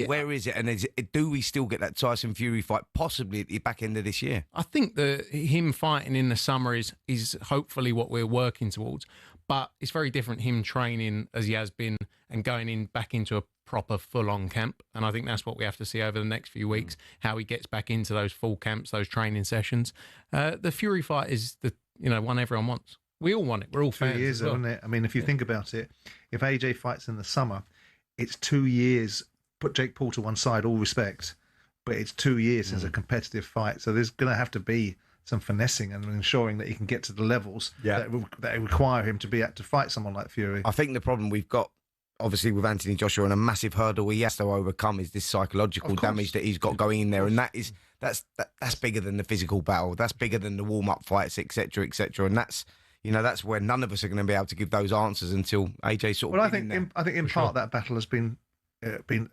where is it? And do we still get that Tyson Fury fight possibly at the back end of this year? I think that him fighting in the summer is hopefully what we're working towards. But it's very different him training as he has been and going back into a proper full-on camp. And I think that's what we have to see over the next few weeks, how he gets back into those full camps, those training sessions. The Fury fight is the one everyone wants. We all want it. We're all fans. 2 years, as well. isn't it? I mean, if you think about it, if AJ fights in the summer, it's 2 years. Put Jake Paul to one side, all respect, but it's 2 years since a competitive fight. So there's going to have to be some finessing and ensuring that he can get to the levels that require him to be able to fight someone like Fury. I think the problem we've got, obviously, with Anthony Joshua, and a massive hurdle he has to overcome is this psychological damage that he's got going in there, and that's bigger than the physical battle. That's bigger than the warm-up fights, etc., etc. And that's where none of us are going to be able to give those answers until AJ sort of. Well, I think in part that battle has been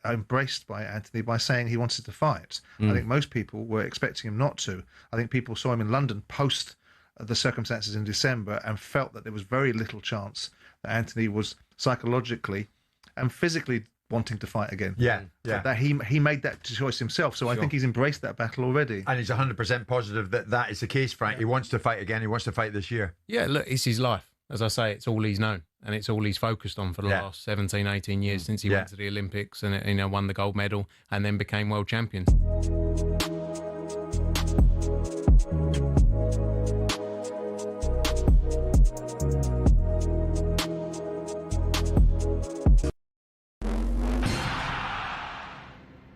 embraced by Anthony by saying he wanted to fight. I think most people were expecting him not to. I think people saw him in London post the circumstances in December and felt that there was very little chance that Anthony was psychologically and physically wanting to fight again. That he made that choice himself. So I think he's embraced that battle already. And he's 100% positive that is the case, Frank. He wants to fight again. He wants to fight this year. Yeah, look, it's his life. As I say, it's all he's known and it's all he's focused on for the last 17, 18 years since he went to the Olympics and won the gold medal and then became world champion.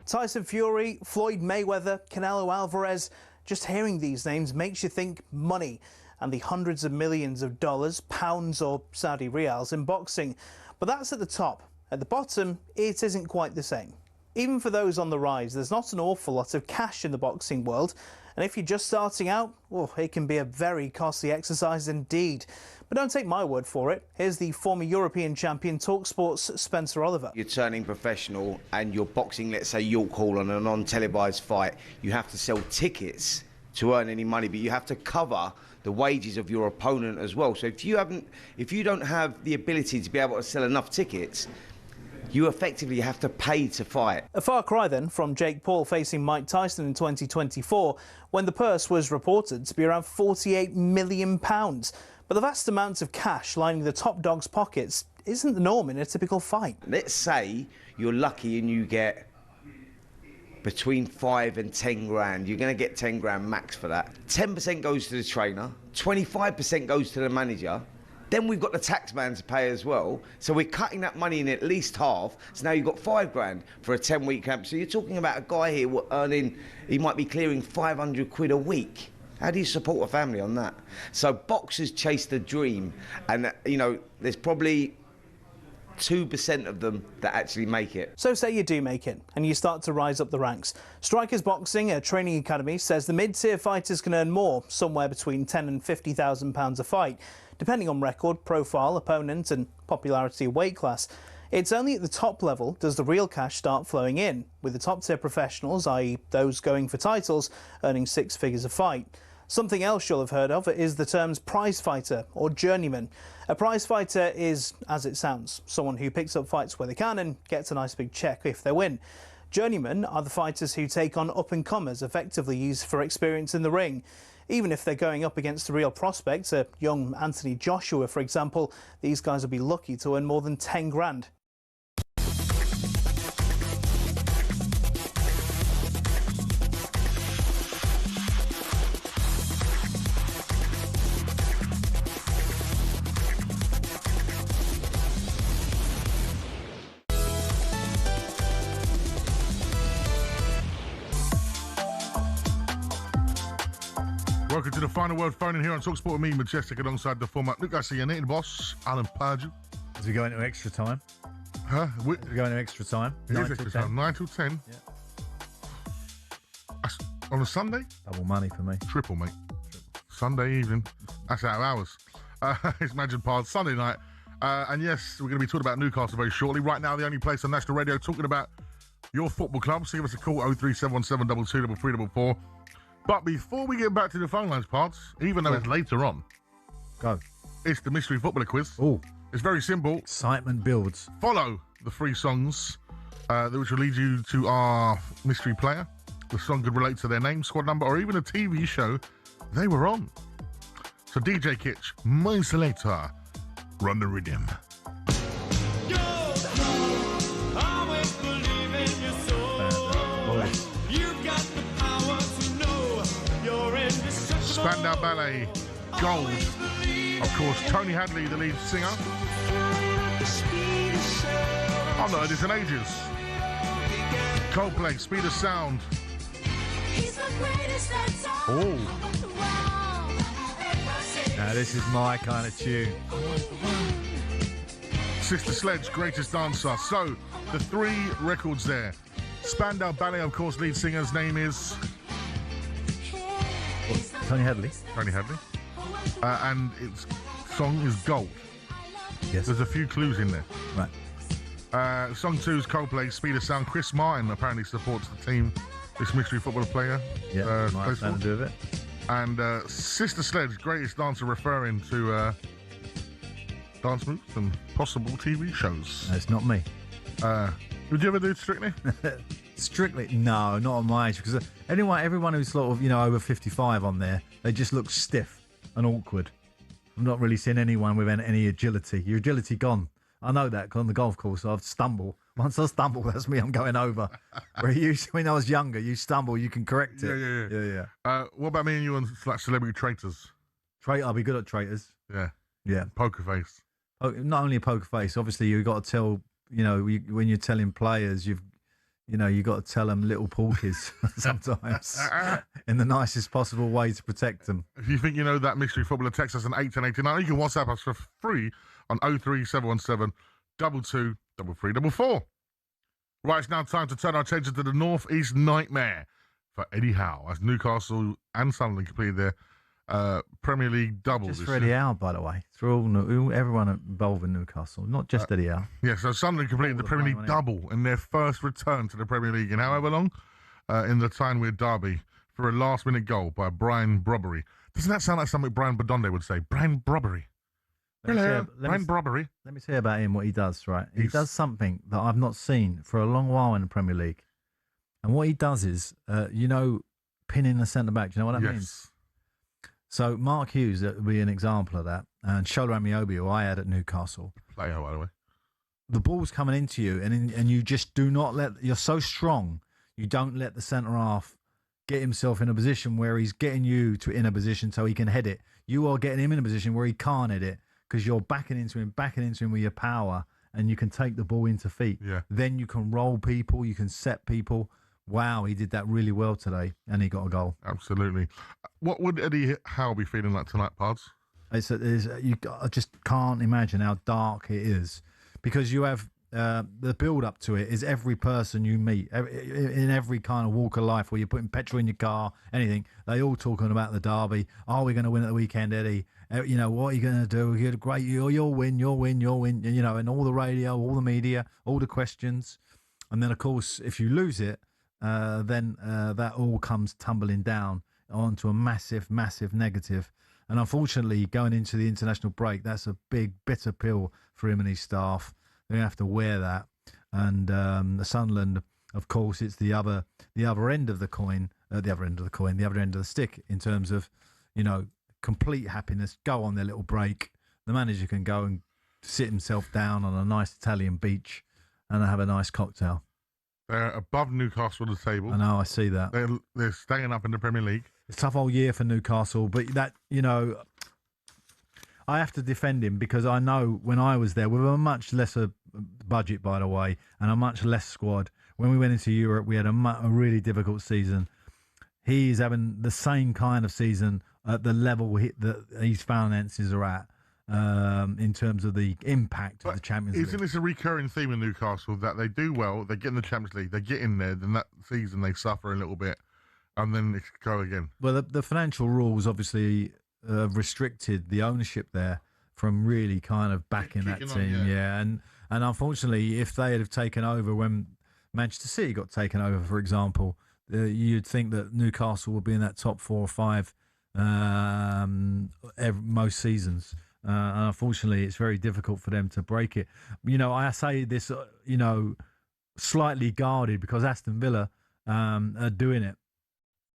Tyson Fury, Floyd Mayweather, Canelo Alvarez. Just hearing these names makes you think money and the hundreds of millions of dollars, pounds or Saudi riyals in boxing. But that's at the top. At the bottom, it isn't quite the same. Even for those on the rise, there's not an awful lot of cash in the boxing world. And if you're just starting out, well, it can be a very costly exercise indeed. But don't take my word for it. Here's the former European champion, talkSPORT's Spencer Oliver. You're turning professional and you're boxing, let's say, York Hall on a non-televised fight. You have to sell tickets to earn any money, but you have to cover the wages of your opponent as well. So if you don't have the ability to be able to sell enough tickets, you effectively have to pay to fight. A far cry then from Jake Paul facing Mike Tyson in 2024, when the purse was reported to be around £48 million. But the vast amounts of cash lining the top dog's pockets isn't the norm in a typical fight. Let's say you're lucky and you get between 5 and 10 grand. You're going to get 10 grand max for that. 10% goes to the trainer, 25% goes to the manager. Then we've got the tax man to pay as well. So we're cutting that money in at least half. So now you've got 5 grand for a 10-week camp. So you're talking about a guy here earning, he might be clearing 500 quid a week. How do you support a family on that? So boxers chase the dream. And, there's probably 2% of them that actually make it. So say you do make it and you start to rise up the ranks. Strikers Boxing, a training academy, says the mid-tier fighters can earn more, somewhere between £10,000 and £50,000 a fight, depending on record, profile, opponent and popularity of weight class. It's only at the top level does the real cash start flowing in, with the top-tier professionals, i.e. those going for titles, earning 6 figures a fight. Something else you'll have heard of is the terms prize fighter or journeyman. A prize fighter is, as it sounds, someone who picks up fights where they can and gets a nice big check if they win. Journeymen are the fighters who take on up-and-comers, effectively used for experience in the ring. Even if they're going up against the real prospects, a young Anthony Joshua, for example, these guys will be lucky to earn more than 10 grand. Welcome to the final word phone-in here on talkSPORT with me, Majestic, alongside the former Luke Garcia, Nathan Boss, Alan Pardew. As we go into extra time. Huh? We're going to extra time. It is extra time. 9 till 10. Yeah. That's on a Sunday? Double money for me. Triple, mate. Sunday evening. That's out of hours. It's Magic Pod, Sunday night. And yes, we're going to be talking about Newcastle very shortly. Right now, the only place on national radio talking about your football club. So give us a call, 03717 22 344. But before we get back to the phone lines parts, even though it's later on, it's the mystery footballer quiz. Oh, it's very simple. Excitement builds. Follow the 3 songs, which will lead you to our mystery player. The song could relate to their name, squad number, or even a TV show they were on. So DJ Kitch, my selector, run the rhythm. Spandau Ballet, Gold. Of course, Tony Hadley, the lead singer. I've not heard this in ages. Coldplay, Speed of Sound. Oh. Now this is my kind of tune. Sister Sledge, Greatest Dancer. So, the 3 records there. Spandau Ballet, of course, lead singer's name is... Tony Hadley. Tony Hadley. And its song is Gold. Yes. There's a few clues in there. Right. Song 2 is Coldplay, Speed of Sound. Chris Martin apparently supports the team, this mystery football player. Yeah, might have something to do with it. And Sister Sledge, Greatest Dancer, referring to dance moves and possible TV shows. No, it's not me. Would you ever do Strictly? Strictly? No, not on my age. Because everyone who's sort of, over 55 on there, they just look stiff and awkward. I've not really seen anyone with any agility. Your agility gone. I know that, 'cause on the golf course, I've stumbled. Once I stumble, that's me, I'm going over. Where when I was younger, you stumble, you can correct it. Yeah. What about me and you on Celebrity Traitors? I'll be good at traitors. Yeah. Poker face. Not only a poker face, obviously you've got to tell, when you're telling players, you've got to tell them little porkies sometimes in the nicest possible way to protect them. If you think you know that mystery footballer, text us on 81089. You can WhatsApp us for free on 03717 22 3344. Right, it's now time to turn our attention to the North East nightmare for Eddie Howe as Newcastle and Sunderland completed their Premier League double. Just for Eddie Howe, by the way. It's for everyone involved in Newcastle, not just Eddie Howe. Yeah, so Sunderland completed the Premier League double in their first return to the Premier League in however long, in the Tyne-Wear derby for a last-minute goal by Brian Brobbery. Doesn't that sound like something Brian Badonde would say? Brian Brobbery. Hello, Brian Brobbery. Let me say about him what he does, right? He does something that I've not seen for a long while in the Premier League. And what he does is, pinning the centre-back. Do you know what that means? So Mark Hughes would be an example of that, and Shola Amiobi, who I had at Newcastle. Player, by the way. The ball's coming into you, and you just do not you're so strong, you don't let the centre half get himself in a position where he's getting you in a position so he can head it. You are getting him in a position where he can't head it because you're backing into him with your power, and you can take the ball into feet. Yeah. Then you can roll people, you can set people. Wow, he did that really well today, and he got a goal. Absolutely. What would Eddie Howe be feeling like tonight, Pards? I just can't imagine how dark it is, because you have the build-up to it is every person you meet, in every kind of walk of life where you're putting petrol in your car, anything, they all talking about the derby. Are we going to win at the weekend, Eddie? What are you going to do? You're great. You'll win. And all the radio, all the media, all the questions. And then, of course, if you lose it, then that all comes tumbling down onto a massive, massive negative. And unfortunately, going into the international break, that's a big, bitter pill for him and his staff. They're going to have to wear that. And the Sunderland, of course, it's the other end of the coin, the other end of the stick in terms of, complete happiness, go on their little break. The manager can go and sit himself down on a nice Italian beach and have a nice cocktail. They're above Newcastle on the table. I know, I see that. They're staying up in the Premier League. It's a tough old year for Newcastle, but that, I have to defend him because I know when I was there with a much lesser budget, by the way, and a much less squad, when we went into Europe, we had a really difficult season. He's having the same kind of season at the level that his finances are at. In terms of the impact of the Champions League. Isn't this a recurring theme in Newcastle that they do well, they get in the Champions League, they get in there, then that season they suffer a little bit, and then it go again? Well, the financial rules obviously restricted the ownership there from really kind of backing that team. And unfortunately, if they had taken over when Manchester City got taken over, for example, you'd think that Newcastle would be in that top 4 or 5 most seasons. And unfortunately, it's very difficult for them to break it. I say this, slightly guarded because Aston Villa are doing it.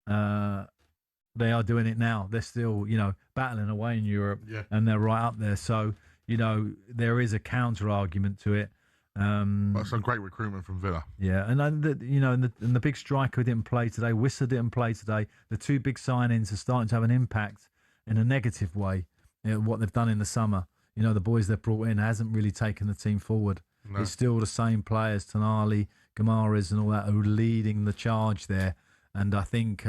They are doing it now. They're still, battling away in Europe, and they're right up there. So, there is a counter argument to it. That's some great recruitment from Villa. Yeah, and the big striker didn't play today. Wissa didn't play today. The 2 big signings are starting to have an impact in a negative way. What they've done in the summer, the boys they've brought in hasn't really taken the team forward. No. It's still the same players, Tonali, Gamares, and all that, who are leading the charge there. And I think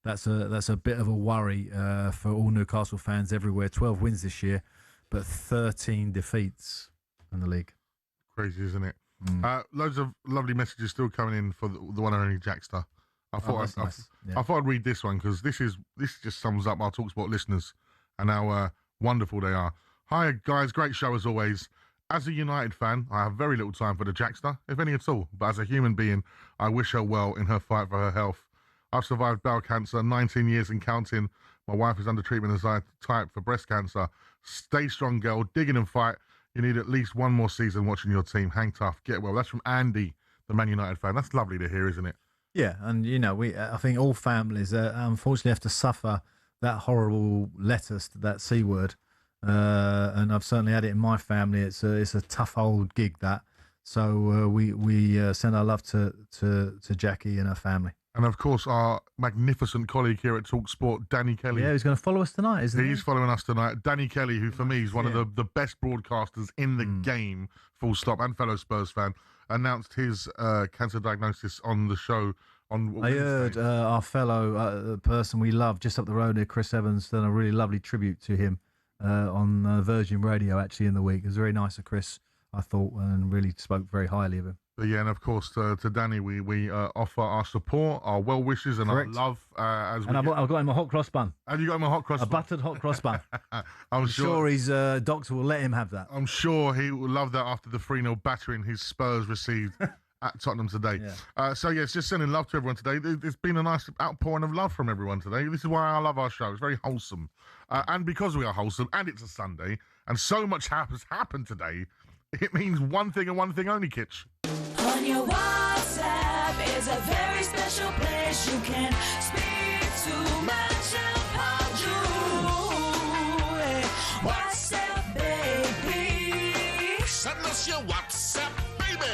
that's a bit of a worry for all Newcastle fans everywhere. 12 wins this year, but 13 defeats in the league. Crazy, isn't it? Loads of lovely messages still coming in for the one and only Jackster. I thought I'd read this one because this just sums up our talkSPORT listeners and how wonderful they are. Hi, guys. Great show as always. As a United fan, I have very little time for the Jackster, if any at all. But as a human being, I wish her well in her fight for her health. I've survived bowel cancer, 19 years and counting. My wife is under treatment as I type for breast cancer. Stay strong, girl. Dig in and fight. You need at least one more season watching your team. Hang tough. Get well. That's from Andy, the Man United fan. That's lovely to hear, isn't it? Yeah, and, I think all families unfortunately have to suffer that horrible lettuce, that C word, and I've certainly had it in my family. It's a tough old gig, that. So we send our love to Jackie and her family. And of course, our magnificent colleague here at talkSPORT, Danny Kelly. Yeah, he's going to follow us tonight, isn't he? He's following us tonight. Danny Kelly, who for me is one of the best broadcasters in the game, full stop, and fellow Spurs fan, announced his cancer diagnosis on the show. I heard our fellow person we love just up the road here, Chris Evans, done a really lovely tribute to him on Virgin Radio actually in the week. It was very nice of Chris, I thought, and really spoke very highly of him. Yeah, and of course to Danny, we offer our support, our well wishes, and Correct. our love. I've got him a hot cross bun. And you got him a hot cross bun? A buttered hot cross bun. I'm sure his doctor will let him have that. I'm sure he will love that after the 3-0 battering his Spurs received at Tottenham today. Yeah. It's just sending love to everyone today. There's been a nice outpouring of love from everyone today. This is why I love our show. It's very wholesome. And because we are wholesome, and it's a Sunday, and so much has happened today, it means one thing and one thing only, Kitch. On your WhatsApp is a very special place you can speak to Pardew. WhatsApp, baby. Send us your WhatsApp, baby.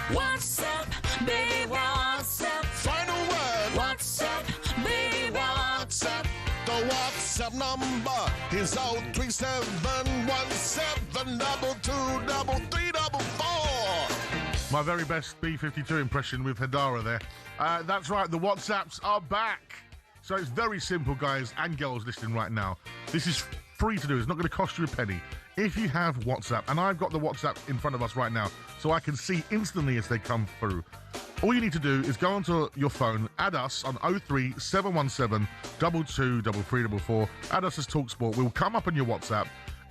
WhatsApp, baby, WhatsApp. Final word. WhatsApp, baby, WhatsApp. The WhatsApp number is 03717223344. My very best B-52 impression with Hedara there. That's right, the WhatsApps are back. So it's very simple, guys and girls listening right now. This is free to do. It's not going to cost you a penny. If you have WhatsApp, and I've got the WhatsApp in front of us right now, so I can see instantly as they come through. All you need to do is go onto your phone, add us on 03717 223344, add us as talkSPORT. We'll come up on your WhatsApp,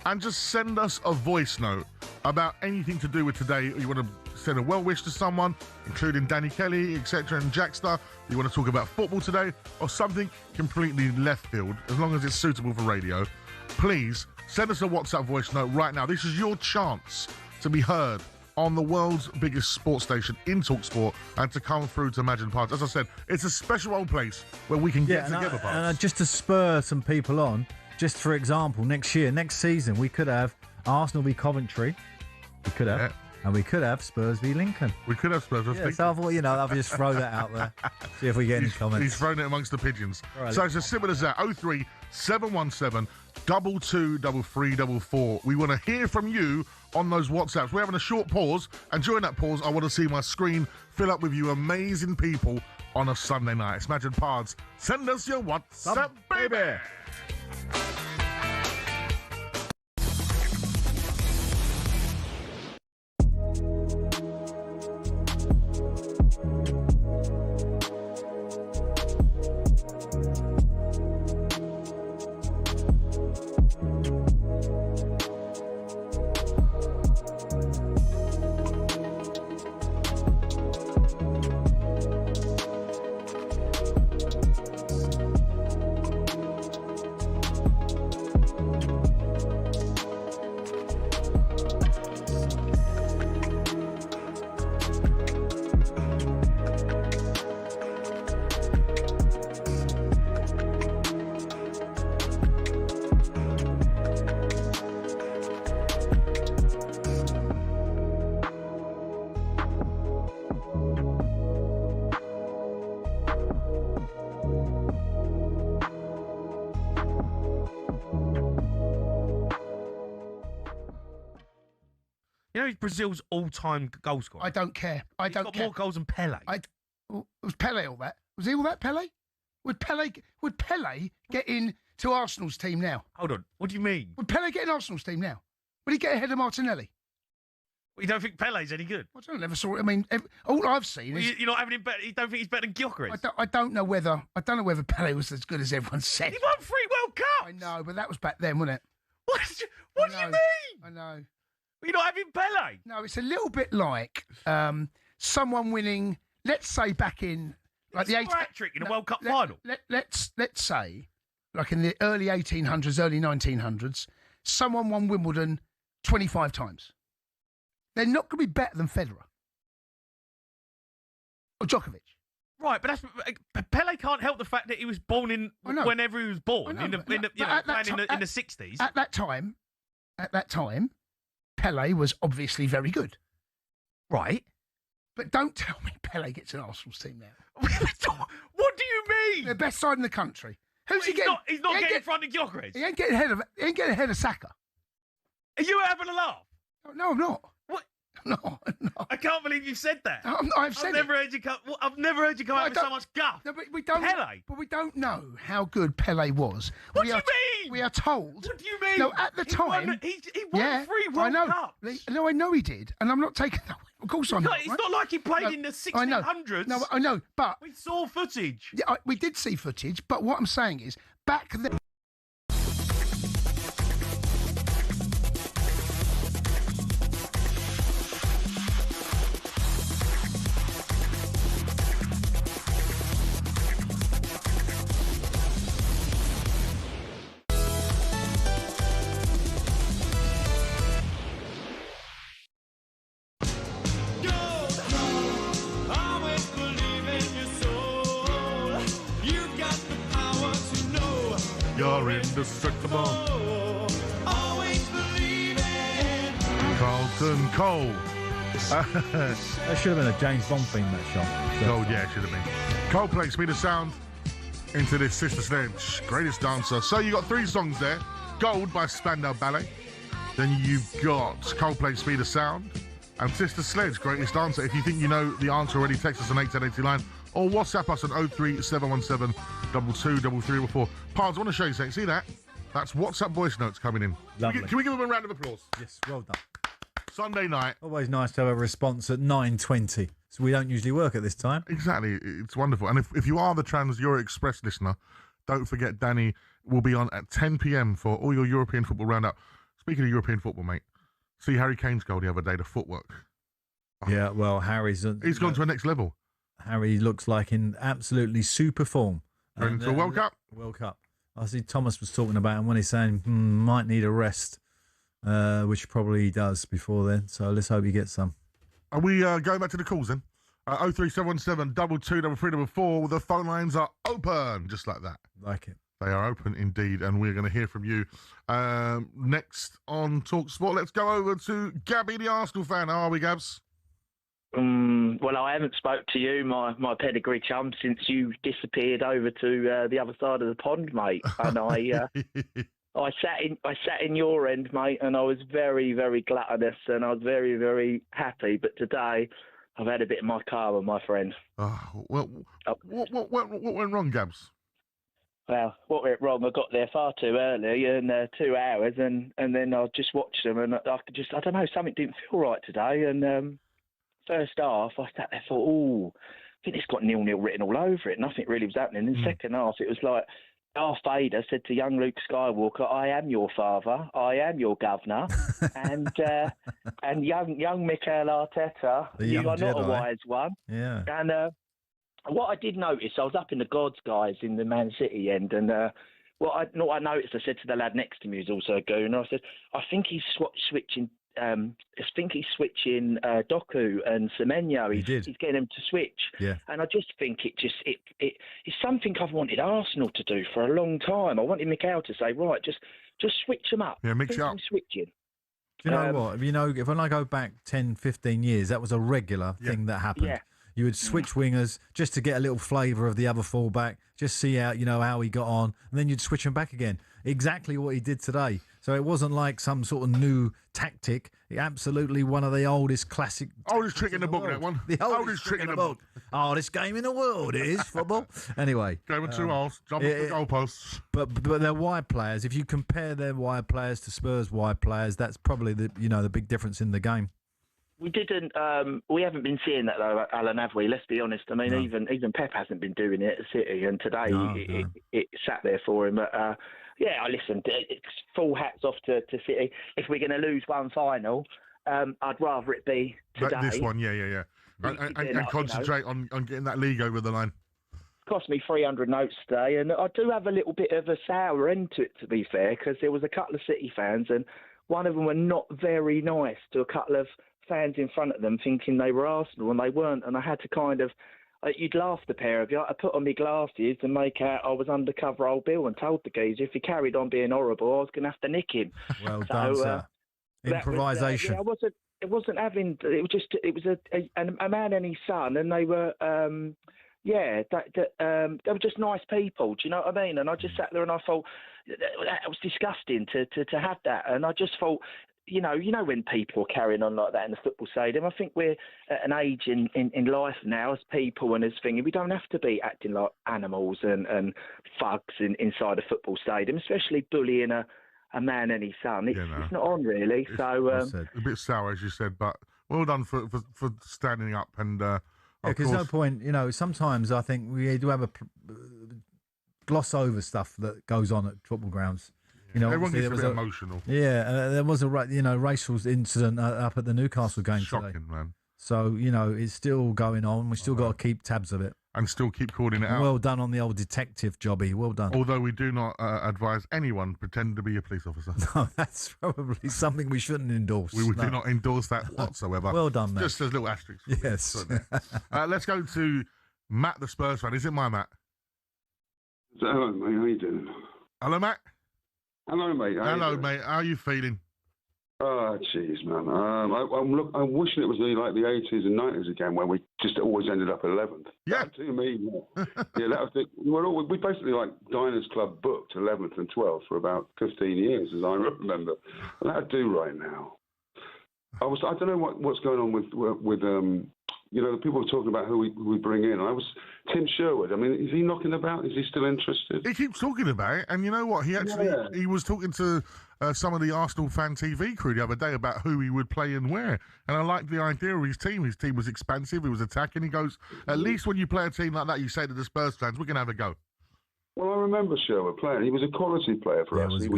and just send us a voice note about anything to do with today. You want to send a well wish to someone, including Danny Kelly, etc., and Jackster. You want to talk about football today or something completely left field, as long as it's suitable for radio. Please send us a WhatsApp voice note right now. This is your chance to be heard on the world's biggest sports station in talkSPORT and to come through to Imagine Parts. As I said, it's a special old place where we can get together, Parts. And just to spur some people on, just for example, next season, we could have Arsenal v Coventry. We could have. Yeah. And we could have Spurs v Lincoln. We could have Spurs v Lincoln. So I thought, I'll just throw that out there. See if we get any comments. He's thrown it amongst the pigeons. Right, so it's as simple as that. 03 717 223344. We want to hear from you on those WhatsApps. We're having a short pause, and during that pause, I want to see my screen fill up with you amazing people on a Sunday night. It's Imagine Pards. Send us your WhatsApp, baby. You know he's Brazil's all-time goal scorer? I don't care. He's got more goals than Pele. Was Pele all that? Was he all that, Pele? Would Pele get in to Arsenal's team now? Hold on. What do you mean? Would Pele get in Arsenal's team now? Would he get ahead of Martinelli? Well, you don't think Pele's any good? I never saw it. I mean, all I've seen is you're not having him better. You don't think he's better than Gyökeres? I don't know whether Pele was as good as everyone said. He won 3 World Cups. I know, but that was back then, wasn't it? What do you mean? I know. You're not having Pele? No, it's a little bit like someone winning. Let's say back in like the hat-trick in a World Cup final. Let's say like in the early 1800s, early 1900s, someone won Wimbledon 25 times. They're not going to be better than Federer or Djokovic. Right, but Pele can't help the fact that he was born in whenever he was born in the 60s. At that time, Pele was obviously very good. Right. But don't tell me Pele gets an Arsenal's team now. What do you mean? The best side in the country. Who's he getting? He's not getting in front of Gyökeres. He ain't getting ahead of Saka. Are you having a laugh? No, I'm not. What? No. I can't believe you said that. I've never heard you come out with so much guff. No, but we don't. Pele. But we don't know how good Pele was. What do you mean? We are told. What do you mean? No, at the time he won 3 World Cups. No, I know he did, and I'm not taking that. Of course I'm not. It's not like he played in the 1600s. No, I know, but we saw footage. Yeah, we did see footage, but what I'm saying is back then. You're indestructible. Always believing. Carlton Cole. That should have been a James Bond theme, that shot. Oh, yeah, it should have been. Coldplay, Speed of Sound, into this Sister Sledge, greatest dancer. So you got 3 songs there. Gold by Spandau Ballet. Then you've got Coldplay, Speed of Sound, and Sister Sledge, greatest dancer. If you think you know the answer already, text us on 81089 or WhatsApp us on 03717 223344. Pards, I want to show you something. See that? That's WhatsApp voice notes coming in. Lovely. Can we give them a round of applause? Yes, well done. Sunday night. Always nice to have a response at 9:20. So we don't usually work at this time. Exactly. It's wonderful. And if you are the Trans Euro Express listener, don't forget Danny will be on at 10 p.m. for all your European football roundup. Speaking of European football, mate, see Harry Kane's goal the other day, the footwork. Yeah, well, Harry's gone to a next level. Harry looks like in absolutely super form. Going to a World Cup. World Cup. I see Thomas was talking about him when he's saying might need a rest, which probably he does before then. So let's hope he gets some. Are we going back to the calls then? 03717 223344. The phone lines are open, just like that. Like it. They are open indeed, and we're going to hear from you next on talkSPORT. Let's go over to Gabby, the Arsenal fan. How are we, Gabs? Well, I haven't spoke to you, my pedigree chum, since you disappeared over to the other side of the pond, mate. And I sat in your end, mate, and I was very, very gluttonous, and I was very, very happy. But today, I've had a bit of my karma, my friend. Oh, well, what went wrong, Gabs? Well, what went wrong? I got there far too early, and 2 hours, and then I just watched them, and I don't know, something didn't feel right today, and first half, I sat there and thought, oh, I think it's got 0-0 written all over it. Nothing really was happening. In the second half, it was like Darth Vader said to young Luke Skywalker, I am your father, I am your governor, and young Mikel Arteta, you are not Jedi. a wise one. Yeah. And what I did notice, I was up in the Gods guys in the Man City end, and what I noticed, I said to the lad next to me, who's also a gooner, I said, I think he's switching. He's switching Doku and Semenyo. He's getting them to switch. Yeah. And I just think it's something I've wanted Arsenal to do for a long time. I wanted Mikel to say, right, just switch them up. Yeah, mix Do it up. some switching. Do you know what? If when I go back 10, 15 years, that was a regular thing that happened. Yeah. You would switch wingers just to get a little flavour of the other fullback, just see how he got on, and then you'd switch him back again. Exactly what he did today. So it wasn't like some sort of new tactic. Absolutely one of the oldest classic. Oldest trick in the book, that one. The oldest trick in the book. Oldest game in the world, it is, football. Anyway. Game with 2 holes, jump off the goalposts. But they're wide players. If you compare their wide players to Spurs wide players, that's probably the big difference in the game. We didn't. We haven't been seeing that though, Alan, have we? Let's be honest. I mean, even Pep hasn't been doing it at City, and today it sat there for him. But yeah, I listened. It's full hats off to City. If we're going to lose one final, I'd rather it be today. This one, yeah. And concentrate on getting that league over the line. Cost me 300 notes today, and I do have a little bit of a sour end to it, to be fair, because there was a couple of City fans, and one of them were not very nice to a couple of fans in front of them, thinking they were Arsenal, and they weren't. And I had to kind of, you'd laugh, the pair of you. I put on my glasses and make out I was undercover old Bill, and told the geezer if he carried on being horrible, I was going to have to nick him. Well done, sir. Improvisation. It wasn't having. It was a man and his son, and they were. They were just nice people. Do you know what I mean? And I just sat there and I thought that was disgusting to have that. And I just thought, you know when people are carrying on like that in the football stadium, I think we're at an age in life now as people and as thinking we don't have to be acting like animals and thugs inside a football stadium, especially bullying a man and his son. It's not on really. A bit sour, as you said, but well done for standing up and. Because no point, sometimes I think we do have a gloss over stuff that goes on at football grounds. Everyone gets a bit emotional. Yeah, there was a racial incident up at the Newcastle game Shocking, today. Man. So, it's still going on. We still got to keep tabs of it. And still keep calling it out. Well done on the old detective jobby. Well done. Although we do not advise anyone pretend to be a police officer. No, that's probably something we shouldn't endorse. We do not endorse that whatsoever. Well done, Matt. Just as little asterisks. Yes. Let's go to Matt, the Spurs fan. Is it my Matt? Hello, mate. How you doing? Hello, Matt. Hello, mate. Hello, mate. How are you feeling? Oh, jeez, man. I'm wishing it was like the 80s and 90s again, where we just always ended up 11th. Yeah. To me, yeah, that was we basically like Diners Club booked 11th and 12th for about 15 years, as I remember. And that'd do right now. I don't know what's going on with the people were talking about who we bring in. Tim Sherwood. I mean, is he knocking about? Is he still interested? He keeps talking about it, and you know what? He was talking to some of the Arsenal fan TV crew the other day about who he would play and where. And I like the idea of his team. His team was expansive. It was attacking. He goes, at least when you play a team like that, you say to the Spurs fans, we're going to have a go. Well, I remember Sherwood playing. He was a quality player for us. He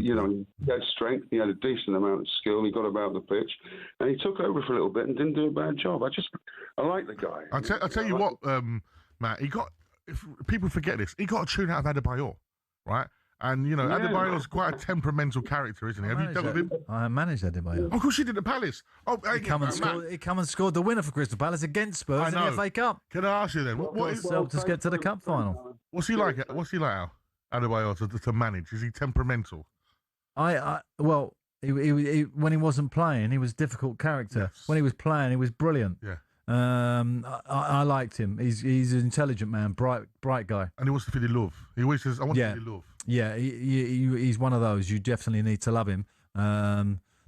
had strength. He had a decent amount of skill. He got about the pitch, and he took over for a little bit and didn't do a bad job. I like the guy. I'll tell you what, Matt. If people forget this, he got a tune out of Adebayor, right? And Adebayor's quite a temperamental character, isn't he? Have you dealt with him? I managed Adebayor. Of course, you did at Palace. He come and scored the winner for Crystal Palace against Spurs in the FA Cup. Can I ask you then? What helped us get to the cup final? What's he like? Al Adebayor to manage? Is he temperamental? Well, he when he wasn't playing, he was a difficult character. Yes. When he was playing, he was brilliant. Yeah. I liked him. He's an intelligent man, bright guy. And he wants to feel the love. He always says, "I want to feel the love." Yeah, he's one of those. You definitely need to love him.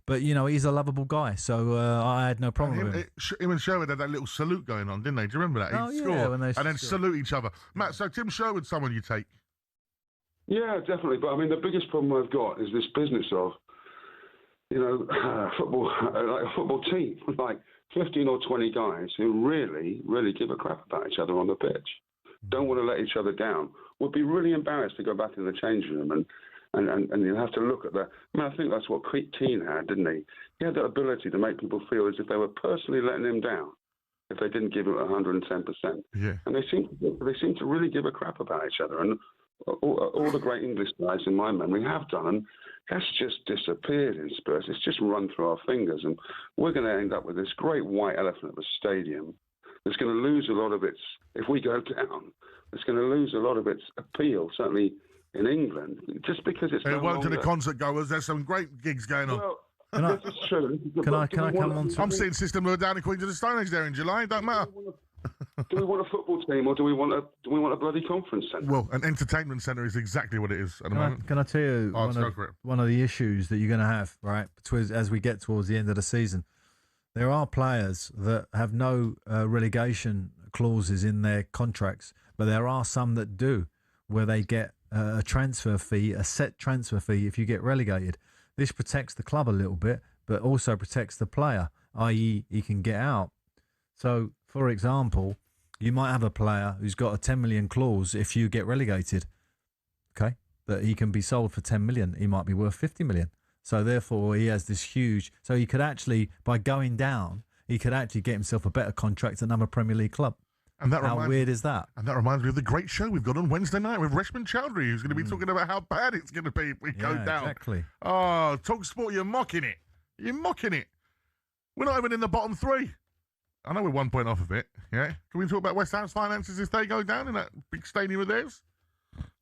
But he's a lovable guy, so I had no problem with him. Him and Sherwood had that little salute going on, didn't they? Do you remember that? He'd score and then salute each other. Matt, so Tim Sherwood's someone you take? Yeah, definitely. But I mean, the biggest problem I've got is this business of, football, like a football team, like 15 or 20 guys who really, really give a crap about each other on the pitch. Don't want to let each other down. Would be really embarrassed to go back in the changing room and you have to look at that. I think that's what Keane had, didn't he? He had that ability to make people feel as if they were personally letting him down if they didn't give him 110%. Yeah. And they seem to really give a crap about each other. And all the great English guys in my memory have done, and that's just disappeared in Spurs. It's just run through our fingers, and we're going to end up with this great white elephant of a stadium that's going to lose a lot of its, if we go down, it's going to lose a lot of its appeal, certainly in England, just because it's It won't to the concert goers. There's some great gigs going on. Well, this is true. Can I come on? I'm seeing System of a Down in Queens of the Stone Age there in July. It don't matter. Do we want a football team or do we want a bloody conference centre? Well, an entertainment centre is exactly what it is at the moment. Can I tell you one of the issues that you're going to have, right, as we get towards the end of the season? There are players that have no relegation clauses in their contracts, but there are some that do, where they get a transfer fee, a set transfer fee if you get relegated. This protects the club a little bit, but also protects the player, i.e. he can get out. So, for example, you might have a player who's got a 10 million clause if you get relegated, okay? That he can be sold for 10 million. He might be worth 50 million. So, therefore, he has this huge... So, he could actually, by going down, he could actually get himself a better contract at another Premier League club. And that how weird is that? And that reminds me of the great show we've got on Wednesday night with Reshman Chowdhury, who's going to be talking about how bad it's going to be if we go down. Exactly. Oh, talkSPORT, you're mocking it. You're mocking it. We're not even in the bottom three. I know we're 1 point off of it, yeah? Can we talk about West Ham's finances if they go down in that big stadium of theirs?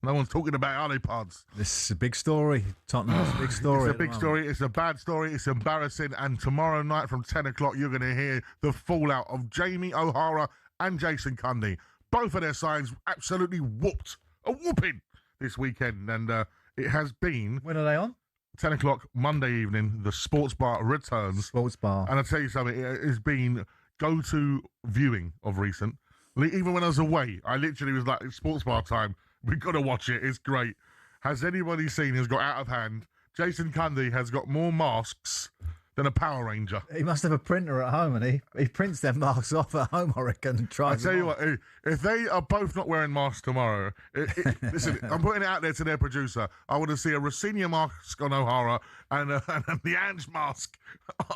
No one's talking about it, are they, Pods? This is a big story. Tottenham's a big story. It's a big story. It's a bad story. It's embarrassing. And tomorrow night from 10 o'clock, you're going to hear the fallout of Jamie O'Hara and Jason Cundy. Both of their sides absolutely whooped. A whooping this weekend. And it has been... When are they on? 10 o'clock Monday evening. The Sports Bar returns. Sports Bar. And I'll tell you something. It has been go-to viewing of recent. Even when I was away, I literally was like, it's Sports Bar time. We've got to watch it. It's great. Has anybody seen who's got out of hand? Jason Cundy has got more masks than a Power Ranger. He must have a printer at home, and he prints them masks off at home, I reckon, and tries. I tell you what, if they are both not wearing masks tomorrow, listen, I'm putting it out there to their producer. I want to see a Rossini mask on O'Hara and the Ange mask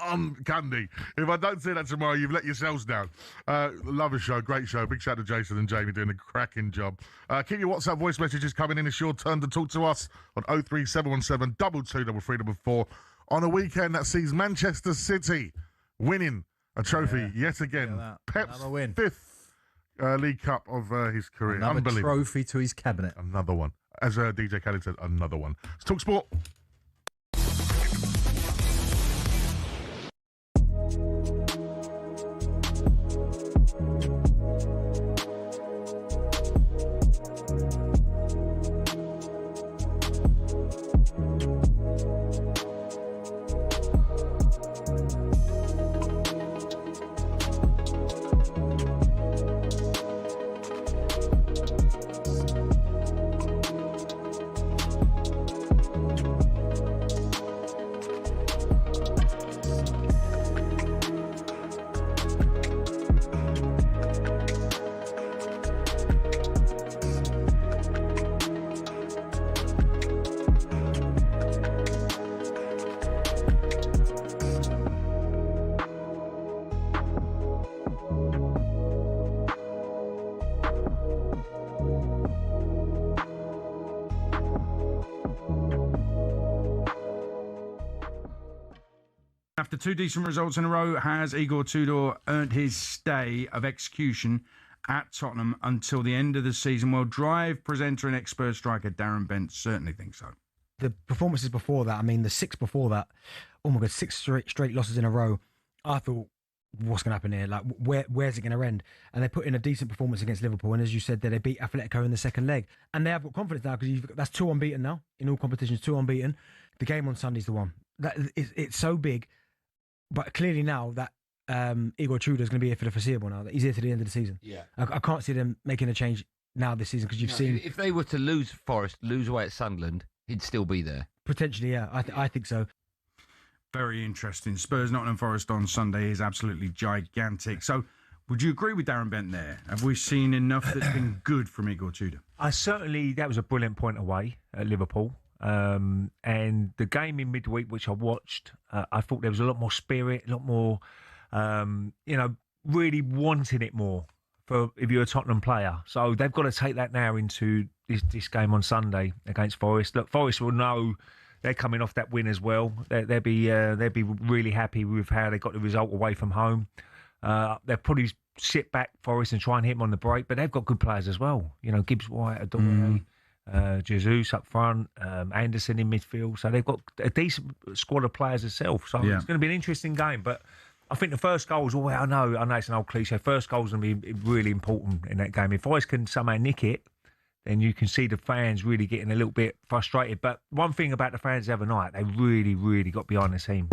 on Cundy. If I don't see that tomorrow, you've let yourselves down. Love the show, great show. Big shout out to Jason and Jamie doing a cracking job. Keep your WhatsApp voice messages coming in. It's your turn to talk to us on 03717 223344. On a weekend that sees Manchester City winning a trophy yet again. Pep's fifth League Cup of his career. Another Unbelievable. trophy to his cabinet. Another one. As DJ Khaled said, another one. It's talkSPORT. After 2 decent results in a row, has Igor Tudor earned his stay of execution at Tottenham until the end of the season? Well, Drive presenter and expert striker Darren Bent certainly thinks so. The performances before that, I mean, the 6 before that, oh my God, 6 straight losses in a row. I thought, what's going to happen here? Like, where's it going to end? And they put in a decent performance against Liverpool. And as you said, they beat Atletico in the second leg. And they have got confidence now because that's 2 unbeaten now in all competitions, 2 unbeaten. The game on Sunday's the one. It's so big. But clearly now that Igor Tudor is going to be here for the foreseeable now. He's here to the end of the season. Yeah. I can't see them making a change now this season because you've seen... If they were to lose Forest, lose away at Sunderland, he'd still be there. Potentially, yeah. I think so. Very interesting. Spurs Nottingham Forest on Sunday is absolutely gigantic. So would you agree with Darren Bent there? Have we seen enough that's been good from Igor Tudor? That was a brilliant point away at Liverpool. And the game in midweek, which I watched, I thought there was a lot more spirit, a lot more, really wanting it more for if you're a Tottenham player. So they've got to take that now into this game on Sunday against Forest. Look, Forest will know they're coming off that win as well. They'll be really happy with how they got the result away from home. They'll probably sit back Forest and try and hit them on the break, but they've got good players as well. Gibbs White, Adore, Jesus up front, Anderson in midfield. So they've got a decent squad of players itself. So it's going to be an interesting game. But I think the first goal is, I know it's an old cliche. First goal is going to be really important in that game. If Forest can somehow nick it, then you can see the fans really getting a little bit frustrated. But one thing about the fans the other night, they really, really got behind the team.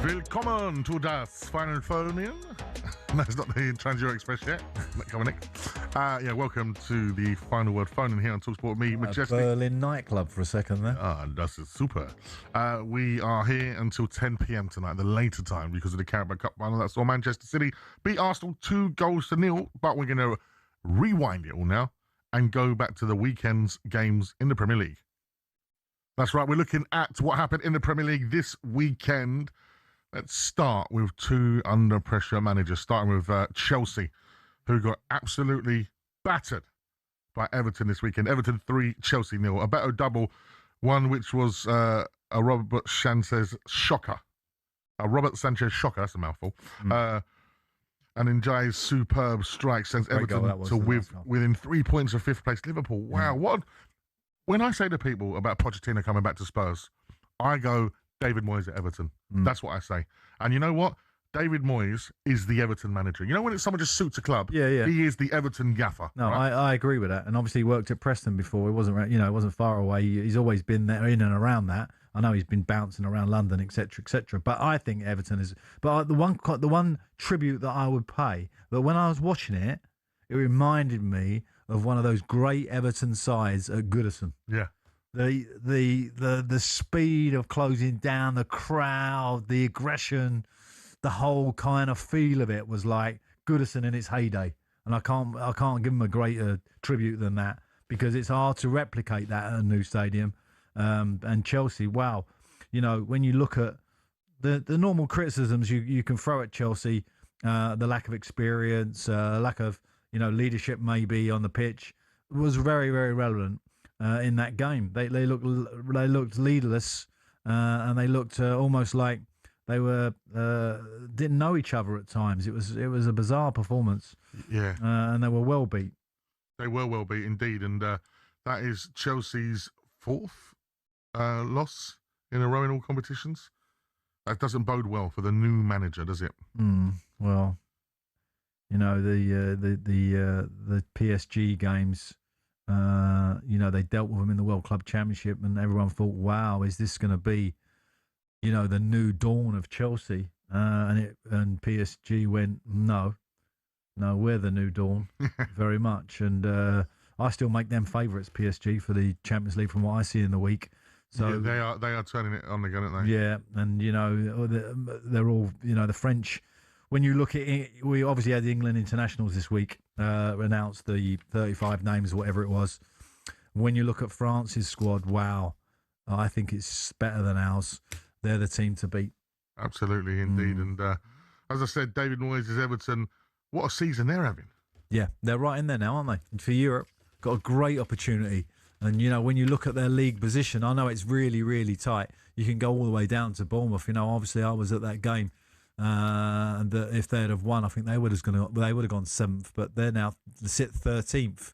Willkommen to das Final Phonian. That's not the Trans-Euro Express yet. Welcome to the Final Word Phone here on talkSPORT. Me, Majestic. Berlin nightclub for a second there. Das ist super. We are here until 10 p.m. tonight, the later time, because of the Carabao Cup Final. That's all. Manchester City beat Arsenal 2-0, but we're going to rewind it all now and go back to the weekend's games in the Premier League. That's right. We're looking at what happened in the Premier League this weekend. Let's start with 2 under-pressure managers, starting with Chelsea, who got absolutely battered by Everton this weekend. Everton 3, Chelsea 0. A better double, one which was a Robert Sanchez shocker. That's a mouthful. And Njai's superb strike sends Everton to within 3 points of 5th place Liverpool. Wow, what? When I say to people about Pochettino coming back to Spurs, I go, David Moyes at Everton. That's what I say. And you know what? David Moyes is the Everton manager. You know when someone just suits a club? Yeah. He is the Everton gaffer. No, right? I agree with that. And obviously he worked at Preston before. It wasn't far away. He's always been there, in and around that. I know he's been bouncing around London, etc., etc. But I think Everton is. But the one tribute that I would pay, that when I was watching it, it reminded me of one of those great Everton sides at Goodison. Yeah. The speed of closing down, the crowd, the aggression, the whole kind of feel of it was like Goodison in its heyday. And I can't give them a greater tribute than that, because it's hard to replicate that at a new stadium. And Chelsea, wow, when you look at the normal criticisms you can throw at Chelsea, the lack of experience, lack of leadership maybe on the pitch, was very, very relevant. In that game, they looked leaderless, and they looked almost like they were didn't know each other at times. It was a bizarre performance. Yeah, and they were well beat. They were well beat indeed, and that is Chelsea's 4th loss in a row in all competitions. That doesn't bode well for the new manager, does it? Well, the PSG games. They dealt with them in the World Club Championship, and everyone thought, "Wow, is this going to be, the new dawn of Chelsea?" And PSG went, "No, we're the new dawn, very much." And I still make them favourites, PSG, for the Champions League from what I see in the week. So they are turning it on again, aren't they? Yeah, and they're all the French. When you look at it, we obviously had the England internationals this week, announced the 35 names, whatever it was. When you look at France's squad, wow, I think it's better than ours. They're the team to beat. Absolutely, indeed. And as I said, David Moyes' Everton, what a season they're having. Yeah, they're right in there now, aren't they? And for Europe, got a great opportunity. And, when you look at their league position, I know it's really, really tight. You can go all the way down to Bournemouth. Obviously I was at that game. And if they'd have won, I think they would have gone 7th, but they're now 13th.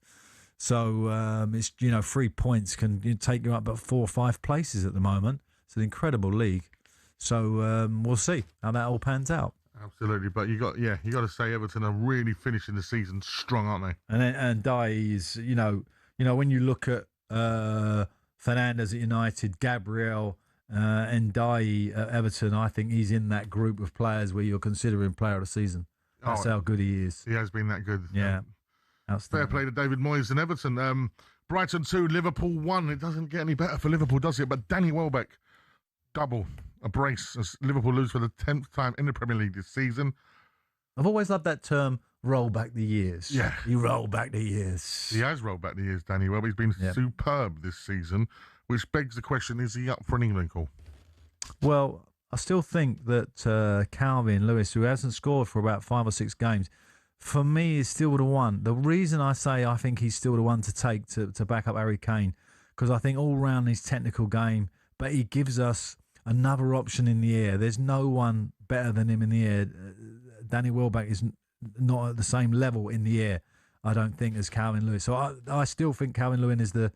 So it's 3 points can take you up about 4 or 5 places at the moment. It's an incredible league. So we'll see how that all pans out. Absolutely, but you got to say Everton are really finishing the season strong, aren't they? And Dye is when you look at Fernandes at United, Gabriel. And Dye at Everton, I think he's in that group of players where you're considering player of the season. That's how good he is. He has been that good. Yeah. Fair play to David Moyes and Everton. Brighton 2, Liverpool 1. It doesn't get any better for Liverpool, does it? But Danny Welbeck, double, a brace as Liverpool lose for the 10th time in the Premier League this season. I've always loved that term, roll back the years. Yeah. You roll back the years. He has rolled back the years, Danny Welbeck. He's been superb this season. Which begs the question, is he up for an England call? Well, I still think that Calvin Lewis, who hasn't scored for about 5 or 6 games, for me is still the one. The reason I say I think he's still the one to take to back up Harry Kane, because I think all round his technical game, but he gives us another option in the air. There's no one better than him in the air. Danny Welbeck is not at the same level in the air, I don't think, as Calvin Lewis. So I still think Calvin Lewin is the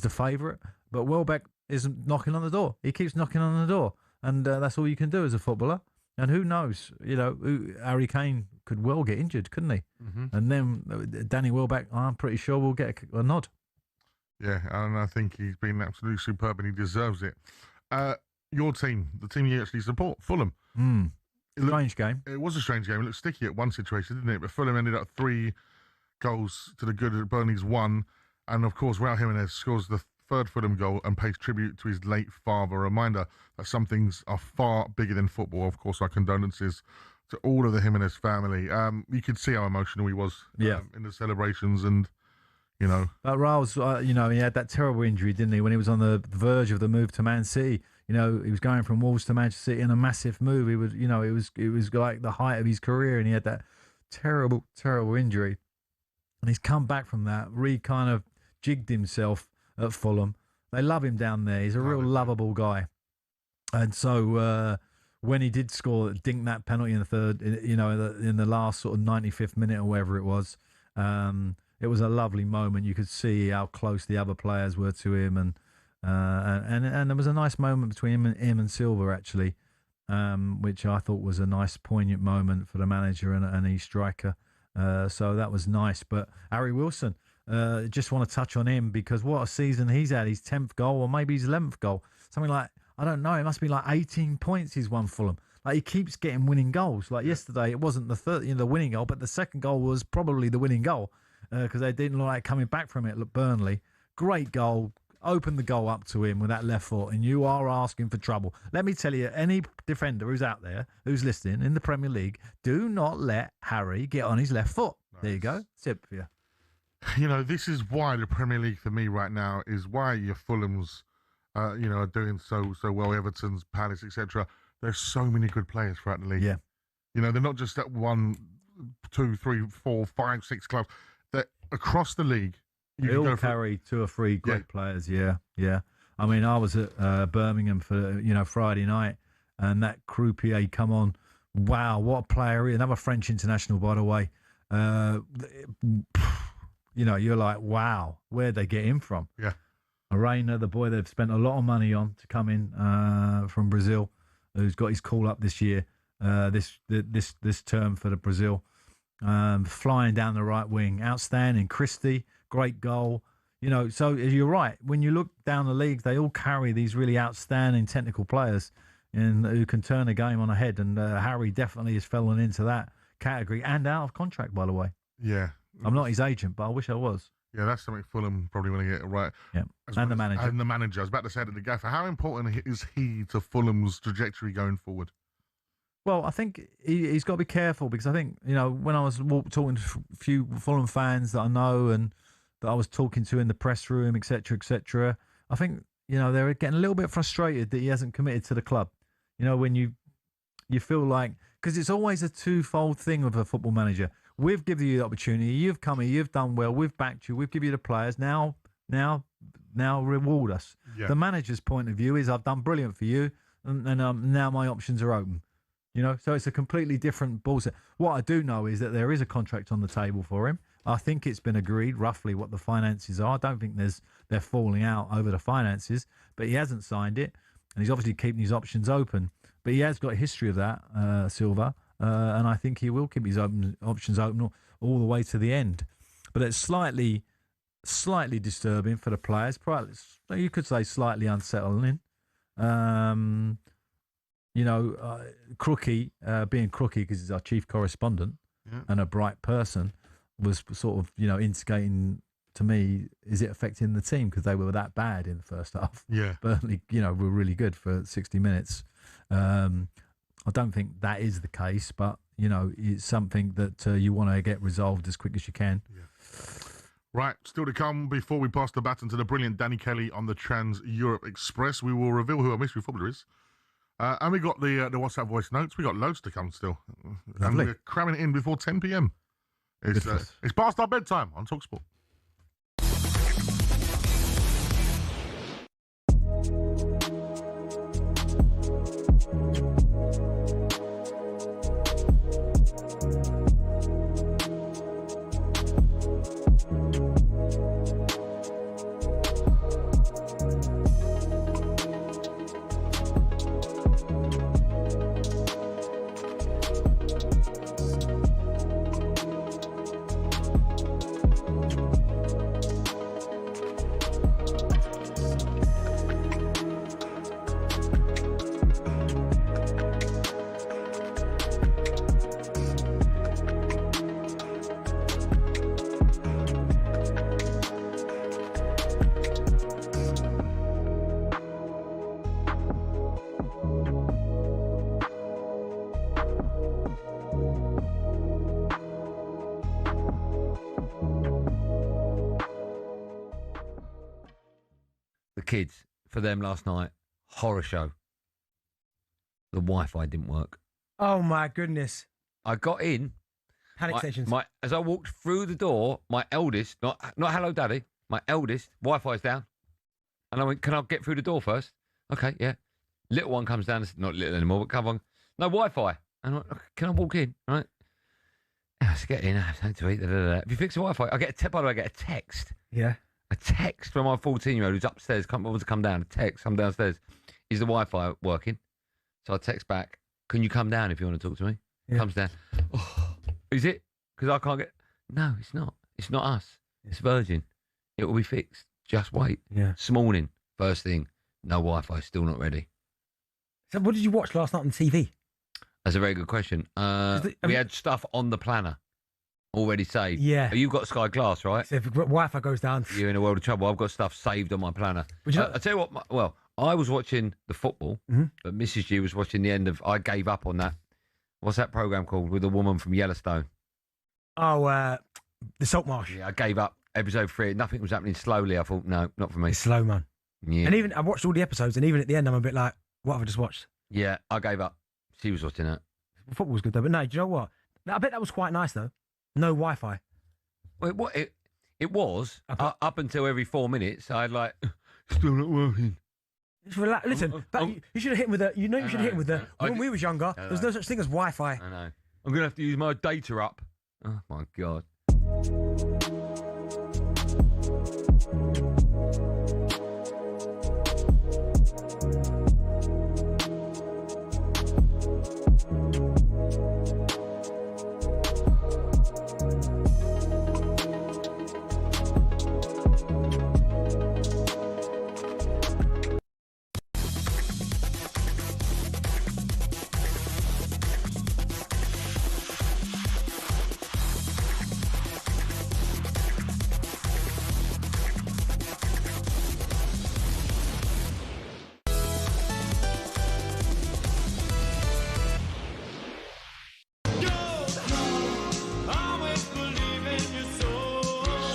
favourite. But Welbeck isn't knocking on the door. He keeps knocking on the door. And that's all you can do as a footballer. And who knows? Harry Kane could well get injured, couldn't he? Mm-hmm. And then Danny Welbeck, I'm pretty sure, will get a nod. Yeah, and I think he's been absolutely superb and he deserves it. Your team, the team you actually support, Fulham. Strange game. It was a strange game. It looked sticky at one situation, didn't it? But Fulham ended up 3 goals to the good at Burnley's 1. And, of course, Raul Jimenez scores the 3rd Fulham goal and pays tribute to his late father. A reminder that some things are far bigger than football. Of course, our condolences to all of the Jimenez family. You could see how emotional he was in the celebrations and, But Raul's, he had that terrible injury, didn't he, when he was on the verge of the move to Man City. He was going from Wolves to Manchester City in a massive move. He was, it was like the height of his career, and he had that terrible, terrible injury. And he's come back from that, kind of jigged himself at Fulham. They love him down there. He's a real lovable guy. And so when he did score, dink that penalty in the third, in the last sort of 95th minute or whatever it was a lovely moment. You could see how close the other players were to him, and there was a nice moment between him and Silva actually, which I thought was a nice poignant moment for the manager and his striker. So that was nice. But Harry Wilson, just want to touch on him because what a season he's had. His 10th goal, or maybe his 11th goal. Something like, I don't know, it must be like 18 points he's won Fulham. Like, he keeps getting winning goals. Like yesterday, it wasn't the winning goal, but the second goal was probably the winning goal because they didn't look like coming back from it at Burnley. Great goal. Opened the goal up to him with that left foot, and you are asking for trouble. Let me tell you, any defender who's out there, who's listening in the Premier League, do not let Harry get on his left foot. Nice. There you go. Tip for you. This is why the Premier League for me right now is why your Fulhams, are doing so well. Everton's, Palace, etc. There's so many good players throughout the league. Yeah. They're not just at 1, 2, 3, 4, 5, 6 clubs. They're across the league. They all carry 2 or 3 great players. Yeah. I mean, I was at Birmingham for Friday night, and that croupier come on. Wow, what a player! Another French international, by the way. You're like, wow, where'd they get him from? Yeah. Arena, the boy they've spent a lot of money on to come in from Brazil, who's got his call up this year, this term for the Brazil, flying down the right wing, outstanding. Christie, great goal. You know, so you're right. When you look down the league, they all carry these really outstanding technical players and who can turn a game on a head. And Harry definitely has fallen into that category and out of contract, by the way. Yeah. I'm not his agent, but I wish I was. Yeah, that's something Fulham probably want to get right. Yeah, and the manager. And the manager. I was about to say to the gaffer, how important is he to Fulham's trajectory going forward? Well, I think he's got to be careful because I think, you know, when I was talking to a few Fulham fans that I know and that I was talking to in the press room, etc., I think, you know, they're getting a little bit frustrated that he hasn't committed to the club. You know, when you feel like, because it's always a twofold thing with a football manager. We've given you the opportunity. You've come here. You've done well. We've backed you. We've given you the players. Now reward us. Yeah. The manager's point of view is I've done brilliant for you, and now my options are open. You know, so it's a completely different ball set. What I do know is that there is a contract on the table for him. I think it's been agreed roughly what the finances are. I don't think they're falling out over the finances, but he hasn't signed it, and he's obviously keeping his options open. But he has got a history of that, Silva, and I think he will keep his options open all the way to the end. But it's slightly disturbing for the players. Probably, you could say slightly unsettling. You know, Crookie, being Crookie because he's our chief correspondent and a bright person, was sort of, you know, instigating to me, is it affecting the team because they were that bad in the first half? Yeah. Burnley, you know, were really good for 60 minutes. I don't think that is the case, but, you know, it's something that you want to get resolved as quick as you can. Yeah. Right, still to come before we pass the baton to the brilliant Danny Kelly on the Trans-Europe Express. We will reveal who our mystery footballer is. And we got the WhatsApp voice notes. We got loads to come still. Lovely. And we're cramming it in before 10 p.m. It's past our bedtime on talkSPORT. Kids, for them last night, horror show. The Wi-Fi didn't work. Oh my goodness! I got in. Panic stations. As I walked through the door, my eldest, not hello daddy, my eldest, Wi-Fi's down, and I went, "Can I get through the door first?" Okay, yeah. Little one comes down, not little anymore, but come on, no Wi-Fi. And I went, "Can I walk in?" All right. Let's get in. I have something to eat. If you fix the Wi-Fi, by the way, I get a text. Yeah. A text from my 14-year-old who's upstairs, can't bother to come down. A text, I'm downstairs. Is the Wi-Fi working? So I text back, "Can you come down if you want to talk to me?" Yeah. Comes down. Oh, is it? Because I can't get... No, it's not. It's not us. It's Virgin. It will be fixed. Just wait. Yeah. This morning, first thing, no Wi-Fi, still not ready. So what did you watch last night on TV? That's a very good question. We had stuff on the planner already saved. Yeah. You've got Sky Glass, right? So if Wi-Fi goes down, you're in a world of trouble. I've got stuff saved on my planner. I tell you what, I was watching the football, but Mrs. G was watching the end of... I gave up on that. What's that programme called with the woman from Yellowstone? Oh, the Salt Marsh. Yeah, I gave up. Episode 3, nothing was happening slowly. I thought, no, not for me. It's slow, man. Yeah. And even I watched all the episodes, and even at the end, I'm a bit like, what have I just watched? Yeah, I gave up. She was watching it. Football was good, though. But no, do you know what? I bet that was quite nice, though. No Wi-Fi. Well, it was up until every 4 minutes. I'd like, still not working. Just relax. Listen, you should have hit him with the. You know, you should have hit him with the. When we was younger, there's no such thing as Wi-Fi. I know. I'm gonna have to use my data up. Oh my god.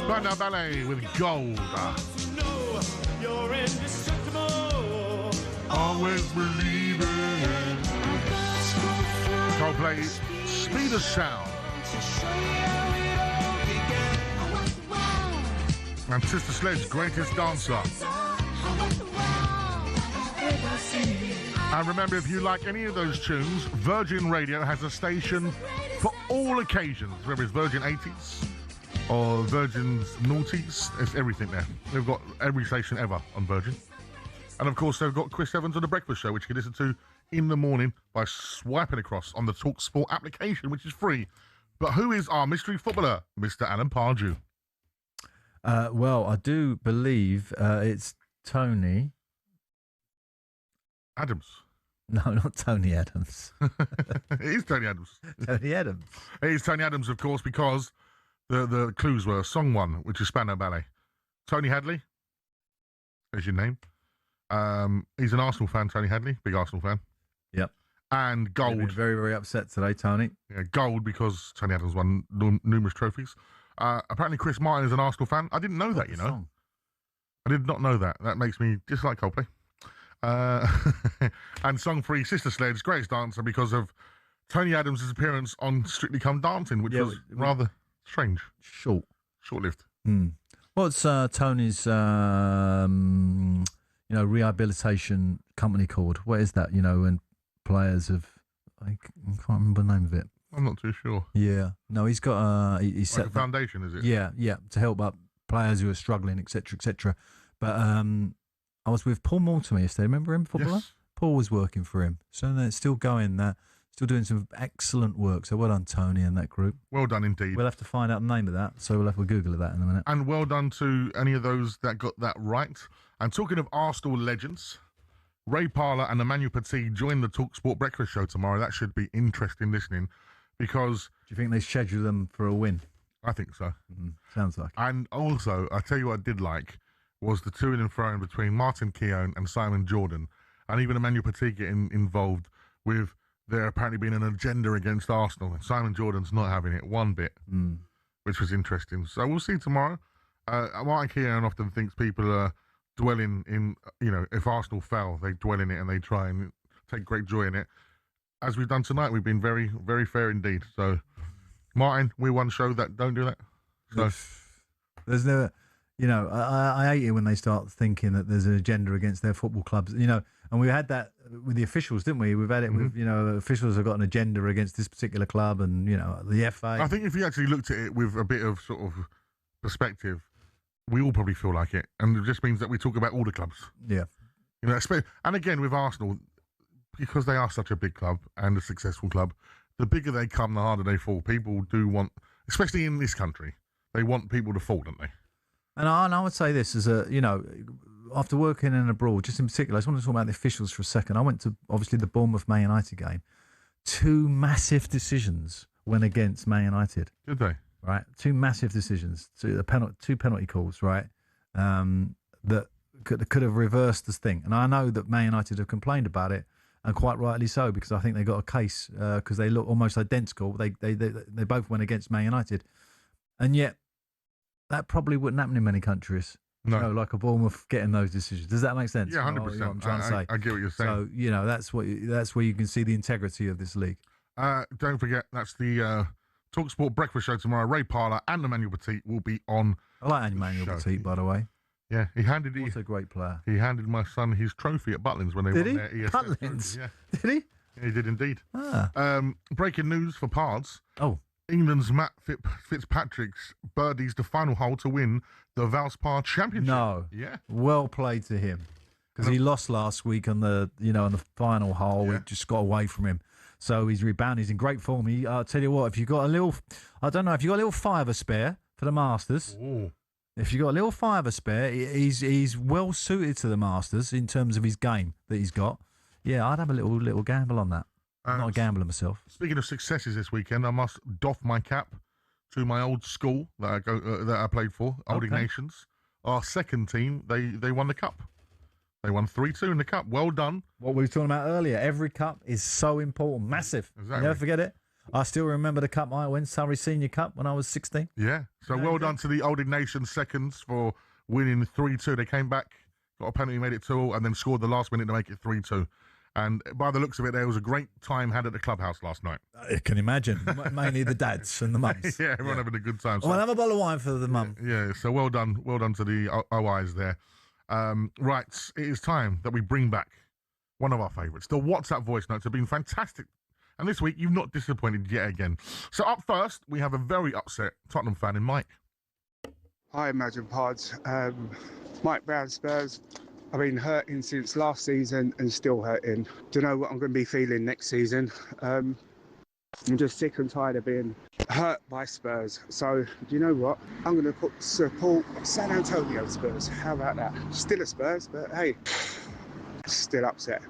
Pardew Ballet with Gold. You're indestructible. Always believing. Coldplay, Speed of Sound. And Sister Sledge's Greatest Dancer. And remember, if you like any of those tunes, Virgin Radio has a station for all occasions, whether it's Virgin 80s or Virgin's Noughties, it's everything there. They've got every station ever on Virgin. And of course, they've got Chris Evans on The Breakfast Show, which you can listen to in the morning by swiping across on the talkSPORT application, which is free. But who is our mystery footballer, Mr. Alan Pardew? Well, I do believe it's Tony Adams. No, not Tony Adams. It is Tony Adams. Tony Adams. It is Tony Adams, of course, because the clues were Song 1, which is Pardew Ballet. Tony Hadley, there's your name. He's an Arsenal fan, Tony Hadley, big Arsenal fan. Yep. And gold. Very, very upset today, Tony. Yeah, gold because Tony Adams won numerous trophies. Apparently Chris Martin is an Arsenal fan. I didn't know that, you know. Song. I did not know that. That makes me dislike Coldplay. And song 3, Sister Sledge's Greatest Dancer, because of Tony Adams' appearance on Strictly Come Dancing, which was rather strange. Short-lived. What's Tony's rehabilitation company called? What is that? You know, when players have, I can't remember the name of it. I'm not too sure. Yeah, no, he's got he set like a foundation, is it? Yeah, to help up players who are struggling, etc., etc. But I was with Paul Mortimer yesterday. Remember him, footballer? Yes. Paul was working for him, so they're still going. Still doing some excellent work. So well done, Tony, and that group. Well done indeed. We'll have to find out the name of that, so we'll have to Google that in a minute. And well done to any of those that got that right. And talking of Arsenal legends, Ray Parlour and Emmanuel Petit join the talkSPORT Breakfast Show tomorrow. That should be interesting listening, because... Do you think they schedule them for a win? I think so. Sounds like it. And also, I tell you what I did like, was the to and fro between Martin Keown and Simon Jordan, and even Emmanuel Petit getting involved with there apparently being an agenda against Arsenal. And Simon Jordan's not having it one bit, which was interesting. So we'll see tomorrow. Martin Keown often thinks people are dwelling in, if Arsenal fell, they dwell in it and they try and take great joy in it. As we've done tonight, we've been very, very fair indeed. So, Martin, we're one show that don't do that. So, there's never, I hate it when they start thinking that there's an agenda against their football clubs, and we had that with the officials, didn't we? We've had it with, officials have got an agenda against this particular club and, the FA. I think if you actually looked at it with a bit of sort of perspective, we all probably feel like it. And it just means that we talk about all the clubs. Yeah. And again, with Arsenal, because they are such a big club and a successful club, the bigger they come, the harder they fall. People do want, especially in this country, they want people to fall, don't they? And I would say this as after working in abroad, just in particular, I just want to talk about the officials for a second. I went to, obviously, the Bournemouth-Man United game. 2 massive decisions went against Man United. Did they? Right? 2 massive decisions. 2 penalty calls, right? That could have reversed this thing. And I know that Man United have complained about it, and quite rightly so, because I think they got a case because they look almost identical. They both went against Man United. And yet, that probably wouldn't happen in many countries. No. Like a Bournemouth getting those decisions. Does that make sense? Yeah, 100%. What I'm trying to say. I get what you're saying. So, that's where you can see the integrity of this league. Don't forget, that's the talkSPORT Breakfast Show tomorrow. Ray Parlour and Emmanuel Petit will be on. I like Emmanuel Petit, by the way. Yeah, he's a great player. He handed my son his trophy at Butlins when they won their ESL. Butlins? Yeah. Did he? Yeah, he did indeed. Ah. Breaking news for Pards. Oh. England's Matt Fitzpatrick's birdies the final hole to win the Valspar Championship. No. Yeah. Well played to him. Because he lost last week on the on the final hole. Yeah. It just got away from him. So he's rebounded. He's in great form. I'll tell you what, if you've got a little, I don't know, if you've got a little fiver spare for the Masters. Ooh. If you've got a little fiver spare, he's well suited to the Masters in terms of his game that he's got. Yeah, I'd have a little gamble on that. I'm not a gambler myself. Speaking of successes this weekend, I must doff my cap to my old school that I played for, Old Ignatians. Our second team, they won the cup. They won 3-2 in the cup. Well done. What we were talking about earlier, every cup is so important, massive. Exactly. Never forget it. I still remember the cup I won, Surrey Senior Cup, when I was 16. Yeah. So well done to the Olded Nation seconds for winning 3-2. They came back, got a penalty, made it 2-2, and then scored the last minute to make it 3-2. And by the looks of it, there was a great time had at the clubhouse last night. I can imagine. Mainly the dads and the mums. Yeah, everyone having a good time. So, I'll have a bottle of wine for the mum. Yeah, so well done to the OIs there. Right, it is time that we bring back one of our favourites. The WhatsApp voice notes have been fantastic. And this week, you've not disappointed yet again. So up first, we have a very upset Tottenham fan in Mike. Hi, Imagine Pods. Mike Brown, Spurs. I've been hurting since last season and still hurting. Don't know what I'm going to be feeling next season. I'm just sick and tired of being hurt by Spurs. So, do you know what? I'm going to support San Antonio Spurs. How about that? Still a Spurs, but hey, still upset.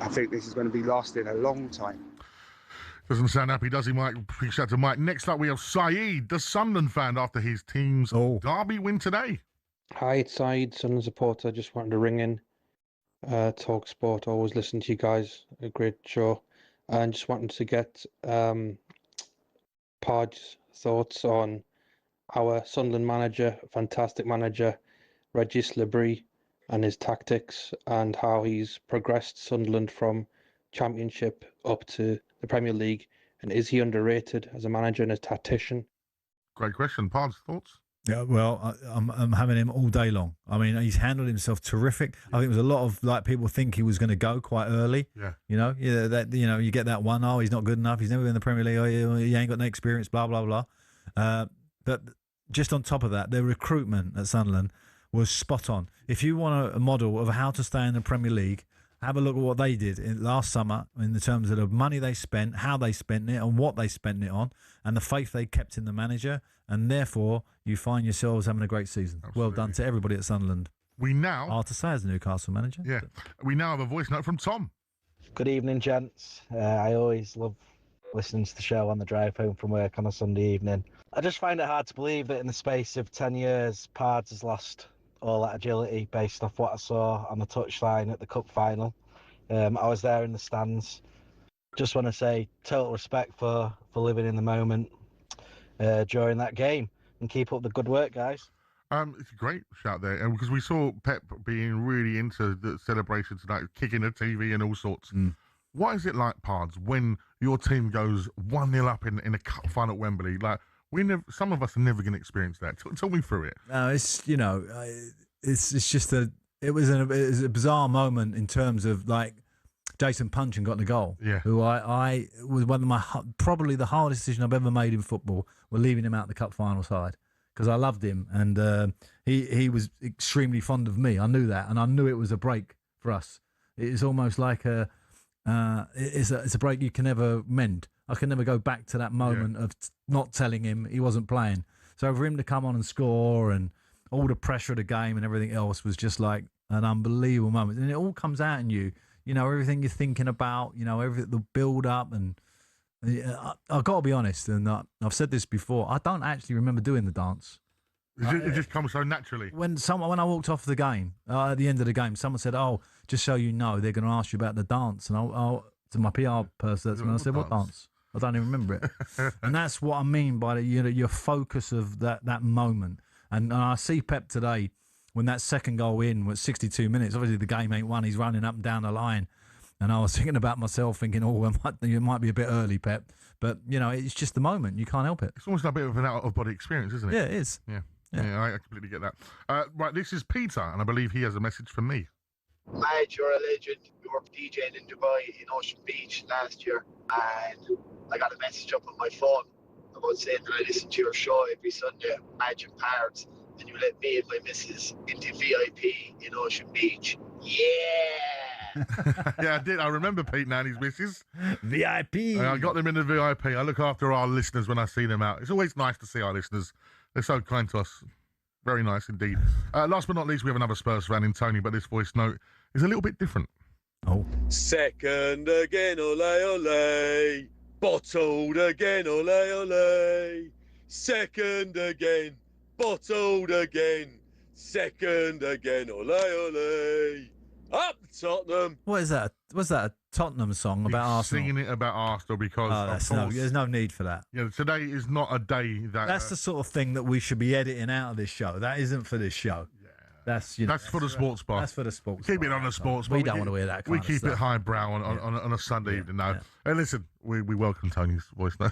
I think this is going to be lasting a long time. Doesn't sound happy, does he, Mike? Big shout to Mike. Next up, we have Saeed, the Sunderland fan, after his team's derby win today. Hi, it's Saeed, Sunderland supporter. Just wanted to ring in. talkSPORT, always listen to you guys. A great show. And just wanted to get Pod's thoughts on our Sunderland manager, fantastic manager, Regis Labrie, and his tactics and how he's progressed Sunderland from Championship up to the Premier League. And is he underrated as a manager and a tactician? Great question. Pod's thoughts? Yeah, well, I'm having him all day long. I mean, he's handled himself terrific. I think there's a lot of people think he was going to go quite early. Yeah, you get that one. Oh, he's not good enough. He's never been in the Premier League. Oh, he ain't got no experience. Blah blah blah. But just on top of that, their recruitment at Sunderland was spot on. If you want a model of how to stay in the Premier League, have a look at what they did last summer in the terms of the money they spent, how they spent it, and what they spent it on, and the faith they kept in the manager. And therefore, you find yourselves having a great season. Absolutely. Well done to everybody at Sunderland. We now... Hard to say as a Newcastle manager. Yeah. We now have a voice note from Tom. Good evening, gents. I always love listening to the show on the drive home from work on a Sunday evening. I just find it hard to believe that in the space of 10 years, Pards has lost all that agility based off what I saw on the touchline at the cup final. I was there in the stands. Just want to say total respect for living in the moment during that game, and keep up the good work, guys. It's a great shout there, and because we saw Pep being really into the celebration tonight, kicking the TV and all sorts. What is it like, Pards, when your team goes 1-0 up in a cup final at Wembley? Like, some of us are never going to experience that. Talk me through it. No, it's it's just it was a bizarre moment in terms of Jason Punchin got the goal. Yeah. Who I was one of probably the hardest decision I've ever made in football. We're leaving him out the cup final side because I loved him and he was extremely fond of me. I knew that, and I knew it was a break for us. It is almost like it's a break you can never mend. I can never go back to that moment of not telling him he wasn't playing. So for him to come on and score and all the pressure of the game and everything else was just like an unbelievable moment. And it all comes out in you. You know, everything you're thinking about, everything, the build up. And I've got to be honest, and I've said this before, I don't actually remember doing the dance. It just comes so naturally. When I walked off the game, at the end of the game, someone said, "Oh, just so you know, they're going to ask you about the dance." And I'll to my PR person, and I said, "What dance?" I don't even remember it. And that's what I mean by your focus of that moment. And I see Pep today, when that second goal in was 62 minutes, obviously the game ain't won, he's running up and down the line. And I was thinking about myself, thinking, it might be a bit early, Pep. But, it's just the moment. You can't help it. It's almost a bit of an out-of-body experience, isn't it? Yeah, it is. Yeah, I completely get that. Right, this is Peter, and I believe he has a message from me. Mate, you're a legend. You were DJing in Dubai in Ocean Beach last year, and I got a message up on my phone about saying that I listen to your show every Sunday, Imagine Pards, and you let me and my missus into VIP in Ocean Beach. Yeah! Yeah, I did. I remember Pete now and his missus. VIP. I got them in the VIP. I look after our listeners when I see them out. It's always nice to see our listeners. They're so kind to us. Very nice indeed. Last but not least, we have another Spurs fan in Tony, but this voice note is a little bit different. Oh. Second again, ole, ole. Bottled again, ole, ole. Second again, bottled again. Second again, ole, ole. Up Tottenham. What is that? Was that a Tottenham song about Arsenal? Singing it about Arsenal because there's no need for that. Today is not a day that. That's the sort of thing that we should be editing out of this show. That isn't for this show. That's for the sports bar. That's for the sports. Keep it on the sports bar. We don't want to hear that. We keep it highbrow on a Sunday evening now. And listen, we welcome Tony's voice now.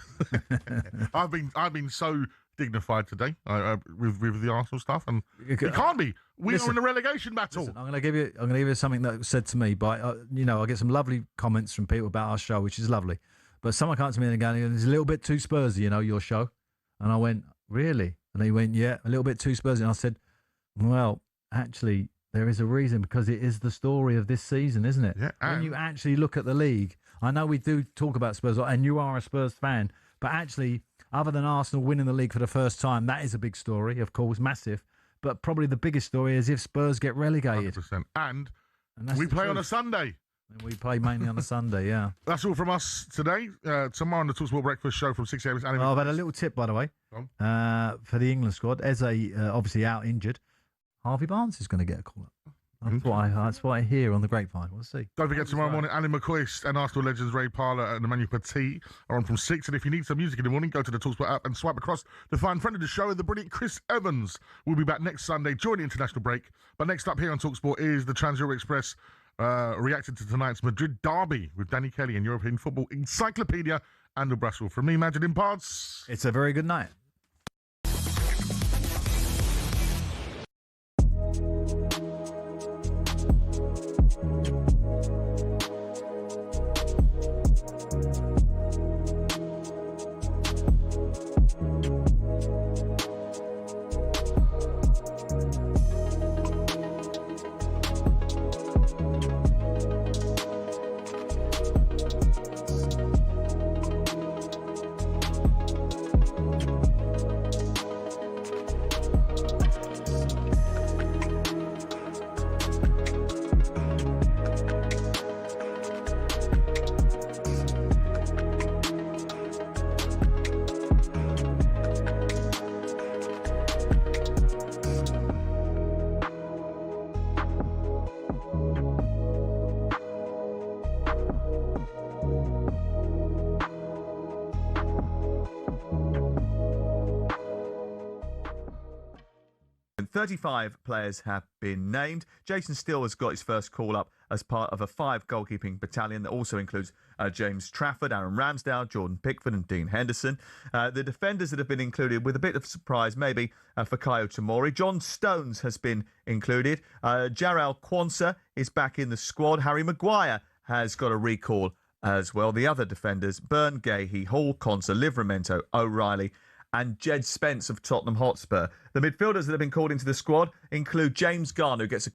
I've been so dignified today with the Arsenal stuff, and it can't be. We are in a relegation battle. Listen, I'm going to give you something that was said to me by I get some lovely comments from people about our show, which is lovely. But someone came to me and going, "It's a little bit too Spursy, your show." And I went, "Really?" And he went, "Yeah, a little bit too Spursy." And I said, "Well, actually, there is a reason, because it is the story of this season, isn't it?" Yeah, when you actually look at the league, I know we do talk about Spurs, and you are a Spurs fan, but actually, other than Arsenal winning the league for the first time, that is a big story, of course, massive. But probably the biggest story is if Spurs get relegated. 100%. And we play on a Sunday. And we play mainly on a Sunday, yeah. That's all from us today. Tomorrow on the talkSPORT Breakfast Show from 6 a.m. I've had a little tip, by the way, for the England squad. Eze, obviously out injured. Harvey Barnes is going to get a call-up. That's what I hear on the grapevine. We'll see. Don't forget, tomorrow morning, Alan McCoist and Arsenal legends Ray Parlour and Emmanuel Petit are on from 6. And if you need some music in the morning, go to the talkSPORT app and swipe across to find friend of the show, the brilliant Chris Evans. We'll be back next Sunday during the international break. But next up here on talkSPORT is the Trans-Euro Express reacting to tonight's Madrid derby with Danny Kelly and European Football Encyclopedia and the Brussels. From me, Majid in Pards. It's a very good night. And 35 players have been named. Jason Steele has got his first call-up as part of a 5 goalkeeping battalion that also includes James Trafford, Aaron Ramsdale, Jordan Pickford and Dean Henderson. The defenders that have been included, with a bit of surprise maybe, Fikayo Tomori. John Stones has been included. Jarrell Quansah is back in the squad. Harry Maguire has got a recall as well. The other defenders, Byrne, Gahey, Hall, Konsa, Livramento, O'Reilly and Jed Spence of Tottenham Hotspur. The midfielders that have been called into the squad include James Garner, who gets a